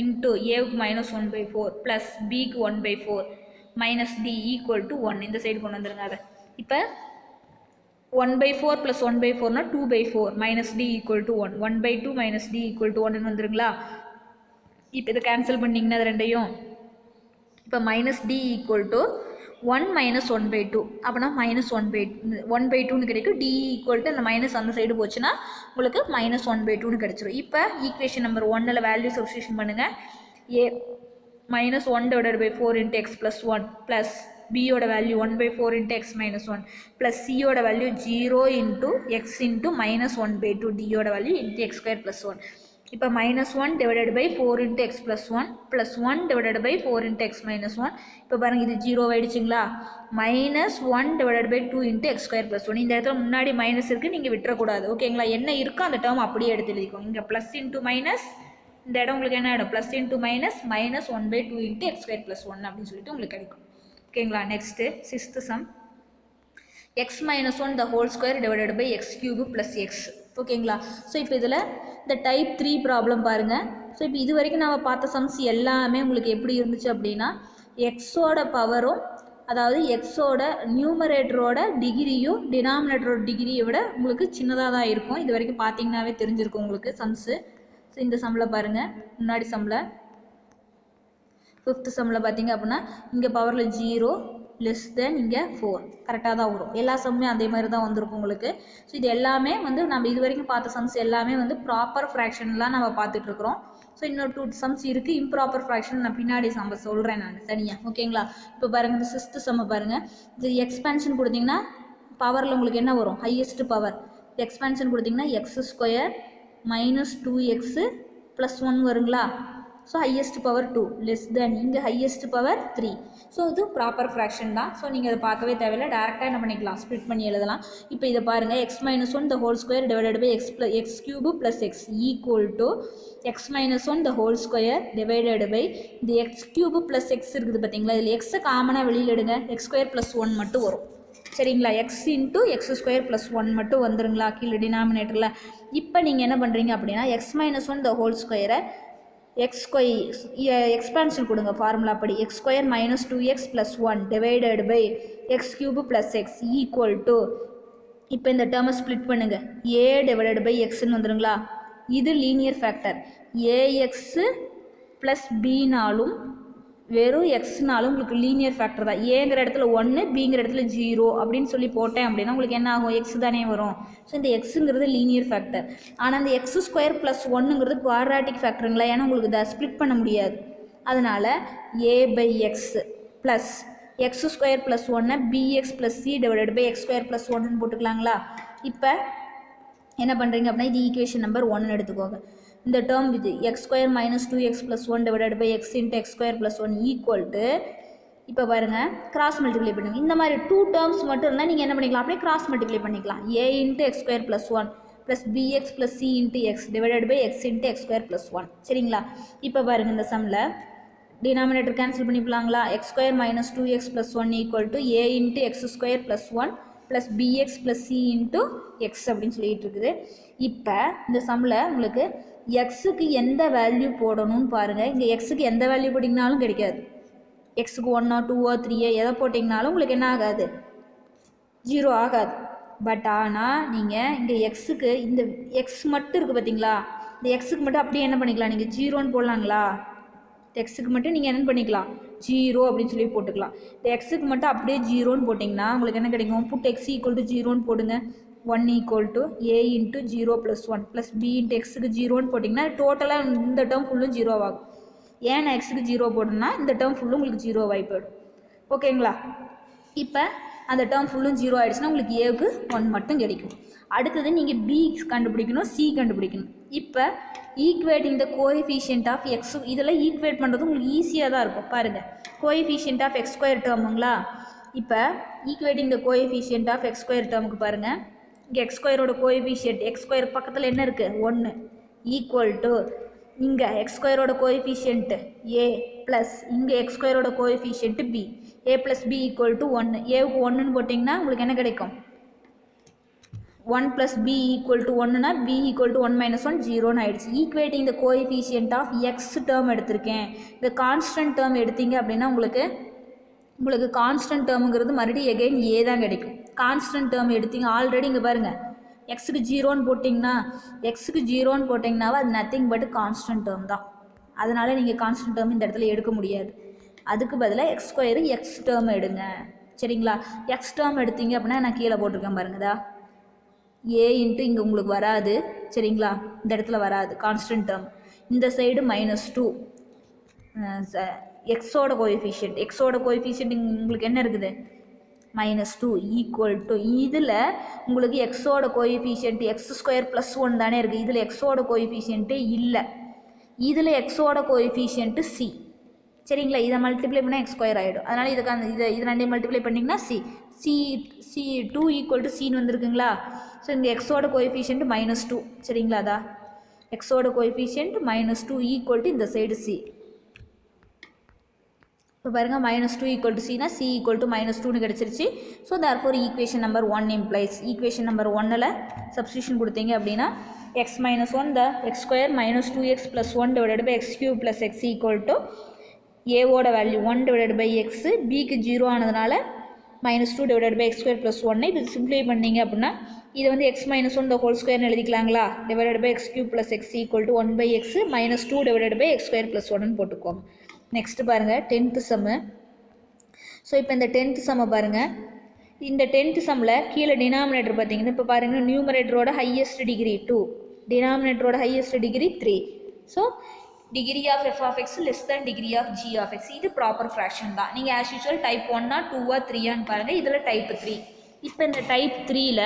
இன்ட்டு ஏவுக்கு -1/4 ப்ளஸ் பிக்கு 1/4 மைனஸ் டி ஈக்குவல் டு 1. இந்த சைடு கொண்டு வந்துருங்க. அதை இப்போ 1/4 ப்ளஸ் 1/4னா 2/4 minus d equal to 1. 1/2 minus d equal to 1 வந்துருங்களா. இப்போ இதை கேன்சல் பண்ணிங்கன்னா அது ரெண்டையும் இப்போ minus d equal to 1 minus 1/2 அப்படின்னா -1/2ன்னு கிடைக்கும். டி ஈக்குவல் டு அந்த மைனஸ் அந்த சைடு போச்சுன்னா உங்களுக்கு -1/2ன்னு கிடைச்சிடும். இப்போ ஈக்குவேஷன் நம்பர் 1ல் வேல்யூ சப்ஸ்டியூஷன் பண்ணுங்கள். A -1 divided by 4 into x plus 1 plus b ஓட value 1/4 into x minus 1 plus c ஓட value 0 into x into -1/2 d ஓட value into x square plus 1. இப்போ -1 divided by 4 into x plus 1 plus 1 divided by 4 into x minus 1. இப்போ பாருங்கள் இது 0 ஆயிடுச்சுங்களா. -1 divided by 2 into x square plus 1. இந்த இடத்துல முன்னாடி minus இருக்குது, நீங்கள் விட்டுறக்கூடாது. ஓகேங்களா? என்ன இருக்கோ அந்த டேர்ம் அப்படியே எடுத்து எழுதிக்கோங்க. இங்கே ப்ளஸ் இன்ட்டு மைனஸ், இந்த இடம் உங்களுக்கு என்ன ஆகிடும், plus into minus -1/2 into x square plus 1 அப்படின்னு சொல்லிட்டு உங்களுக்கு கிடைக்கும். ஓகேங்களா? Next 6th sum x -1 the whole square divided by x cube plus x. ஓகேங்களா? ஸோ இப்போ இதில் இந்த டைப் 3 ப்ராப்ளம் பாருங்கள். ஸோ இப்போ இது வரைக்கும் நம்ம பார்த்த சம்ஸ் எல்லாமே உங்களுக்கு எப்படி இருந்துச்சு அப்படின்னா எக்ஸோட பவரும், அதாவது எக்ஸோட நியூமரேட்டரோட டிகிரியும் டினாமினேட்டரோட டிகிரியை விட உங்களுக்கு சின்னதாக தான் இருக்கும். இது வரைக்கும் பார்த்தீங்கன்னாவே தெரிஞ்சிருக்கும் உங்களுக்கு சம்ஸு. ஸோ இந்த சம்மில் பாருங்கள், முன்னாடி சம்மில் 5th சம்மில் பார்த்தீங்க அப்படின்னா இங்கே பவரில் 0 லெஸ் தென் இங்கே 4 கரெக்டாக தான் வரும். எல்லா சம்மே அதே மாதிரி தான் வந்திருக்கும் உங்களுக்கு. ஸோ இது எல்லாமே வந்து நம்ம இது வரைக்கும் பார்த்த சம்ஸ் எல்லாமே வந்து ப்ராப்பர் ஃப்ராக்ஷன்லாம் நம்ம பார்த்துட்ருக்குறோம். ஸோ இன்னொரு 2 சம்ஸ் இருக்குது இம்ப்ராப்பர் ஃப்ராக்ஷன், நான் பின்னாடி சம் சொல்கிறேன் நான் தனியாக. ஓகேங்களா? இப்போ பாருங்கள் இந்த 6th சம்மை பாருங்கள். இது எக்ஸ்பேன்ஷன் கொடுத்திங்கன்னா பவரில் உங்களுக்கு என்ன வரும், ஹையஸ்ட் பவர். எக்ஸ்பேன்ஷன் கொடுத்திங்கன்னா x² -2x + 1 வருங்களா. So highest power 2 less than இங்கே ஹையஸ்ட் பவர் 3. ஸோ இது ப்ராப்பர் ஃப்ராக்ஷன் தான். ஸோ நீங்கள் அதை பார்க்கவே தேவையில்லை, டேரெக்டாக என்ன பண்ணிக்கலாம், ஸ்ப்ளிட் பண்ணி எழுதலாம். இப்போ இதை பாருங்கள், x -1 the whole square divided by x cube plus x equal to x -1 the whole square divided by இந்த x cube plus x இருக்குது பார்த்தீங்களா, இதில் எக்ஸை காமனாக வெளியில் எடுங்க, x² + 1 மட்டும் வரும். சரிங்களா? எக்ஸ் இன்ட்டு x² + 1 மட்டும் வந்துருங்களா கீழே டினாமினேட்டரில். இப்போ நீங்கள் என்ன பண்ணுறீங்க அப்படின்னா x -1 the whole square expansion கொடுங்க ஃபார்முலா படி. x² -2x + 1 divided by x cube + x equal to, இப்போ இந்த டேர்மை ஸ்ப்ளிட் பண்ணுங்கள், a டிவைடட் பை எக்ஸ்ன்னு வந்துருங்களா. இது லீனியர் ஃபேக்டர். ax ப்ளஸ் பினாலும் வெறும் எக்ஸ்னாலும் உங்களுக்கு லீனியர் ஃபேக்டர் தான். ஏங்கிற இடத்துல 1, பிங்கிற இடத்துல 0 அப்படின்னு சொல்லி போட்டேன் அப்படின்னா உங்களுக்கு என்ன ஆகும், எக்ஸ் தானே வரும். ஸோ இந்த எக்ஸுங்கிறது லீனியர் ஃபேக்டர். ஆனால் இந்த x² + 1ங்கிறது குவாட்ராட்டிக் ஃபேக்டருங்களா, ஏன்னா உங்களுக்கு இதை ஸ்ப்ளிட் பண்ண முடியாது. அதனால் a/x plus x² + 1 bx + c divided by x² + 1ன்னு போட்டுக்கலாங்களா. இப்போ என்ன பண்ணுறீங்க அப்படின்னா இது ஈக்குவேஷன் நம்பர் 1 எடுத்துக்கோங்க. இந்த டேர்ம் இது x square minus 2x + 1 divided by x into x square plus 1 equal to இப்போ பாருங்கள் கிராஸ் மல்டிப்ளை பண்ணுங்க. இந்த மாதிரி 2 டேர்ம்ஸ் மட்டும் இருந்தால் நீங்கள் என்ன பண்ணிக்கலாம் அப்படியே கிராஸ் மல்டிப்ளை பண்ணிக்கலாம். a into x square plus 1 plus bx plus c into x divided by x into x square plus 1 சரிங்களா. இப்போ பாருங்கள் இந்த சம்மில் டினாமினேட்டர் கேன்சல் பண்ணிக்கலாங்களா. X square minus 2x plus 1 equal to a into x square plus 1 plus bx plus c into x அப்படின்னு சொல்லிட்டு இருக்குது. இப்போ இந்த சம்மில் உங்களுக்கு எக்ஸுக்கு எந்த வேல்யூ போடணும்னு பாருங்கள். இங்கே எக்ஸுக்கு எந்த வேல்யூ போட்டிங்கனாலும் கிடைக்காது. எக்ஸுக்கு 1 2 3 எதை போட்டிங்கனாலும் உங்களுக்கு என்ன ஆகாது 0 ஆகாது. பட் ஆனால் நீங்கள் இங்கே எக்ஸுக்கு இந்த எக்ஸ் மட்டும் இருக்குது பார்த்தீங்களா, இந்த எக்ஸுக்கு மட்டும் அப்படியே என்ன பண்ணிக்கலாம் நீங்கள் 0ன்னு போடலாங்களா. எக்ஸுக்கு மட்டும் நீங்கள் என்ன பண்ணிக்கலாம் 0 அப்படின்னு சொல்லி போட்டுக்கலாம். இந்த எக்ஸுக்கு மட்டும் அப்படியே 0ன்னு போட்டிங்கன்னா உங்களுக்கு என்ன கிடைக்கும், புட் எக்ஸ் ஈக்குவல் டு 0ன்னு போடுங்க. 1 equal to a into 0 plus 1 plus b into எக்ஸுக்கு 0ன்னு போட்டிங்கன்னா டோட்டலாக இந்த டேர்ம் ஃபுல்லும் 0 ஆகும். ஏன் நான் எக்ஸுக்கு 0 போடணும்னா இந்த டேர்ம் ஃபுல்லும் உங்களுக்கு 0 ஆகி போயிடும். ஓகேங்களா. இப்போ அந்த டேர்ம் ஃபுல்லும் 0 ஆகிடுச்சுன்னா உங்களுக்கு ஏவுக்கு 1 மட்டும் கிடைக்கும். அடுத்தது நீங்கள் b கண்டுபிடிக்கணும், c கண்டுபிடிக்கணும். இப்போ equating the coefficient of x, இதெல்லாம் ஈக்குவேட் பண்ணுறது உங்களுக்கு ஈஸியாக தான் இருக்கும். பாருங்கள் கோஎஃபிஷியன்ட் ஆஃப் எக்ஸ் ஸ்கொயர் டேர்முங்களா. இப்போ equating the coefficient of x square டேர்முக்கு பாருங்கள். இங்கே எக்ஸ் ஸ்கொயரோட கோஎஃபிஷியன்ட் எக்ஸ் ஸ்கொயர் பக்கத்தில் என்ன இருக்குது 1 ஈக்குவல் டு இங்கே எக்ஸ் ஸ்கொயரோட கோஎஃபிஷியன்ட் a ப்ளஸ் இங்கே எக்ஸ் ஸ்கொயரோட coefficient b, a plus b equal to 1. ஏவுக்கு 1ன்னு போட்டிங்கன்னா உங்களுக்கு என்ன கிடைக்கும் 1 ப்ளஸ் b ஈக்குவல் டு 1னா b ஈக்குவல் டு 1 மைனஸ் 1 0ன்னு ஆகிடுச்சு. Equating the coefficient of x term எடுத்திருக்கேன். இந்த கான்ஸ்டன்ட் டேர்ம் எடுத்தீங்க அப்படின்னா உங்களுக்கு கான்ஸ்டன்ட் டேர்முங்கிறது மறுபடியும் எகைன் ஏ தான் கிடைக்கும். கான்ஸ்டன்ட் டேர்ம் எடுத்தீங்க ஆல்ரெடி இங்கே பாருங்கள் எக்ஸுக்கு 0ன்னு போட்டிங்கன்னா அது நத்திங் பட் கான்ஸ்டன்ட் டேர்ம் தான். அதனால் நீங்கள் கான்ஸ்டன்ட் டேர்ம் இந்த இடத்துல எடுக்க முடியாது. அதுக்கு பதிலாக எக்ஸ் ஸ்கொயரு எக்ஸ் டேர்ம் எடுங்க சரிங்களா. எக்ஸ் டேர்ம் எடுத்தீங்க அப்படின்னா நான் கீழே போட்டிருக்கேன் பாருங்கதா a இன்ட்டு இங்கே உங்களுக்கு வராது சரிங்களா. இந்த இடத்துல வராது கான்ஸ்டன்ட் டேர்ம். இந்த சைடு -2 எக்ஸோட கோஎஃபிஷியன்ட் உங்களுக்கு என்ன இருக்குது -2 ஈக்குவல் டு இதில் உங்களுக்கு எக்ஸோட கோஎஃபிஷியன்ட் எக்ஸ் ஸ்கொயர் ப்ளஸ் 1 தானே இருக்குது. இதில் எக்ஸோட கோஎஃபிஷியன்ட்டே இல்லை. இதில் எக்ஸோட கோஎஃபிஷியன்ட்டு சி சரிங்களா. இதை மல்டிப்ளை பண்ணால் எக்ஸ் ஸ்கொயர் ஆகிடும். அதனால் இது ரெண்டையும் மல்டிப்ளை பண்ணிங்கன்னா சி 2 ஈக்குவல் டு சின்னு வந்துருக்குங்களா. ஸோ இங்கே எக்ஸோட கோஎஃபிஷியன்ட் -2 சரிங்களா. அதா எக்ஸோட கோஎஃபிஷியன்ட் -2 ஈக்குவல் டு இந்த சைடு சி. இப்போ பாருங்கள் -2 ஈக்குவல் டு சினா சி ஈக்குவல் டு -2ன்னு கிடச்சிருச்சு. So therefore equation number 1 implies equation number 1ல் சப்ஸ்டியூஷன் கொடுத்தீங்க அப்படின்னா x - 1 the x square minus 2x plus 1 divided by x cube plus x equal to a ஓட value 1 divided by x, bக்கு 0 ஆனதுனால -2 divided by x square plus 1 இது simplify பண்ணீங்க அப்படின்னா இது வந்து x - 1 the whole square எழுதிக்கலாங்களா. divided by x cube plus x equal to 1 by x minus 2 divided by x square plus 1 போட்டுக்கோங்க. Next பாருங்கள் 10th சம்மு. So இப்போ இந்த 10th சம்மை பாருங்கள். இந்த 10th சம்மில் கீழே டினாமினேட்டர் பார்த்தீங்கன்னா இப்போ பாருங்கள் நியூமரேட்டரோட ஹையஸ்ட் டிகிரி 2, டினாமினேட்டரோட highest degree 3. So degree of f of x less than degree of g of x. இது ப்ராப்பர் ஃப்ராக்ஷன் தான். நீங்கள் ஆஸ் யூஸ்வல் டைப் 1 2 3 பாருங்கள். இதில் டைப் 3. இப்போ இந்த டைப் 3ல்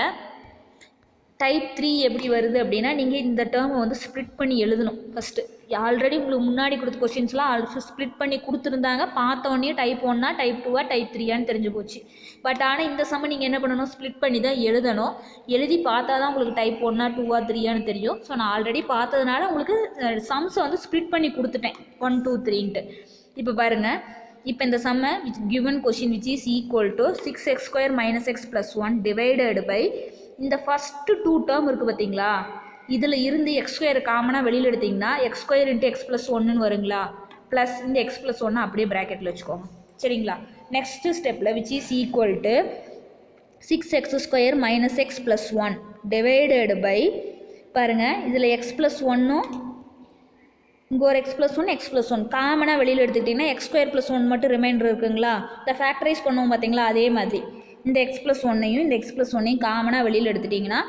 டைப் 3 எப்படி வருது அப்படின்னா நீங்கள் இந்த டேர்மை வந்து ஸ்ப்ளிட் பண்ணி எழுதணும். ஃபஸ்ட்டு ஆல்ரெடி உங்களுக்கு முன்னாடி கொடுத்த கொஸ்டின்ஸ்லாம் ஸ்ப்ளிட் பண்ணி கொடுத்துருந்தாங்க. பார்த்தோன்னே டைப் 1 டைப் 2 டைப் 3 தெரிஞ்சு போச்சு. பட் ஆனால் இந்த சம்ம நீங்கள் என்ன பண்ணணும் ஸ்ப்ளிட் பண்ணி தான் எழுதணும். எழுதி பார்த்தா தான் உங்களுக்கு டைப் 1 2 3 தெரியும். ஸோ நான் ஆல்ரெடி பார்த்ததுனால உங்களுக்கு சம்ஸை வந்து ஸ்ப்ளிட் பண்ணி கொடுத்துட்டேன் 1 2 3ன்ட்டு. இப்போ பாருங்கள் இப்போ இந்த சம்மை given question which is equal to 6x² - x + 1 divided by இந்த ஃபஸ்ட்டு 2 டேர்ம் இருக்குது பார்த்தீங்களா. இதில் இருந்து x² காமனாக வெளியில் எடுத்திங்கன்னா x² × x + 1ன்னு வருங்களா. ப்ளஸ் இந்த x + 1 அப்படியே ப்ராக்கெட்டில் வச்சுக்கோங்க சரிங்களா. நெக்ஸ்ட்டு ஸ்டெப்பில் which is equal to 6x² - x + 1 divided by பாருங்கள் இதில் x + 1ம் இங்கே ஒரு x + 1 x + 1 காமனாக வெளியில் எடுத்துக்கிட்டிங்கன்னா x² + 1 மட்டும் ரிமைண்டர் இருக்குங்களா. இந்த ஃபேக்டரைஸ் பண்ணுவோம் பார்த்தீங்களா அதே மாதிரி இந்த x + 1ஐயும் இந்த x + 1ஐயும் காமனாக வெளியில் எடுத்துட்டிங்கன்னா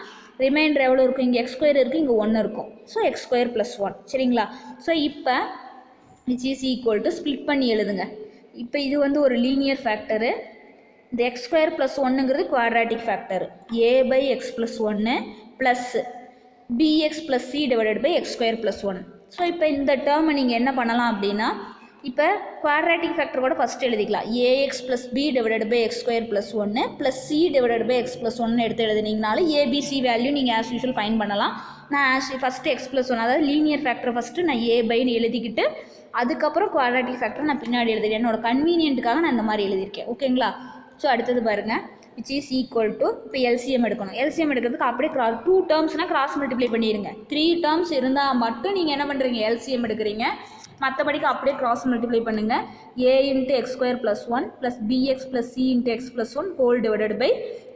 ரிமைண்டர் எவ்வளோ இருக்கும், இங்கே x² இருக்குது இங்கே 1 இருக்கும். ஸோ x² + 1 சரிங்களா. ஸோ இப்போ which is equal to split பண்ணி எழுதுங்க. இப்போ இது வந்து ஒரு லீனியர் ஃபேக்டரு. இந்த x² + 1ங்கிறது quadratic factor. a/x + 1 plus bx plus c divided by x square plus 1. So இப்போ இந்த டேர்மை நீங்கள் என்ன பண்ணலாம் அப்படின்னா இப்போ குவாட்ராட்டிக் ஃபேக்டர் கூட ஃபஸ்ட் எழுதிக்கலாம் ax plus b divided by x square plus 1 plus c divided by x plus 1 எடுத்து எழுதுனீங்கனாலும் abc வேல்யூ நீங்கள் ஆஸ் யூஷுவல் ஃபைண்ட் பண்ணலாம். நான் ஃபஸ்ட்டு x plus 1 அதாவது லீனியர் ஃபேக்டர் ஃபஸ்ட்டு நான் a பைன்னு எழுதிக்கிட்டு அதுக்கப்புறம் குவாட்ராட்டிக் ஃபேக்டர் நான் பின்னாடி எழுதிடுறேன். என்னோட கன்வீனியன்ட்டுக்காக நான் இந்த மாதிரி எழுதியிருக்கேன். ஓகேங்களா? ஸோ அடுத்தது பாருங்கள் which is equal to இப்போ LCM எடுக்கணும். LCM எடுக்கிறதுக்கு அப்படியே டூ டேர்ம்ஸ்னால் கிராஸ் மல்டிப்ளை பண்ணிடுங்க. 3 டேர்ம்ஸ் இருந்தால் மட்டும் நீங்கள் என்ன பண்ணுறீங்க LCM எடுக்கிறீங்க. மற்றபடிக்கு அப்படியே கிராஸ் மல்டிப்ளை பண்ணுங்கள். a into x square plus 1 plus bx plus c into x plus 1 whole divided by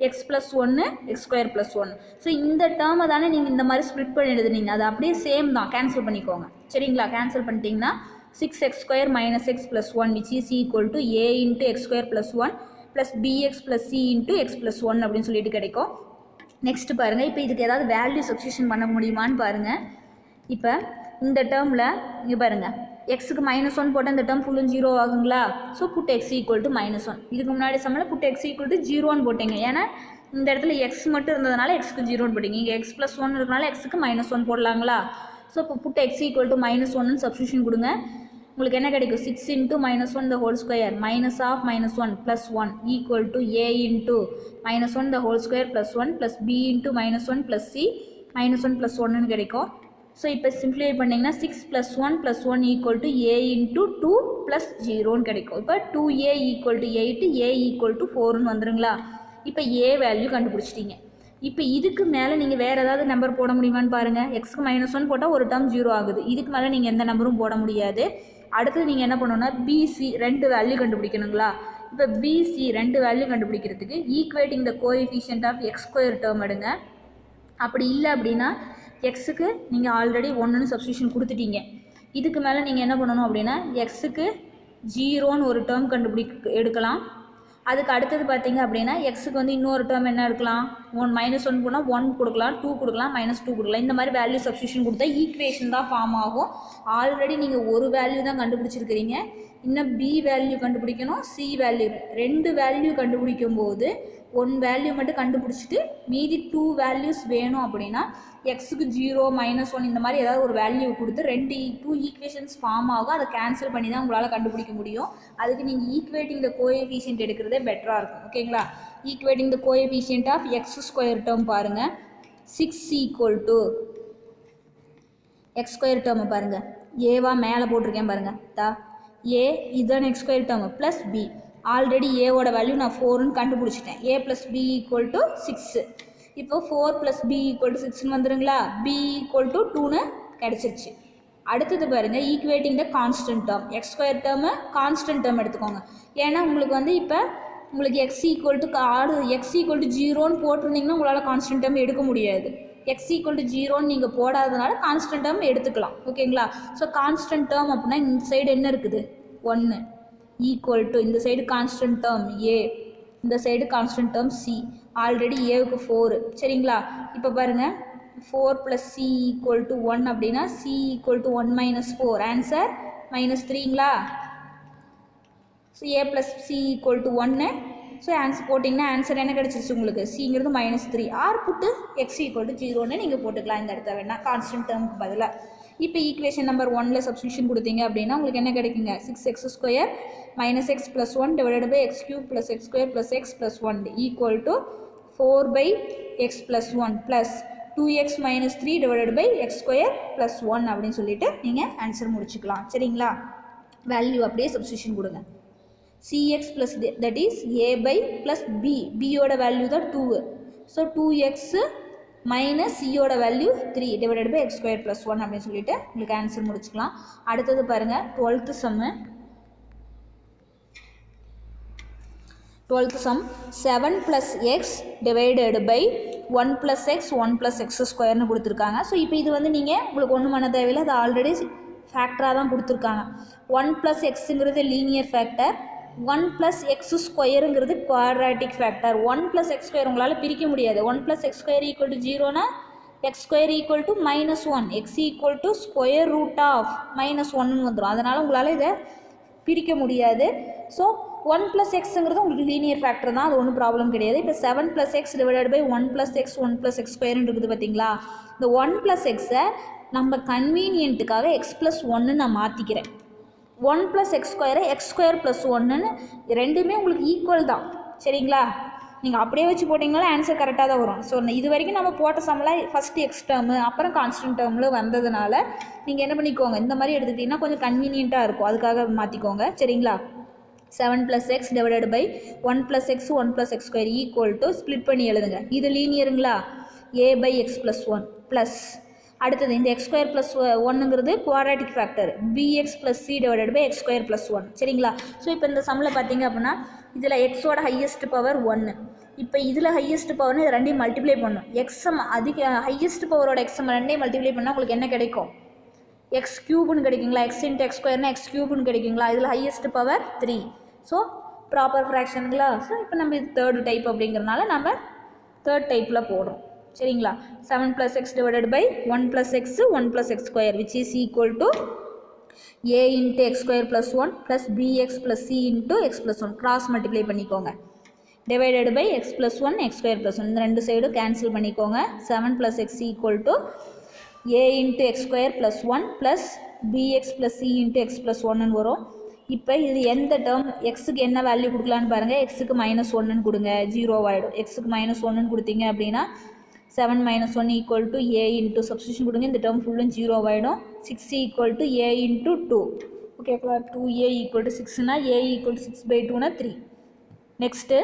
x plus 1 x square plus 1. So இந்த டேர்மை தானே நீங்கள் இந்த மாதிரி ஸ்ப்ளிட் பண்ணி எழுதுனீங்க. அது அப்படியே சேம் தான், கேன்சல் பண்ணிக்கோங்க. சரிங்களா? கேன்சல் பண்ணிட்டீங்கன்னா 6x square minus x plus 1 which is equal to a into x square plus 1 plus bx plus c into x plus 1 அப்படின்னு சொல்லிட்டு கிடைக்கும். நெக்ஸ்ட் பாருங்கள், இப்போ இதுக்கு ஏதாவது வேல்யூ சப்ஸ்டியூஷன் பண்ண முடியுமான்னு பாருங்கள். இப்போ இந்த டேர்மில் இங்கே பாருங்கள் எக்ஸுக்கு -1 போட்டால் இந்த டேர்ம் ஃபுல்லும் 0 ஆகுங்களா? So put x equal to -1. இதுக்கு முன்னாடி சமயம் புட் எக்ஸ் ஈக்குவல் டு 0ன்னு போட்டிங்க. ஏன்னா இந்த இடத்துல எக்ஸ் மட்டும் இருந்ததுனால எக்ஸுக்கு 0ன்னு போட்டிங்க. இங்கே எக்ஸ் ப்ளஸ் 1 இருக்கனால எக்ஸுக்கு -1 போடலாங்களா? ஸோ இப்போ புட் எக்ஸ் ஈக்குவல் டு -1ன்னு சப்ஸ்டியூஷன் கொடுங்க. உங்களுக்கு என்ன கிடைக்கும்? 6 into -1 the whole square minus of -1 plus 1 equal to a into -1 the whole square plus 1 plus b into -1 plus c -1 plus 1ன்னு கிடைக்கும். ஸோ இப்போ சிம்ப்ளிஃபை பண்ணிங்கன்னா 6 plus 1 plus 1 equal to a into 2 plus 0ன்னு கிடைக்கும். இப்போ 2a equal to 8 a equal to 4ன்னு வந்துருங்களா? இப்போ a value கண்டுபிடிச்சிட்டிங்க. இப்போ இதுக்கு மேலே நீங்கள் வேறு ஏதாவது நம்பர் போட முடியுமான்னு பாருங்கள். எக்ஸ்க்கு -1 போட்டால் ஒரு டேர்ம் 0 ஆகுது. இதுக்கு மேலே நீங்கள் எந்த நம்பரும் போட முடியாது. அடுத்தது நீங்கள் என்ன பண்ணணும்னா பிசி 2 வேல்யூ கண்டுபிடிக்கணுங்களா? இப்போ பிசி 2 வேல்யூ கண்டுபிடிக்கிறதுக்கு equating the coefficient of x square term எடுங்க. அப்படி இல்லை அப்படின்னா எக்ஸுக்கு நீங்கள் ஆல்ரெடி 1ன்னு சப்ஸ்டியூஷன் கொடுத்துட்டீங்க. இதுக்கு மேலே நீங்கள் என்ன பண்ணணும் அப்படின்னா எக்ஸுக்கு 0ன்னு ஒரு டேர்ம் எடுக்கலாம். அதுக்கு அடுத்தது பார்த்தீங்க அப்படின்னா எக்ஸுக்கு வந்து இன்னொரு டேர்ம் என்ன எடுக்கலாம்? -1 போனால் 1 கொடுக்கலாம், 2 கொடுக்கலாம், -2 கொடுக்கலாம். இந்த மாதிரி வேல்யூ சப்ஸ்டியூஷன் கொடுத்தா ஈக்குவேஷன் தான் ஃபார்ம் ஆகும். ஆல்ரெடி நீங்கள் ஒரு வேல்யூ தான் கண்டுபிடிச்சிருக்கிறீங்க. இன்னும் பி வேல்யூ கண்டுபிடிக்கணும், சி வேல்யூ 2 வேல்யூ கண்டுபிடிக்கும் போது 1 வேல்யூ மட்டும் கண்டுபிடிச்சிட்டு மீதி 2 வேல்யூஸ் வேணும் அப்படின்னா எக்ஸுக்கு 0 -1 இந்த மாதிரி ஏதாவது ஒரு வேல்யூ கொடுத்து 2 ஈக்குவேஷன்ஸ் ஃபார்ம் ஆகும். அதை கேன்சல் பண்ணி தான் உங்களால் கண்டுபிடிக்க முடியும். அதுக்கு நீங்கள் ஈக்குவேட்டிங் த கோஎஃபிஷியன்ட் எடுக்கிறதே பெட்டராக இருக்கும். ஓகேங்களா? Equating the coefficient of x square term பாருங்கள். 6 equal to எக்ஸ் ஸ்கொயர் டேர்மை பாருங்கள். ஏவா மேலே போட்டிருக்கேன் பாருங்கள். ஏ இதுதான் x square term plus b. Already ஏவோட வேல்யூ நான் 4ன்னு கண்டுபிடிச்சிட்டேன். a plus b equal to 6. இப்போ 4 ப்ளஸ் பி ஈக்குவல் டு 6ன்னு வந்துடுங்களா? பி ஈக்குவல் டு 2ன்னு கிடச்சிருச்சு. அடுத்தது பாருங்கள் equating the constant term. X square term constant term எடுத்துக்கோங்க. ஏன்னா உங்களுக்கு வந்து இப்போ உங்களுக்கு எக்ஸ் ஈக்குவல் டு 0ன்னு போட்டிருந்தீங்கன்னா உங்களால் கான்ஸ்டன்ட் டேர்ம் எடுக்க முடியாது. எக்ஸ் ஈக்குவல் டு 0ன்னு நீங்கள் போடாததுனால கான்ஸ்டன்ட் டேர்ம் எடுத்துக்கலாம். ஓகேங்களா? ஸோ கான்ஸ்டன்ட் டேர்ம் அப்படின்னா இந்த சைடு என்ன இருக்குது? 1 ஈக்குவல் டு இந்த சைடு கான்ஸ்டன்ட் டேர்ம் ஏ, இந்த side constant term c. Already ஏவுக்கு 4. சரிங்களா? இப்போ பாருங்கள் 4 + c ஈக்குவல் டு 1 அப்படின்னா c ஈக்குவல் டு 1 - 4. ஆன்சர் -3ங்களா? So a + c equal to 1. So answer போட்டிங்கன்னா ஆன்சர் என்ன கிடச்சிருச்சு உங்களுக்கு? சிங்கிறது -3 or put x equal to 0ன்னு நீங்கள் போட்டுக்கலாம். இந்த இடத்த வேணால் கான்ஸ்டன்ட் டேர்முக்கு பதிலாக. இப்போ ஈக்குவேஷன் நம்பர் 1ல் சப்ஸ்டியூஷன் கொடுத்தீங்க அப்படின்னா உங்களுக்கு என்ன கிடைக்குங்க? 6x square -x + 1 divided by x³ + x² + x + 1 equal to 4/x + 1 plus 2x - 3 divided by x² + 1 அப்படின்னு சொல்லிட்டு நீங்கள் ஆன்சர் முடிச்சுக்கலாம். சரிங்களா? வேல்யூ அப்படியே சப்ஸ்டியூஷன் கொடுங்க. cx plus that is a by plus b. bயோட வேல்யூ தான் 2. ஸோ 2x மைனஸ் சியோட வேல்யூ 3 divided by x² + 1 அப்படின்னு சொல்லிட்டு உங்களுக்கு ஆன்சர் முடிச்சுக்கலாம். அடுத்தது பாருங்கள் 12th sum. 12th sum 7 + x divided by 1 + x 1 + x² கொடுத்துருக்காங்க. ஸோ இப்போ இது வந்து நீங்கள் உங்களுக்கு ஒன்றும் பண்ண தேவையில்லை, அது ஆல்ரெடி ஃபேக்டராக தான் கொடுத்துருக்காங்க. 1 + xங்கிறது linear factor, 1 + x² quadratic factor. 1 + x² உங்களால் பிரிக்க முடியாது. 1 + x² = 0னா x² = -1, x = square root of -1ன்னு வந்துடும். அதனால் உங்களால் இதை பிரிக்க முடியாது. ஸோ 1 + xங்கிறது உங்களுக்கு லீனியர் ஃபேக்டர் தான், அது ஒன்றும் ப்ராப்ளம் கிடையாது. இப்போ 7 + x divided by 1 + x 1 + x ஸ்கொயர்னு இருக்குது பார்த்தீங்களா. இந்த 1 + xஐ நம்ம கன்வீனியன்ட்டுக்காக x + 1 நான் மாற்றிக்கிறேன். 1 + x ஸ்கொயரை x² + 1ன்னு ரெண்டுமே உங்களுக்கு ஈக்குவல் தான். சரிங்களா, நீங்கள் அப்படியே வச்சு போட்டிங்கனாலும் ஆன்சர் கரெக்டாக தான் வரும். ஸோ இது வரைக்கும் நம்ம போட்ட சம்மில் ஃபஸ்ட்டு எக்ஸ் டேர்மு அப்புறம் கான்ஸ்டன்ட் டேர்மில் வந்ததுனால நீங்கள் என்ன பண்ணிக்கோங்க, இந்த மாதிரி எடுத்துக்கிட்டிங்கன்னா கொஞ்சம் கன்வீனியண்ட்டாக இருக்கும், அதுக்காக மாற்றிக்கோங்க. சரிங்களா, 7 + x divided by 1 + x 1 + x square equal to split பண்ணி எழுதுங்க. இது லீனியருங்களா, a/x + 1 ப்ளஸ் அடுத்தது இந்த x² + 1ங்கிறது quadratic factor bx + c divided by x² + 1. சரிங்களா, ஸோ இப்போ இந்த சம்மில் பார்த்தீங்க அப்படின்னா இதில் எக்ஸோட ஹையஸ்ட் பவர் 1. இப்போ இதில் ஹையஸ்ட் பவர்னு இது ரெண்டையும் மல்டிப்ளை பண்ணும். எக்ஸம் அதிக ஹையஸ்ட் பவரோட எக்ஸம் ரெண்டையும் மல்டிப்ளை பண்ணால் உங்களுக்கு என்ன கிடைக்கும், x³ கிடைக்குங்களா. x × x² x³ கிடைக்குங்களா. இதில் ஹையஸ்ட் பவர் 3. ஸோ ப்ராப்பர் ஃப்ராக்ஷனுங்களா. ஸோ இப்போ நம்ம இது தேர்டு டைப் அப்படிங்கிறனால நம்ம தேர்ட் டைப்பில் போடுறோம். சரிங்களா, 7 + x divided by 1 + x 1 + x square which is equal to a × x² + 1 plus bx + c × x + 1 cross multiply பண்ணிக்கோங்க. டிவைடட் பை x + 1 x² + 1 இந்த ரெண்டு சைடும் கேன்சல் பண்ணிக்கோங்க. 7 + x equal to a × x² + 1 plus bx + c × x + 1ன்னு வரும். இப்போ இது எந்த term எக்ஸுக்கு என்ன வேல்யூ கொடுக்கலான்னு பாருங்கள். எக்ஸுக்கு -1ன்னு கொடுங்க, 0 ஆகிடும். எக்ஸுக்கு -1ன்னு கொடுத்தீங்க அப்படின்னா 7 - 1 ஈக்குவல் டு a × சப்ஸ்டியூஷன் கொடுங்க, இந்த டேர்ம் ஃபுல்லும் 0 ஆகிடும். 6 ஈக்குவல் டு a × 2. ஓகேங்களா, 2a ஈக்குவல் டு 6னா a ஈக்குவல் டு 6/2னா 3. Next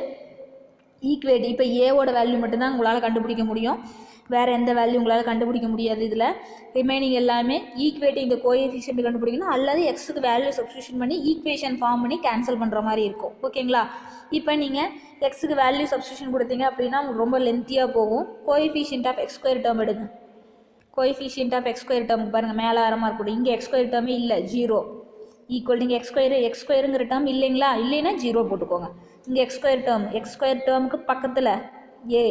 equate. இப்போ ஏவோட வேல்யூ மட்டும்தான் உங்களால் கண்டுபிடிக்க முடியும், வேறு எந்த வேல்யூ உங்களால் கண்டுபிடிக்க முடியாது. இதில் ரிமைனிங் எல்லாமே ஈக்குவேட்டிங் இந்த கோஎஃபிஷியன்ட் கண்டுபிடிக்கணும், அல்லது எக்ஸுக்கு வேல்யூ சப்ஸ்டியூஷன் பண்ணி ஈக்குவேஷன் ஃபார்ம் பண்ணி கேன்சல் பண்ணுற மாதிரி இருக்கும். ஓகேங்களா, இப்போ நீங்கள் எக்ஸுக்கு வேல்யூ சப்ஸ்டியூஷன் கொடுத்தீங்க அப்படின்னா ரொம்ப லென்த்தியாக போகும். கோஎஃபிஷியன்ட் ஆஃப் x² டேர்ம் எடுங்க. கோஎஃபிஷியன்ட் ஆஃப் x² டேர்ம் பாருங்கள், மேலே ஆரமாக இருக்கட்டும். இங்கே x² டேர்மே இல்லை, 0 ஈக்குவல். நீங்கள் x²ங்கிற டேர்ம் இல்லைங்களா, இல்லைன்னா 0 போட்டுக்கோங்க. இங்கே x² டேர்முக்கு பக்கத்தில் a,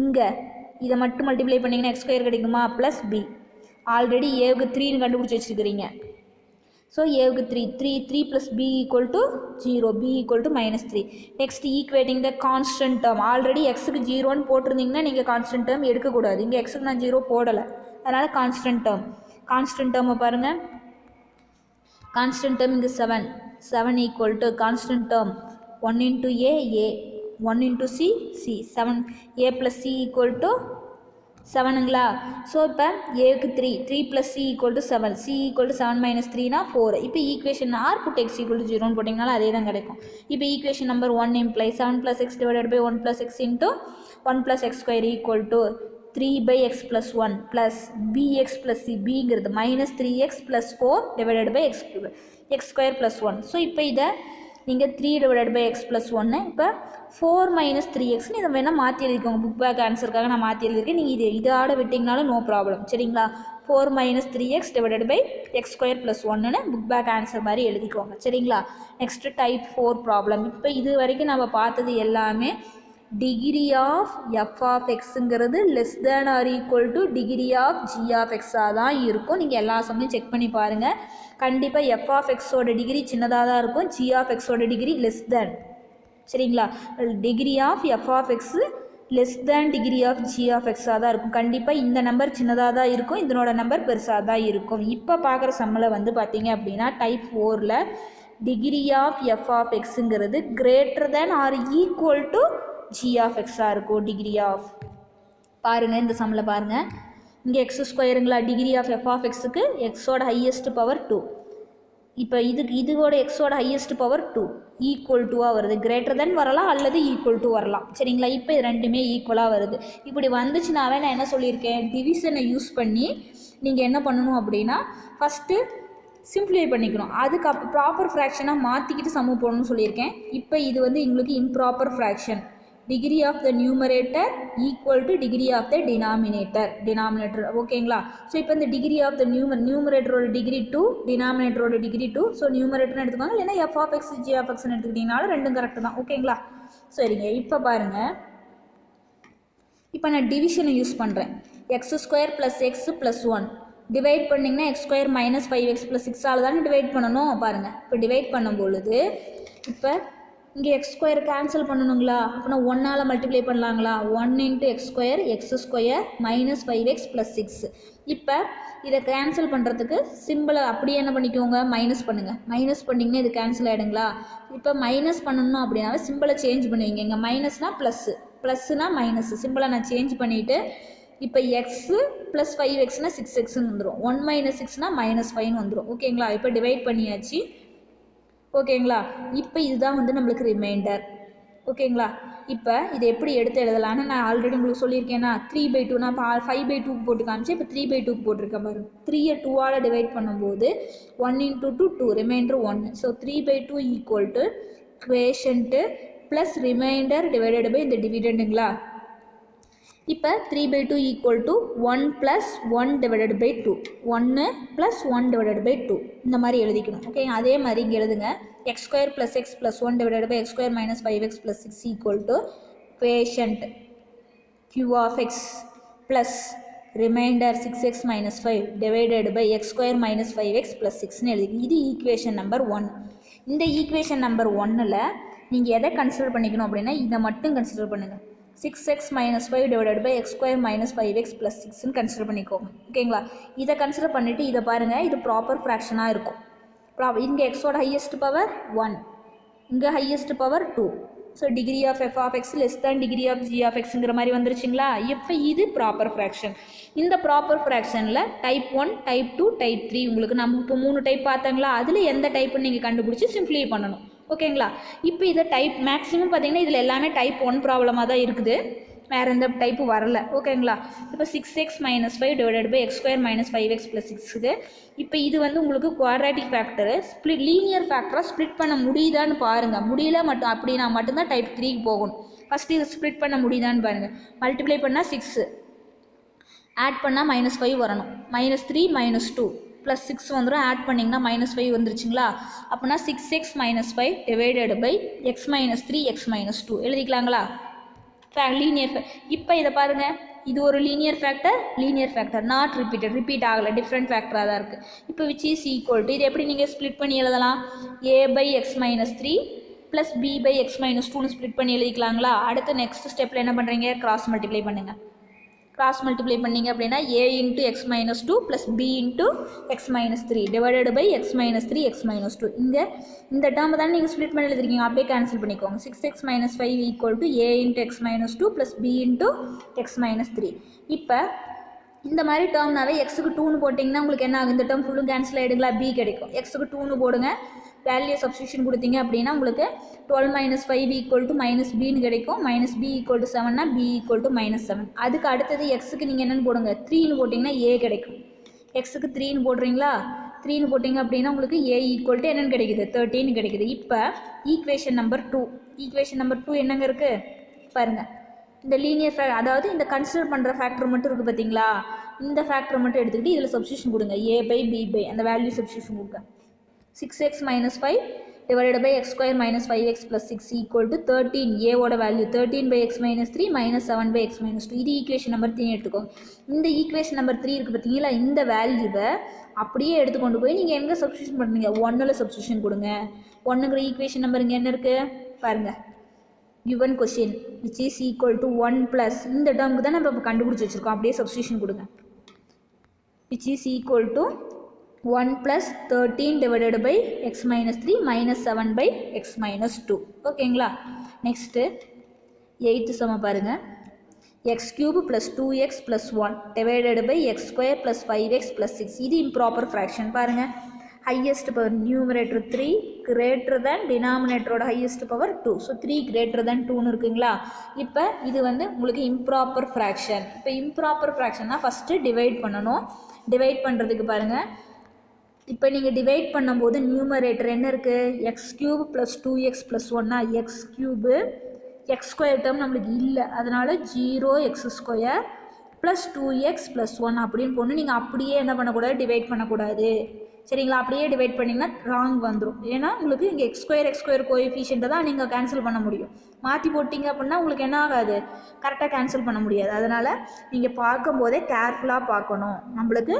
இங்கே இதை மட்டும் மல்டிப்ளை பண்ணிங்கன்னா x² கிடைக்குமா, ப்ளஸ் b. ஆல்ரெடி ஏவுக்கு 3ன்னு கண்டுபிடிச்சி வச்சுருக்கிறீங்க. ஸோ ஏவுக்கு 3 + b equal to 0, b equal to -3. Next equating the constant term. Already எக்ஸுக்கு 0ன்னு போட்டிருந்தீங்கன்னா நீங்கள் கான்ஸ்டன்ட் டேர்ம் எடுக்கக்கூடாது. இங்கே எக்ஸுக்கு நான் 0 போடலை, அதனால் கான்ஸ்டன்ட் டேர்மை பாருங்கள். கான்ஸ்டன்ட் டேர்ம் இங்கே 7 equal to constant term 1 × a 1 × c 7 a + c equal to 7ங்களா. ஸோ இப்போ ஏவுக்கு 3 + c equal to 7, c equal to 7 - 3னா 4. இப்போ equation or put x equal to 0ன்னு போட்டிங்கனால அதே தான் கிடைக்கும். இப்போ equation number 1 imply 7 + x divided by 1 + x into 1 + x² equal to 3/x + 1 plus bx + c, bங்கிறது -3x + 4 divided by x² + 1. So இப்போ இதை நீங்கள் 3 டிவைடட் பை x + 1 இப்போ 4 - 3xன்னு இதை வேணால் மாற்றி எழுதிக்கோங்க. புக் பேக் ஆன்சருக்காக நான் மாற்றி எழுதியிருக்கேன், நீங்கள் இதோட விட்டிங்கனாலும் நோ ப்ராப்ளம். சரிங்களா, 4 - 3x டிவைடட் பை x² + 1ன்னு புக் பேக் ஆன்சர் மாதிரி எழுதிக்கோங்க. சரிங்களா, நெக்ஸ்ட்டு டைப் 4 ப்ராப்ளம். இப்போ இது வரைக்கும் நம்ம பார்த்தது எல்லாமே டிகிரி ஆஃப் f(x)ங்கிறது less than or equal to degree of g(x)ஆக தான் இருக்கும். நீங்கள் எல்லா சமயம் செக் பண்ணி பாருங்கள். கண்டிப்பாக f(x)ஓட டிகிரி சின்னதாக தான் இருக்கும், g(x)ஓட டிகிரி லெஸ் தேன். சரிங்களா, degree of f(x) less than degree of g(x)ஆக தான் இருக்கும். கண்டிப்பாக இந்த நம்பர் சின்னதாக தான் இருக்கும், இதனோட நம்பர் பெருசாக தான் இருக்கும். இப்போ பார்க்குற சம்மில் வந்து பார்த்தீங்க அப்படின்னா டைப் 4ல் டிகிரி ஆஃப் f(x)ங்கிறது greater than or equal to g(x)ஆக இருக்கும். டிகிரி ஆஃப் பாருங்கள், இந்த சம்மில் பாருங்கள், இங்கே x²ங்களா. டிகிரி ஆஃப் f(x)க்கு எக்ஸோட ஹையஸ்ட் பவர் 2. இப்போ இதோட எக்ஸோட ஹையஸ்ட் பவர் 2 ஈக்குவல் டுவாக வருது. கிரேட்டர் தென் வரலாம் அல்லது ஈக்குவல் டு வரலாம். சரிங்களா, இப்போ இது ரெண்டுமே ஈக்குவலாக வருது. இப்படி வந்துச்சுனாவே நான் என்ன சொல்லியிருக்கேன், டிவிஷனை யூஸ் பண்ணி நீங்கள் என்ன பண்ணணும் அப்படின்னா ஃபஸ்ட்டு சிம்பிளிஃபை பண்ணிக்கணும், அதுக்கு ப்ராப்பர் ஃப்ராக்ஷனாக மாற்றிக்கிட்டு சம்மு போடணும்னு சொல்லியிருக்கேன். இப்போ இது வந்து எங்களுக்கு improper fraction. Degree of the numerator equal to degree of the denominator. ஓகேங்களா, ஸோ இப்போ இந்த டிகிரி ஆஃப் த நியூமரேட்டரோட டிகிரி 2, டினாமினேட்டரோட டிகிரி 2. ஸோ நியூமரேட்டர்னு எடுத்துக்கோங்க, இல்லைன்னா f(x) g(x)ன்னு எடுத்துக்கிட்டிங்கனாலும் ரெண்டும் கரெக்டு தான். ஓகேங்களா, சரிங்க. இப்போ பாருங்கள், இப்போ நான் டிவிஷனை யூஸ் பண்ணுறேன். x² + x + 1 டிவைட் பண்ணிங்கன்னா x² - 5x + 6 தானே டிவைட் பண்ணணும். பாருங்கள், இப்போ டிவைட் பண்ணும் பொழுது இப்போ இங்கே எக்ஸ் ஸ்கொயர் கேன்சல் பண்ணணுங்களா, அப்படின்னா 1ஆல் மல்டிப்ளை பண்ணலாங்களா, 1 × எக்ஸ் ஸ்கொயர் மைனஸ் 5x + 6. இப்போ இதை கேன்சல் பண்ணுறதுக்கு சிம்பிளை அப்படியே என்ன பண்ணிக்கோங்க, மைனஸ் பண்ணுங்கள். மைனஸ் பண்ணிங்கன்னா இது கேன்சல் ஆகிடுங்களா. இப்போ மைனஸ் பண்ணணும் அப்படின்னாவே சிம்பிளை சேஞ்ச் பண்ணுவீங்க. இங்கே மைனஸ்னால் ப்ளஸ்ஸு, ப்ளஸ்ஸுனா மைனஸ், சிம்பிளை நான் சேஞ்ச் பண்ணிவிட்டு இப்போ எக்ஸு ப்ளஸ் 5xனா 6xன்னு வந்துடும். 1 - 6னா -5ன்னு வந்துடும். ஓகேங்களா. இப்போ டிவைட் பண்ணியாச்சு. ஓகேங்களா. இப்போ இதுதான் வந்து நம்மளுக்கு ரிமைண்டர். ஓகேங்களா. இப்போ இதை எப்படி எடுத்து எழுதலான்னு நான் ஆல்ரெடி உங்களுக்கு சொல்லியிருக்கேன்னா 3/2 நான் 5/2 போட்டு காமிச்சேன். இப்போ 3/2 போட்டிருக்கேன் பாருங்க. 3யை 2ஆல் டிவைட் பண்ணும்போது 1 × 2 2, remainder 1. So 3/2 = quotient plus remainder divided by இந்த டிவிடெண்டுங்களா. இப்போ 3/2 = 1 + 1 / 2, 1 + 1 / 2 இந்த மாதிரி எழுதிக்கணும். ஓகே. அதே மாதிரி இங்கே எழுதுங்க. x² + x + 1 / x² - 5x + 6 = quotient q of x plus remainder 6x - 5 divided by x² - 5x + 6ன்னு எழுதிக்கணும். இது ஈக்குவேஷன் நம்பர் 1. இந்த ஈக்குவேஷன் நம்பர் 1ல் நீங்கள் எதை கன்சிடர் பண்ணிக்கணும் அப்படின்னா இதை மட்டும் கன்சிடர் பண்ணுங்கள். 6x - 5 divided by x² - 5x + 6ன்னு consider பண்ணிக்கோங்க. ஓகேங்களா. இதை கன்சிடர் பண்ணிவிட்டு இதை பாருங்கள், இது ப்ராப்பர் ஃப்ராக்ஷனாக இருக்கும். இங்கே எக்ஸோட ஹையஸ்ட் பவர் 1, இங்கே highest power 2. So degree of f of x less than degree of g of xங்கிற மாதிரி வந்துருச்சுங்களா. இப்போ இது ப்ராப்பர் ஃப்ராக்ஷன். இந்த ப்ராப்பர் ஃப்ராக்ஷனில் டைப் 1, டைப் 2, டைப் 3 உங்களுக்கு நம்ம இப்போ 3 டைப் பார்த்தாங்களா, அதில் எந்த டைப்புன்னு நீங்கள் கண்டுபிடிச்சி சிம்ப்ளிஃபை பண்ணணும். ஓகேங்களா. இப்போ இதை டைப் மேக்ஸிமம் பார்த்தீங்கன்னா இதில் எல்லாமே டைப் 1 ப்ராப்ளமாக தான் இருக்குது, வேறு எந்த டைப்பு வரல. ஓகேங்களா. இப்போ 6x - 5 divided by x² - 5x + 6க்கு இப்போ இது வந்து உங்களுக்கு குவாட்ராட்டிக் ஃபேக்டரு. லீனியர் ஃபேக்டராக ஸ்ப்ளிட் பண்ண முடியுதான்னு பாருங்கள். முடியல மட்டும் அப்படின்னா மட்டும்தான் டைப் 3க்கு போகணும். ஃபஸ்ட்டு இது ஸ்ப்ளிட் பண்ண முடியுதான்னு பாருங்கள். மல்டிப்ளை பண்ணால் 6, ஆட் பண்ணால் -5 வரணும். -3 -2 ப்ளஸ் 6 வந்துடும். ஆட் பண்ணிங்கன்னா -5 வந்துருச்சுங்களா. அப்படின்னா 6x - 5 divided by x - 3 x - 2 எழுதிக்கலாங்களா. லீனியர். இப்போ இதை பாருங்கள், இது ஒரு லீனியர் ஃபேக்டர் நாட் ரிப்பீட் ஆகலை, டிஃப்ரெண்ட் ஃபேக்டராக தான் இருக்குது. இப்போ விச் இஸ் ஈக்குவல் டு இது எப்படி நீங்கள் ஸ்ப்ளிட் பண்ணி எழுதலாம், a/x - 3 ப்ளஸ் b/x - 2ன்னு ஸ்ப்ளிட் பண்ணி எழுதிக்கலாங்களா. அடுத்து நெக்ஸ்ட் ஸ்டெப்பில் என்ன பண்ணுறீங்க, கிராஸ் மல்டிப்ளை பண்ணுங்கள். கிராஸ் மல்டிப்ளை பண்ணிங்க அப்படின்னா a × x - 2 plus b × x - 3 divided by x - 3 x - 2. இங்கே இந்த டேர்ம் தான் நீங்கள் ஸ்ப்ளிட் பண்ணி எழுதிருக்கீங்க, அப்படியே கேன்சல் பண்ணிக்கோங்க. 6x - 5 = a × x - 2 plus b × x - 3. இப்போ இந்த மாதிரி டேர்ம்னாவே எக்ஸுக்கு 2ன்னு போட்டிங்கன்னா உங்களுக்கு என்ன ஆகும், இந்த டேர்ம் ஃபுல்லும் கேன்சல் ஆகிடுங்களா, b கிடைக்கும். எக்ஸுக்கு 2ன்னு போடுங்க, வேல்யூ சப்ஸ்டியூஷன் கொடுத்தீங்க அப்படின்னா உங்களுக்கு 12 - 5 = -bன்னு கிடைக்கும். -b = 7னா b = -7. அதுக்கு அடுத்தது எக்ஸுக்கு நீங்கள் என்னென்னு போடுங்க, 3ன்னு போட்டிங்கன்னா a கிடைக்கும். எக்ஸுக்கு 3ன்னு போடுறீங்களா, 3ன்னு போட்டிங்க அப்படின்னா உங்களுக்கு a = என்னென்னு கிடைக்குது, 13 கிடைக்குது. இப்போ ஈக்குவேஷன் நம்பர் 2 என்னங்க இருக்குது பாருங்கள். இந்த லீனியர் அதாவது இந்த கன்சிடர் பண்ணுற ஃபேக்டர் மட்டும் இருக்குது பார்த்தீங்களா, இந்த ஃபேக்டர் மட்டும் எடுத்துக்கிட்டு இதில் சப்ஸ்டியூஷன் கொடுங்க. a/b அந்த வேல்யூ சப்ஸ்டியூஷன் கொடுங்க. 6x - 5 divided by x² - 5x + 6 = 13. ஏவோட வேல்யூ 13/x - 3 -7/x - 2. இது ஈக்குவேஷன் நம்பர் 3 எடுத்துக்கோங்க. இந்த ஈக்குவேஷன் நம்பர் 3 இருக்குது பார்த்தீங்களா, இந்த வேல்யூவை அப்படியே எடுத்துக்கொண்டு போய் நீங்கள் எங்கே சப்ஸ்டியூஷன் பண்ணுறீங்க, 1ல் சப்ஸ்டியூஷன் கொடுங்க. 1ங்கிற ஈக்குவேஷன் நம்பர் இங்கே என்ன இருக்குது பாருங்கள், given question which is equal to 1 plus இந்த டேர்முக்கு தான் நம்ம இப்போ கண்டுபிடிச்சி வச்சுருக்கோம், அப்படியே சப்ஸ்டியூஷன் கொடுங்க. which is equal to 1 plus 13 divided by x minus 3 minus 7 by x minus 2. ஓகேங்களா. நெக்ஸ்ட்டு 8th சம பாருங்கள். x cube plus 2x plus 1 divided by x square plus 5x plus 6. இது இம்ப்ராப்பர் ஃப்ராக்ஷன் பாருங்கள். highest power numerator 3 greater than denominator highest power 2. So 3 greater than 2ன்னு இருக்குங்களா. இப்போ இது வந்து உங்களுக்கு இம்ப்ராப்பர் ஃப்ராக்ஷன். இப்போ இம்ப்ராப்பர் ஃப்ராக்ஷன்னா ஃபஸ்ட்டு டிவைட் பண்ணணும். டிவைட் பண்ணுறதுக்கு பாருங்கள், இப்போ நீங்கள் டிவைட் பண்ணும்போது நியூமரேட்டர் என்ன இருக்குது, x cube plus 2x plus 1னா x cube, x square term நம்மளுக்கு இல்லை, அதனால் 0x² ப்ளஸ் 2x ப்ளஸ் 1 அப்படின்னு போடணும். நீங்கள் அப்படியே என்ன பண்ணக்கூடாது, டிவைட் பண்ணக்கூடாது. சரிங்களா. அப்படியே டிவைட் பண்ணிங்கன்னா ராங் வந்துடும். ஏன்னா உங்களுக்கு இங்கே x² கோஎஃபிஷியண்ட்டை தான் நீங்கள் கேன்சல் பண்ண முடியும். மாற்றி போட்டிங்க அப்படின்னா உங்களுக்கு என்ன ஆகாது, கரெக்டாக கேன்சல் பண்ண முடியாது. அதனால் நீங்கள் பார்க்கும்போதே கேர்ஃபுல்லாக பார்க்கணும். நம்மளுக்கு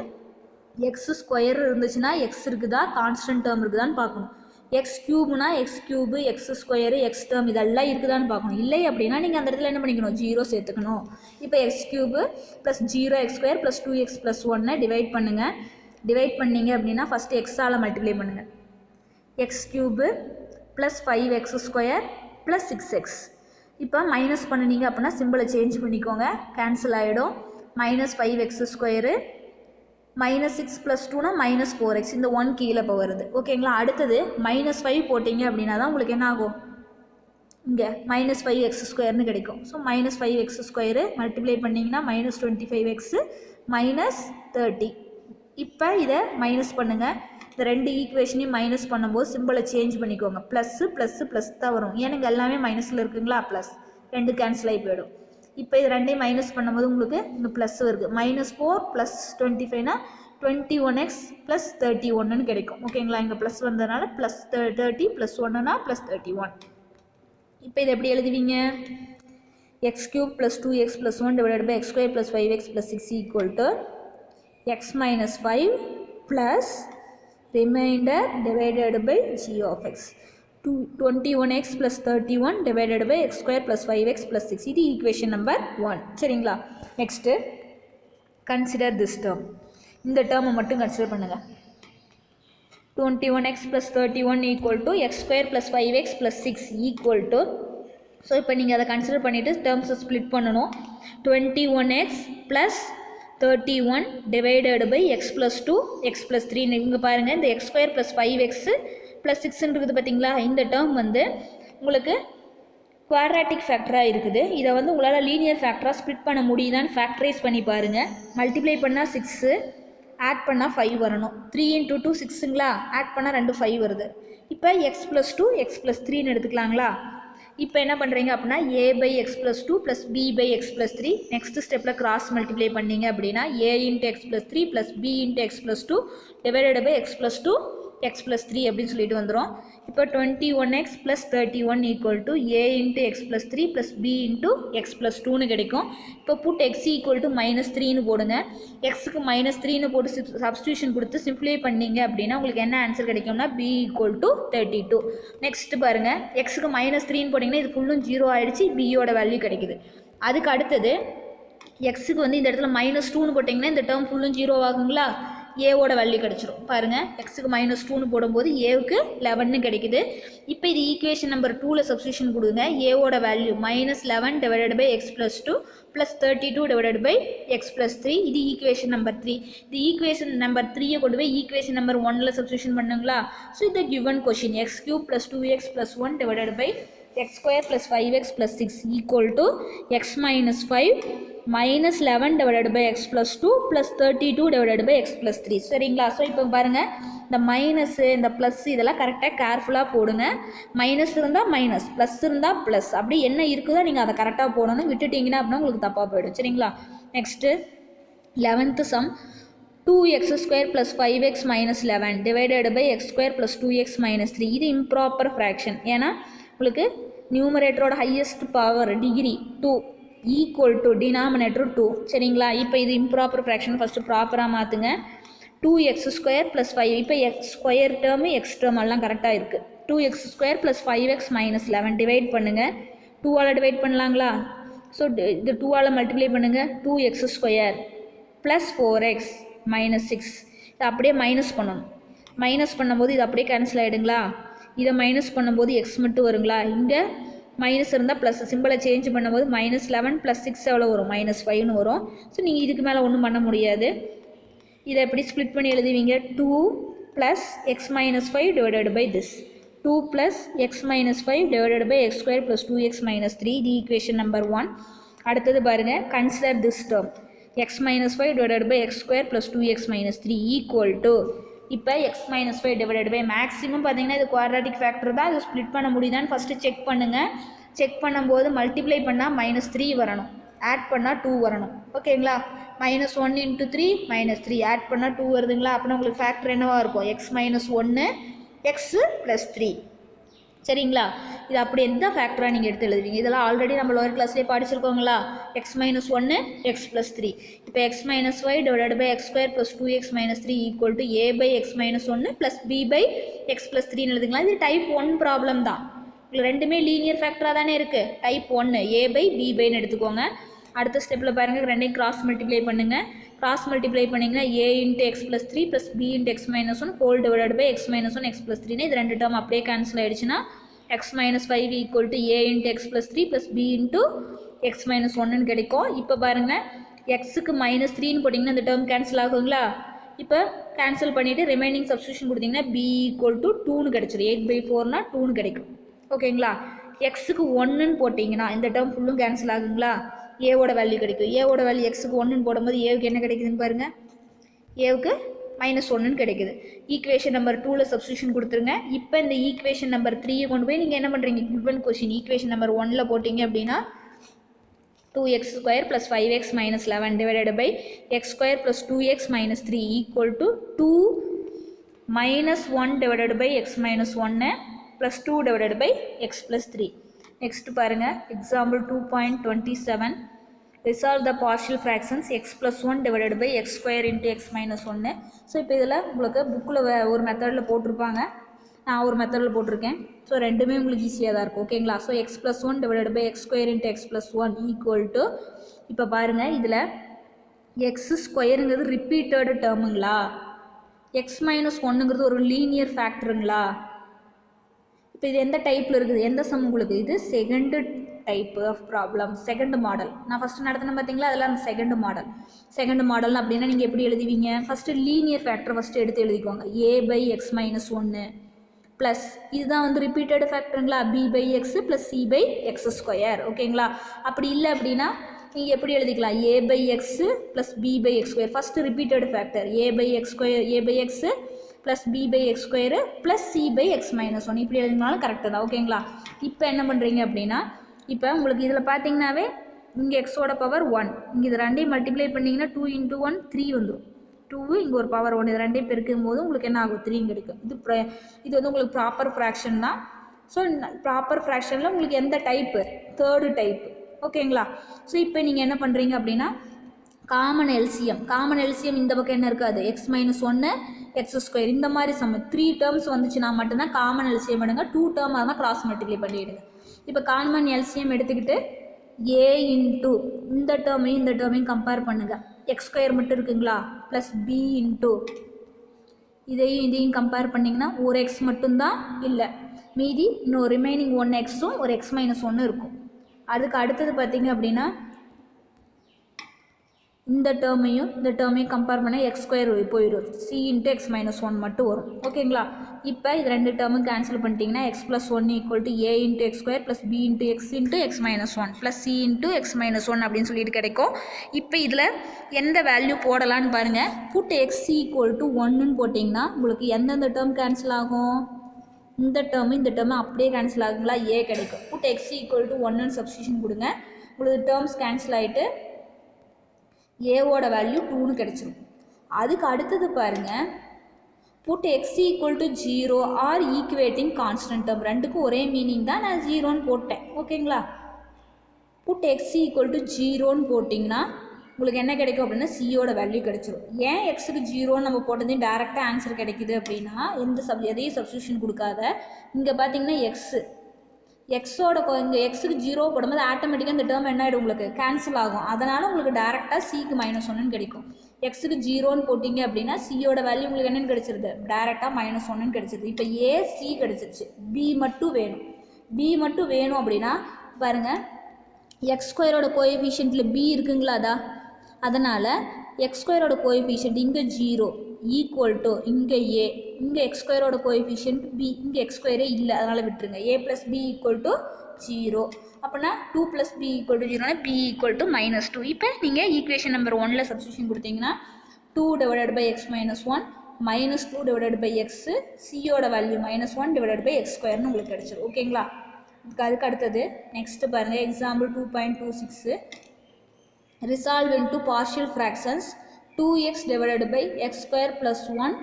x² இருந்துச்சுன்னா x இருக்குதா, கான்ஸ்டன்ட் டேர்ம் இருக்குதான்னு பார்க்கணும். எக்ஸ் க்யூப்னா x cube x square x term இதெல்லாம் இருக்குதான்னு பார்க்கணும். இல்லை அப்படின்னா நீங்கள் அந்த இடத்துல என்ன பண்ணிக்கணும், 0 சேர்த்துக்கணும். இப்போ X cube plus 0 X square plus 2x plus 1 divide பண்ணுங்கள். டிவைட் பண்ணிங்க அப்படின்னா ஃபஸ்ட்டு எக்ஸால் மல்டிப்ளை பண்ணுங்கள். X cube plus 5x square plus 6x. இப்போ மைனஸ் பண்ணினீங்க அப்படின்னா சிம்பிளை சேஞ்ச் பண்ணிக்கோங்க, கேன்சல் ஆகிடும். Minus 5x square minus 6 plus 2னா மைனஸ் 4x. இந்த 1 கீழே இப்போ வருது. ஓகேங்களா. அடுத்தது மைனஸ் 5 போட்டிங்க அப்படின்னா தான் உங்களுக்கு என்ன ஆகும், இங்கே மைனஸ் 5x ஸ்கொயர்னு கிடைக்கும். So minus 5x square multiply பண்ணிங்கன்னா மைனஸ் 25x மைனஸ் 30. இப்போ இதை மைனஸ் பண்ணுங்கள். இந்த ரெண்டு ஈக்குவேஷனையும் மைனஸ் பண்ணும்போது சிம்பிளை சேஞ்ச் பண்ணிக்கோங்க. ப்ளஸ்ஸு ப்ளஸ்ஸு ப்ளஸ் தான் வரும். எனக்கு எல்லாமே மைனஸில் இருக்குங்களா, ப்ளஸ் 2 கேன்சல் ஆகி போயிடும். இப்போ இது ரெண்டையும் மைனஸ் பண்ணும்போது உங்களுக்கு இங்கே ப்ளஸ் வருது. மைனஸ் 4 ப்ளஸ் 25னா 21x ப்ளஸ் 31ன்னு கிடைக்கும். ஓகேங்களா. இங்கே ப்ளஸ் வந்ததுனால ப்ளஸ் 30 ப்ளஸ் 1னா ப்ளஸ் 31. இப்போ இதை எப்படி எழுதுவீங்க, x cube plus 2x plus 1 divided by x square plus 5x plus 6 equal to x minus 5 plus remainder divided by g of x. 21x plus 31 divided by x square plus 5x plus 6. இது equation number 1. சரிங்களா. next consider this term. இந்த term மட்டும் consider பண்ணுங்க. 21x plus 31 equal to x square plus 5x plus 6 equal to, so இப்போ நீங்கள் அதை consider பண்ணிவிட்டு டேர்ம்ஸை split பண்ணணும். 21x plus 31 divided by x plus 2 x plus 3. இங்கே பாருங்கள், இந்த x square plus 5x plus 6 இருக்குது பார்த்தீங்களா. இந்த டேர்ம் வந்து உங்களுக்கு குவாட்ராட்டிக் ஃபேக்டராக இருக்குது. இதை வந்து உங்களால் லீனியர் ஃபேக்டராக ஸ்ப்ளிட் பண்ண முடியுதான்னு ஃபேக்டரைஸ் பண்ணி பாருங்கள். மல்டிப்ளை பண்ணால் 6, ஆட் பண்ணால் 5 வரணும். 3 × 2 6ங்களா, ஆட் பண்ணால் 2 5 வருது. இப்போ x plus 2 x plus 3ன்னு எடுத்துக்கலாங்களா. இப்போ என்ன பண்ணுறீங்க அப்படின்னா a by x plus 2 plus b by x plus 3. Next ஸ்டெப்பில் கிராஸ் மல்டிப்ளை பண்ணிங்க அப்படின்னா a into x plus 3 plus b into x plus 2 divided by x plus 2 x plus 3 அப்படின்னு சொல்லிட்டு வந்துடும். இப்போ 21x plus 31 equal to a into x plus 3 plus b into x plus 2ன்னு கிடைக்கும். இப்போ put x equal to minus 3ன்னு போடுங்க. xக்கு minus 3ன்னு போட்டு substitution கொடுத்து simplify பண்ணிங்க அப்படின்னா உங்களுக்கு என்ன ஆன்சர் கிடைக்கும்னா b equal to 32. நெக்ஸ்ட் பாருங்கள், xக்கு minus 3ன்னு போட்டிங்கன்னா இது ஃபுல்லும் 0 ஆகிடுச்சு, bயோட வேல்யூ கிடைக்குது. அதுக்கு அடுத்தது எக்ஸுக்கு வந்து இந்த இடத்துல மைனஸ் 2ன்னு போட்டிங்கன்னா இந்த டேர்ம் ஃபுல்லும் 0 ஆகுங்களா, ஏவோட வேல்யூ கிடச்சிரும். பாருங்கள், எக்ஸுக்கு minus 2ன்னு போடும்போது ஏவுக்கு 11ன்னு கிடைக்குது. இப்போ இது ஈக்குவேஷன் நம்பர் 2ல் சப்ஸ்டியூஷன் கொடுங்க. ஏவோட value minus 11 divided by x plus 2 plus 32 divided by x plus 3. இது ஈக்குவேஷன் நம்பர் 3. இது ஈக்குவேஷன் நம்பர் 3 கொண்டு போய் ஈக்குவேஷன் நம்பர் 1ல் சப்ஸ்டியூஷன் பண்ணுங்களா. ஸோ இந்த given question x cube plus 2x plus 1 divided by x square plus 5x plus 6 equal to x minus 5 minus 11 divided by x plus 2 plus 32 divided by x plus 3. சரிங்களா. So இப்போ பாருங்கள், இந்த minus இந்த plus இதெல்லாம் கரெக்டாக கேர்ஃபுல்லாக போடுங்க. Minus இருந்தால் மைனஸ், ப்ளஸ் இருந்தால் ப்ளஸ், அப்படி என்ன இருக்குதோ நீங்கள் அதை கரெக்டாக போடணும். விட்டுட்டிங்கன்னா அப்படின்னா உங்களுக்கு தப்பாக போயிடும். சரிங்களா. Next 11th sum 2x square plus 5x minus 11 divided by x square plus 2x minus 3. இது இம்ப்ராப்பர் ஃப்ராக்ஷன். ஏன்னா உங்களுக்கு நியூமரேட்டரோட highest power degree 2 equal to denominator 2. சரிங்களா. இப்போ இது இம்ப்ராப்பர் ஃப்ராக்ஷன் ஃபஸ்ட்டு ப்ராப்பராக மாற்றுங்க. 2x square plus 5. இப்போ x square term X term எல்லாம் கரெக்டாக இருக்குது. 2x square plus 5x minus 11 divide பண்ணுங்கள். 2ஆல் டிவைட் பண்ணலாங்களா. ஸோ இது 2ஆல் மல்டிப்ளை பண்ணுங்கள். 2x square plus 4x minus 6. இதை அப்படியே மைனஸ் பண்ணணும். மைனஸ் பண்ணும்போது இது அப்படியே கேன்சல் ஆகிடுங்களா. இதை மைனஸ் பண்ணும்போது எக்ஸ் மட்டும் வருங்களா. இங்கே மைனஸ் இருந்தால் ப்ளஸ் சிம்பிளை சேஞ்ச் பண்ணும்போது minus 11 + 6 எவ்வளோ வரும், -5ன்னு வரும். ஸோ நீங்கள் இதுக்கு மேலே ஒன்றும் பண்ண முடியாது. இதை எப்படி ஸ்ப்ளிட் பண்ணி எழுதுவீங்க, 2 + x - 5 divided by this. 2 + x - 5 divided by x square plus 2x - 3. இது ஈக்குவேஷன் நம்பர் 1. அடுத்தது பாருங்கள், consider this term x - 5 divided by x square plus 2x - 3 equal to, இப்போ x - 5 divided by மேக்ஸிமம் பார்த்தீங்கன்னா இது குவாட்ராட்டிக் ஃபேக்டர் தான். இது split பண்ண முடியுதான்னு first check பண்ணுங்கள். செக் பண்ணும்போது மல்டிப்ளை பண்ணால் -3 வரணும், ஆட் பண்ணால் 2 வரணும். ஓகேங்களா. -1 × 3 -3 ஆட் பண்ணால் 2 வருதுங்களா. அப்படின்னா உங்களுக்கு ஃபேக்டர் என்னவாக இருக்கும், x - 1 x + 3. சரிங்களா. இது அப்படி எந்த ஃபேக்டராக நீங்கள் எடுத்து எழுதுவீங்க? இதெல்லாம் ஆல்ரெடி நம்ம லோயர் கிளாஸ்லேயே படிச்சிருக்கோங்களா? x - 1 x + 3. இப்போ x - y / x² + 2x - 3 = a / x - 1 + b / x + 3 எழுதுங்களா? இது டைப் 1 ப்ராப்ளம் தான். இதில் ரெண்டுமே லீனியர் ஃபேக்டராக தானே இருக்குது. டைப் 1 a / b / எடுத்துக்கோங்க. அடுத்த ஸ்டெப்பில் பாருங்கள், ரெண்டையும் கிராஸ் மல்டிப்ளை பண்ணுங்கள். கிராஸ் மல்டிப்ளை பண்ணிங்கன்னா a × x + 3 + b × x - 1 / x - 1 x + 3 இது ரெண்டு டேர்ம் அப்படியே கேன்சல் ஆகிடுச்சுன்னா x - 5 = a × x + 3 + b × x - 1 கிடைக்கும். இப்போ பாருங்கள், எக்ஸுக்கு -3ன்னு போட்டிங்கன்னா இந்த டேர்ம் கேன்சல் ஆகுங்களா? இப்போ கேன்சல் பண்ணிவிட்டு ரிமைனிங் சப்ஸ்டியூஷன் கொடுத்தீங்கன்னா b = 2ன்னு கிடச்சிடும். 8/4னா 2ன்னு கிடைக்கும். ஓகேங்களா? எக்ஸுக்கு 1ன்னு போட்டிங்கன்னா இந்த டேர்ம் ஃபுல்லும் கேன்சல் ஆகுங்களா? ஏவோட வேல்யூ கிடைக்கும். ஏவோட வேல்யூ எக்ஸுக்கு 1ன்னு போடும்போது ஏவுக்கு என்ன கிடைக்குதுன்னு பாருங்கள். ஏவுக்கு -1ன்னு கிடைக்குது. ஈக்குவேஷன் நம்பர் 2ல் சப்ஸ்டியூஷன் கொடுத்துருங்க. இப்போ இந்த ஈக்குவேஷன் நம்பர் 3 கொண்டு போய் நீங்கள் என்ன பண்ணுறீங்க? கிவன் கொஷின் ஈக்குவேஷன் நம்பர் 1ல் போட்டிங்க அப்படின்னா 2x² + 5x - 11 / x² + 2x - 3 = 2 - 1 / x - 1 + 2 / x + 3. Next பாருங்கள், எக்ஸாம்பிள் 2.27. ரிசால்வ் த partial fractions x + 1 / x² × x - 1. So இப்போ இதில் உங்களுக்கு புக்கில் ஒரு மெத்தடில் போட்டிருப்பாங்க, நான் ஒரு மெத்தடில் போட்டிருக்கேன். ஸோ ரெண்டுமே உங்களுக்கு ஈஸியாக தான் இருக்கும். ஓகேங்களா? ஸோ x + 1 / x² × x + 1 = இப்போ பாருங்கள், இதில் x² ரிப்பீட்டடு டேர்முங்களா, x - 1 ஒரு லீனியர் ஃபேக்டருங்களா? இப்போ இது எந்த டைப்பில் இருக்குது? எந்த சம் உங்களுக்கு? இது second type of problem, second model. நான் ஃபஸ்ட்டு நடத்தினேன் பார்த்தீங்களா, அதெல்லாம் அந்த செகண்ட் மாடல். செகண்ட் மாடல் அப்படின்னா நீங்கள் எப்படி எழுதுவீங்க? ஃபஸ்ட்டு லீனியர் ஃபேக்டர் ஃபஸ்ட்டு எடுத்து எழுதிக்கோங்க. a / x - 1 ப்ளஸ் இதுதான் வந்து repeated ஃபேக்டருங்களா, b / x + c / x². ஓகேங்களா? அப்படி இல்லை அப்படின்னா நீங்கள் எப்படி எழுதிக்கலாம்? a / x + b / x². First repeated factor a / x² a / x + b / x² + c / x - 1 இப்படி எழுதினாலும் கரெக்டு தான். ஓகேங்களா? இப்போ என்ன பண்ணுறீங்க அப்படின்னா, இப்போ உங்களுக்கு இதில் பார்த்தீங்கன்னாவே இங்கே எக்ஸோட பவர் 1, இங்கே இது ரெண்டையும் மல்டிப்ளை பண்ணிங்கன்னா 2 × 1 3 வந்துடும். 2 இங்கே ஒரு பவர் 1, இது ரெண்டையும் பெருக்கும் போது உங்களுக்கு என்ன ஆகும்? 3 கிடைக்கும். இது வந்து உங்களுக்கு ப்ராப்பர் ஃப்ராக்ஷன் தான். ஸோ ப்ராப்பர் ஃப்ராக்ஷனில் உங்களுக்கு எந்த டைப்பு? Third type. ஓகேங்களா? ஸோ இப்போ நீங்கள் என்ன பண்ணுறீங்க அப்படின்னா, காமன் எல்சிஎம் இந்த பக்கம் என்ன இருக்காது? x - 1 x² இந்த மாதிரி சம் 3 டேர்ம்ஸ் வந்துச்சுன்னா மட்டும்தான் காமன் எல்சிஎம் எடுங்க. 2 டேர்மாக இருந்தால் கிராஸ் மல்டிப்ளை பண்ணிவிடுங்க. இப்போ காமன் எல்சிஎம் எடுத்துக்கிட்டு a இன்ட்டு இந்த டேர்மையும் கம்பேர் பண்ணுங்கள். x² மட்டும் இருக்குங்களா, ப்ளஸ் b இன்ட்டு இதையும் கம்பேர் பண்ணிங்கன்னா ஒரு x மட்டும்தான் இல்லை, மீதி இன்னும் ரிமைனிங் 1 xும் ஒரு x - 1 இருக்கும். அதுக்கு அடுத்தது பார்த்தீங்க அப்படின்னா இந்த டேர்மையும் கம்பேர் பண்ண x² போயிடும், c × x - 1 மட்டும் வரும். ஓகேங்களா? இப்போ இது ரெண்டு டேர்மும் கேன்சல் பண்ணிட்டீங்கன்னா x + 1 = a × x² + b × x × x - 1 + c × x - 1 அப்படின்னு சொல்லிட்டு கிடைக்கும். இப்போ இதில் எந்த வேல்யூ போடலான்னு பாருங்கள். புட் x = 1ன்னு போட்டிங்கன்னா உங்களுக்கு எந்தெந்த டேர்ம் கேன்சல் ஆகும்? இந்த டேர்மு அப்படியே கேன்சல் ஆகுங்களா? a கிடைக்கும். புட் x = 1ன்னு சப்ஸ்டியூஷன் கொடுங்க. உங்களுக்கு டேர்ம்ஸ் கேன்சல் ஆகிட்டு ஏவோட வேல்யூ 2ன்னு கிடச்சிரும். அதுக்கு அடுத்தது பாருங்கள், put x = 0 or equating constant term. ரெண்டுக்கும் ஒரே மீனிங் தான், நான் 0ன்னு போட்டேன். ஓகேங்களா? புட் x = 0ன்னு போட்டிங்கன்னா உங்களுக்கு என்ன கிடைக்கும் அப்படின்னா சியோட வேல்யூ கிடைச்சிரும். ஏன் எக்ஸுக்கு 0ன்னு நம்ம போட்டதையும் டேரெக்டாக ஆன்சர் கிடைக்குது அப்படின்னா எதையும் சப்ஸ்டியூஷன் கொடுக்காத. இங்கே பார்த்தீங்கன்னா எக்ஸோட இங்கே எக்ஸுக்கு 0 போடும்போது ஆட்டோமேட்டிக்காக இந்த டேர்ம் என்ன ஆகிடும்? உங்களுக்கு கேன்சல் ஆகும். அதனால் உங்களுக்கு டேரெக்டாக சிக்கு -1ன்னு கிடைக்கும். எக்ஸுக்கு 0ன்னு போட்டிங்க அப்படின்னா சியோட வேல்யூ உங்களுக்கு என்னென்னு கிடச்சிருது? டேரெக்டாக -1ன்னு கிடச்சிருது. இப்போ ஏ சி கிடச்சிருச்சு. பி மட்டும் வேணும் அப்படின்னா பாருங்கள், x² கோஎஃபிஷியன்ட்டில் b இருக்குங்களா? அதனால் x² கோஎஃபிஷியன்ட் இங்கே 0 ஈக்குவல் டு இங்கே a, இங்கே x² கோஎஃபிஷியன்ட் b, இங்கே x² இல்லை, அதனால் விட்டுருங்க. a + b = 0. அப்படின்னா 2 + b = 0னா b = -2. இப்போ நீங்கள் ஈக்குவேஷன் நம்பர் 1ல் சப்ஸ்டியூஷன் கொடுத்தீங்கன்னா 2 / x - 1 -2 / x, சியோட வேல்யூ -1 / x²ன்னு உங்களுக்கு கிடச்சிடும். ஓகேங்களா? அதுக்கு அடுத்தது நெக்ஸ்ட்டு பாருங்கள், example 2.26. Resolve into partial fractions 2x / x² + 1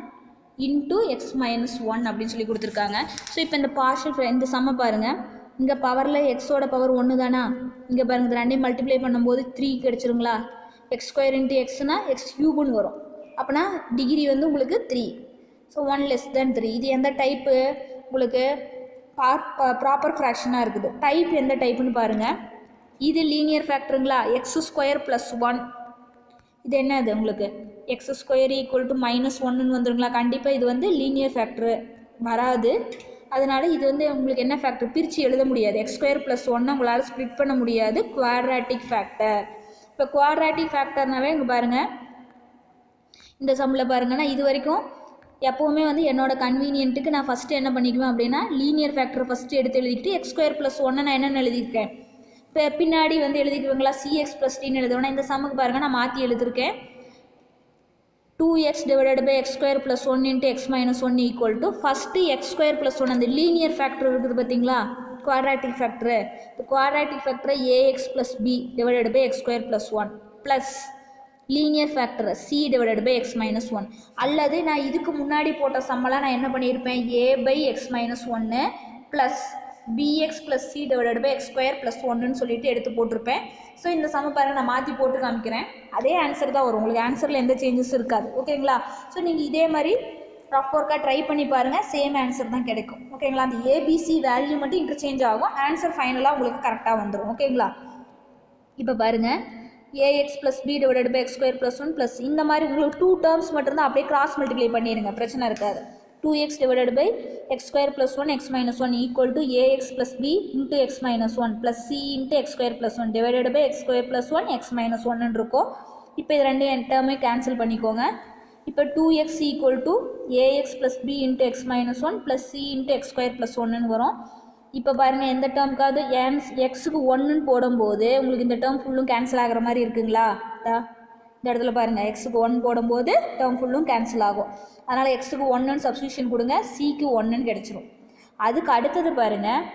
× x - 1 அப்படின்னு சொல்லி கொடுத்துருக்காங்க. ஸோ இப்போ இந்த பார்ஷியல் இந்த சம்மை பாருங்கள், இங்கே பவரில் எக்ஸோட பவர் 1 தானா, இங்கே பாருங்கள் இது ரெண்டையும் மல்டிப்ளை பண்ணும்போது 3 கிடச்சிருங்களா. எக்ஸ் ஸ்கொயர் இன்ட்டு எக்ஸ்னா எக்ஸ் கியூப்னு வரும். அப்போனா டிகிரி வந்து உங்களுக்கு 3. So 1 less than 3. இது எந்த டைப்பு உங்களுக்கு ப்ராப்பர் ஃப்ராக்ஷனாக இருக்குது. டைப் எந்த டைப்புன்னு பாருங்கள். இது லீனியர் ஃபேக்டருங்களா, எக்ஸ் ஸ்கொயர் ப்ளஸ் 1. இது என்னது உங்களுக்கு எக்ஸ் ஸ்கொயர் ஈக்குவல் டு -1ன்னு வந்துருங்களா. கண்டிப்பாக இது வந்து லீனியர் ஃபேக்டரு வராது. அதனால் இது வந்து உங்களுக்கு என்ன ஃபேக்டர் பிரித்து எழுத முடியாது. எக்ஸ் ஸ்கொயர் ப்ளஸ் 1 உங்களால் ஸ்ப்ளிட் பண்ண முடியாது. Quadratic factor. இப்போ குவாட்ராட்டிக் ஃபேக்டர்னாவே இங்கே பாருங்கள், இந்த சம்மில் பாருங்கன்னா இது வரைக்கும் எப்போவுமே வந்து என்னோடய கன்வீனியன்ட்டுக்கு நான் ஃபஸ்ட்டு என்ன பண்ணிக்குவேன் அப்படின்னா லீனியர் ஃபேக்டர் ஃபஸ்ட்டு எடுத்து எழுதிக்கிட்டு எக்ஸ் ஸ்கொயர் ப்ளஸ் 1 நான் என்னென்னு எழுதியிருக்கேன். இப்போ பின்னாடி வந்து எழுதிக்குவீங்களா சிஎக்ஸ் ப்ளஸ் டின்னு எழுதுவேன்னா இந்த சம்முக்கு பாருங்கள் நான் மாற்றி எழுதியிருக்கேன். 2x divided by x square plus 1 into x minus 1 equal to first x square plus 1 அந்த லீனியர் ஃபேக்டர் இருக்குது பார்த்தீங்களா, குவாட்ராட்டிக் ஃபேக்டரு. இந்த குவாட்ராட்டிக் ஃபேக்டரை a x plus b divided by x square plus 1 plus linear factor c divided by x minus 1. அல்லது நான் இதுக்கு முன்னாடி போட்ட சம்மெல்லாம் நான் என்ன பண்ணியிருப்பேன், a by x minus 1 plus bx plus c divided by x square plus 1ன்னு சொல்லிட்டு எடுத்து போட்டிருப்பேன். ஸோ இந்த சம பாருங்கள் நான் மாற்றி போட்டு காமிக்கிறேன். அதே ஆன்சர் தான் வரும் உங்களுக்கு, ஆன்சரில் எந்த சேஞ்சஸ் இருக்காது. ஓகேங்களா. ஸோ நீங்கள் இதே மாதிரி ரஃப் ஒர்க்காக ட்ரை பண்ணி பாருங்கள், சேம் ஆன்சர் தான் கிடைக்கும். ஓகேங்களா. அந்த ஏபிசி வேல்யூ மட்டும் இன்டர்சேஞ்ச் ஆகும், ஆன்சர் ஃபைனலாக உங்களுக்கு கரெக்டாக வந்துடும். ஓகேங்களா. இப்போ பாருங்கள் a x plus b divided by x square plus 1 plus இந்த மாதிரி உங்களுக்கு 2 டேர்ம்ஸ் மட்டும்தான் அப்படியே கிராஸ் மல்டிப்ளை பண்ணிடுங்க, பிரச்சனை இருக்காது. 2x divided by x square plus 1 x minus 1 equal to ax plus b into x minus 1 plus c into x square plus 1 divided by x square plus 1 x minus 1 இருக்கும். இப்போ இது ரெண்டையும் டேர்மே cancel பண்ணிக்கோங்க. இப்போ 2x equal to ax plus b into x minus 1 plus c into x square plus 1ன்னு வரும். இப்போ பாருங்கள் எந்த டேர்முக்காவது எக்ஸுக்கு 1ன்னு போடும்போது உங்களுக்கு இந்த டேர்ம் ஃபுல்லும் கேன்சல் ஆகிற மாதிரி இருக்குங்களா. இந்த இடத்துல பாருங்கள் எக்ஸுக்கு 1 போடும்போது டேர்ம் ஃபுல்லும் கேன்சல் ஆகும். அதனால் எக்ஸுக்கு 1ன்னு சப்ஸ்டியூஷன் கொடுங்க, சிக்கு 1ன்னு கிடச்சிரும். அதுக்கு அடுத்தது பாருங்கள்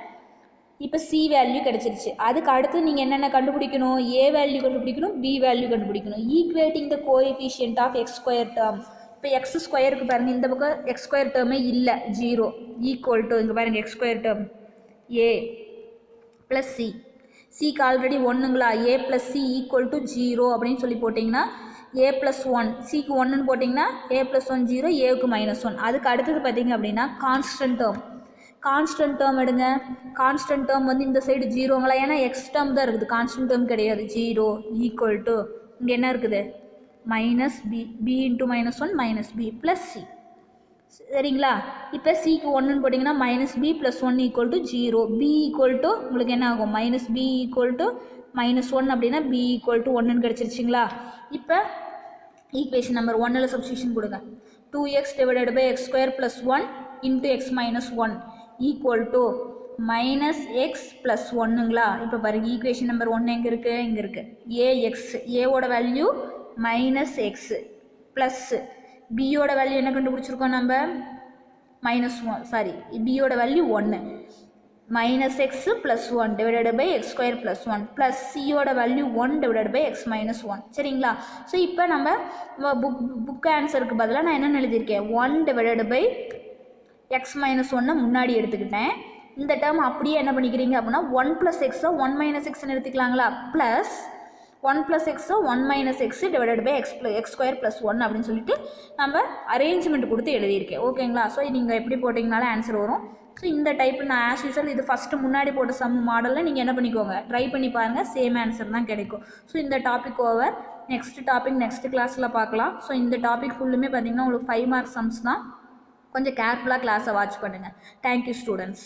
இப்போ சி வேல்யூ கிடச்சிருச்சு. அதுக்கு அடுத்து நீங்கள் என்னென்ன கண்டுபிடிக்கணும், ஏ வேல்யூ கண்டுபிடிக்கணும், பி வேல்யூ கண்டுபிடிக்கணும். Equating the coefficient of x square term. இப்போ எக்ஸ் ஸ்கொயருக்கு பாருங்கள் இந்த பக்கம் எக்ஸ் ஸ்கொயர் டேர்மே இல்லை, 0 ஈக்குவல் டு இங்கே பாருங்கள் x square term a plus c. சிக்கு ஆல்ரெடி 1ங்களா, a plus c equal to 0 அப்படின்னு சொல்லி போட்டிங்கன்னா ஏ ப்ளஸ் 1 சிக்கு 1ன்னு போட்டிங்கன்னா ஏ ப்ளஸ் 1 0, ஏவுக்கு -1. அதுக்கு அடுத்தது பார்த்திங்க அப்படின்னா கான்ஸ்டன்ட் டேர்ம் எடுங்க. கான்ஸ்டன்ட் டேர்ம் வந்து இந்த சைடு 0ங்களா, ஏன்னா எக்ஸ் டேர்ம் தான் இருக்குது, கான்ஸ்டன்ட் டேர்ம் கிடையாது. 0 ஈக்குவல் டு இங்கே என்ன இருக்குது minus b, b into -1 minus b plus c. சரிங்களா. இப்போ சிக்கு 1ன்னு போட்டிங்கன்னா minus b plus 1 equal to 0, b equal to உங்களுக்கு என்ன ஆகும் மைனஸ் பி ஈக்குவல் டு -1 அப்படின்னா பி ஈக்குவல் டு 1ன்னு கிடச்சிருச்சிங்களா. இப்போ ஈக்குவேஷன் நம்பர் 1ல் சப்ஸ்டியூஷன் கொடுங்க. 2x divided by x square plus 1 into x minus 1 equal to minus x plus 1ங்களா. இப்போ பாருங்கள் ஈக்குவேஷன் நம்பர் 1 எங்கே இருக்குது, இங்கே இருக்குது. ஏஎக்ஸ் ஏவோட வேல்யூ மைனஸ் எக்ஸ் ப்ளஸ் பியோட வேல்யூ என்ன கண்டுபிடிச்சிருக்கோம் நம்ம பியோட value 1 minus x plus 1 divided by x square plus 1 plus சியோட value 1 divided by x minus 1. சரிங்களா. ஸோ இப்போ நம்ம புக் ஆன்சருக்கு பதிலாக நான் என்ன எழுதியிருக்கேன், 1 டிவைடட் பை எக்ஸ் மைனஸ் 1 முன்னாடி எடுத்துக்கிட்டேன். இந்த டேர்ம் அப்படியே என்ன பண்ணிக்கிறீங்க அப்படின்னா 1 ப்ளஸ் எக்ஸை 1 மைனஸ் எக்ஸ்ன்னு எடுத்துக்கலாங்களா, ப்ளஸ் 1 ப்ளஸ் எக்ஸை 1 minus x divided by x square plus 1 அப்படின்னு சொல்லிட்டு நம்ம அரேஞ்ச்மெண்ட் கொடுத்து எழுதியிருக்கேன். ஓகேங்களா. ஸோ நீங்கள் எப்படி போட்டிங்கனாலும் ஆன்சர் வரும். ஸோ இந்த டைப் நான் ஆஸ் யூஸ்வல் இது ஃபஸ்ட்டு முன்னாடி போட்ட சம் மாடலில் நீங்கள் என்ன பண்ணிக்கோங்க, ட்ரை பண்ணி பாருங்கள், சேம் ஆன்சர் தான் கிடைக்கும். ஸோ இந்த topic over. Next topic next கிளாஸில் பார்க்கலாம். ஸோ இந்த டாபிக் ஃபுல்லுமே பார்த்திங்கன்னா உங்களுக்கு 5 மார்க் சம்ஸ் தான். கொஞ்சம் கேர்ஃபுல்லாக கிளாஸை வாட்ச் பண்ணுங்கள். Thank you students.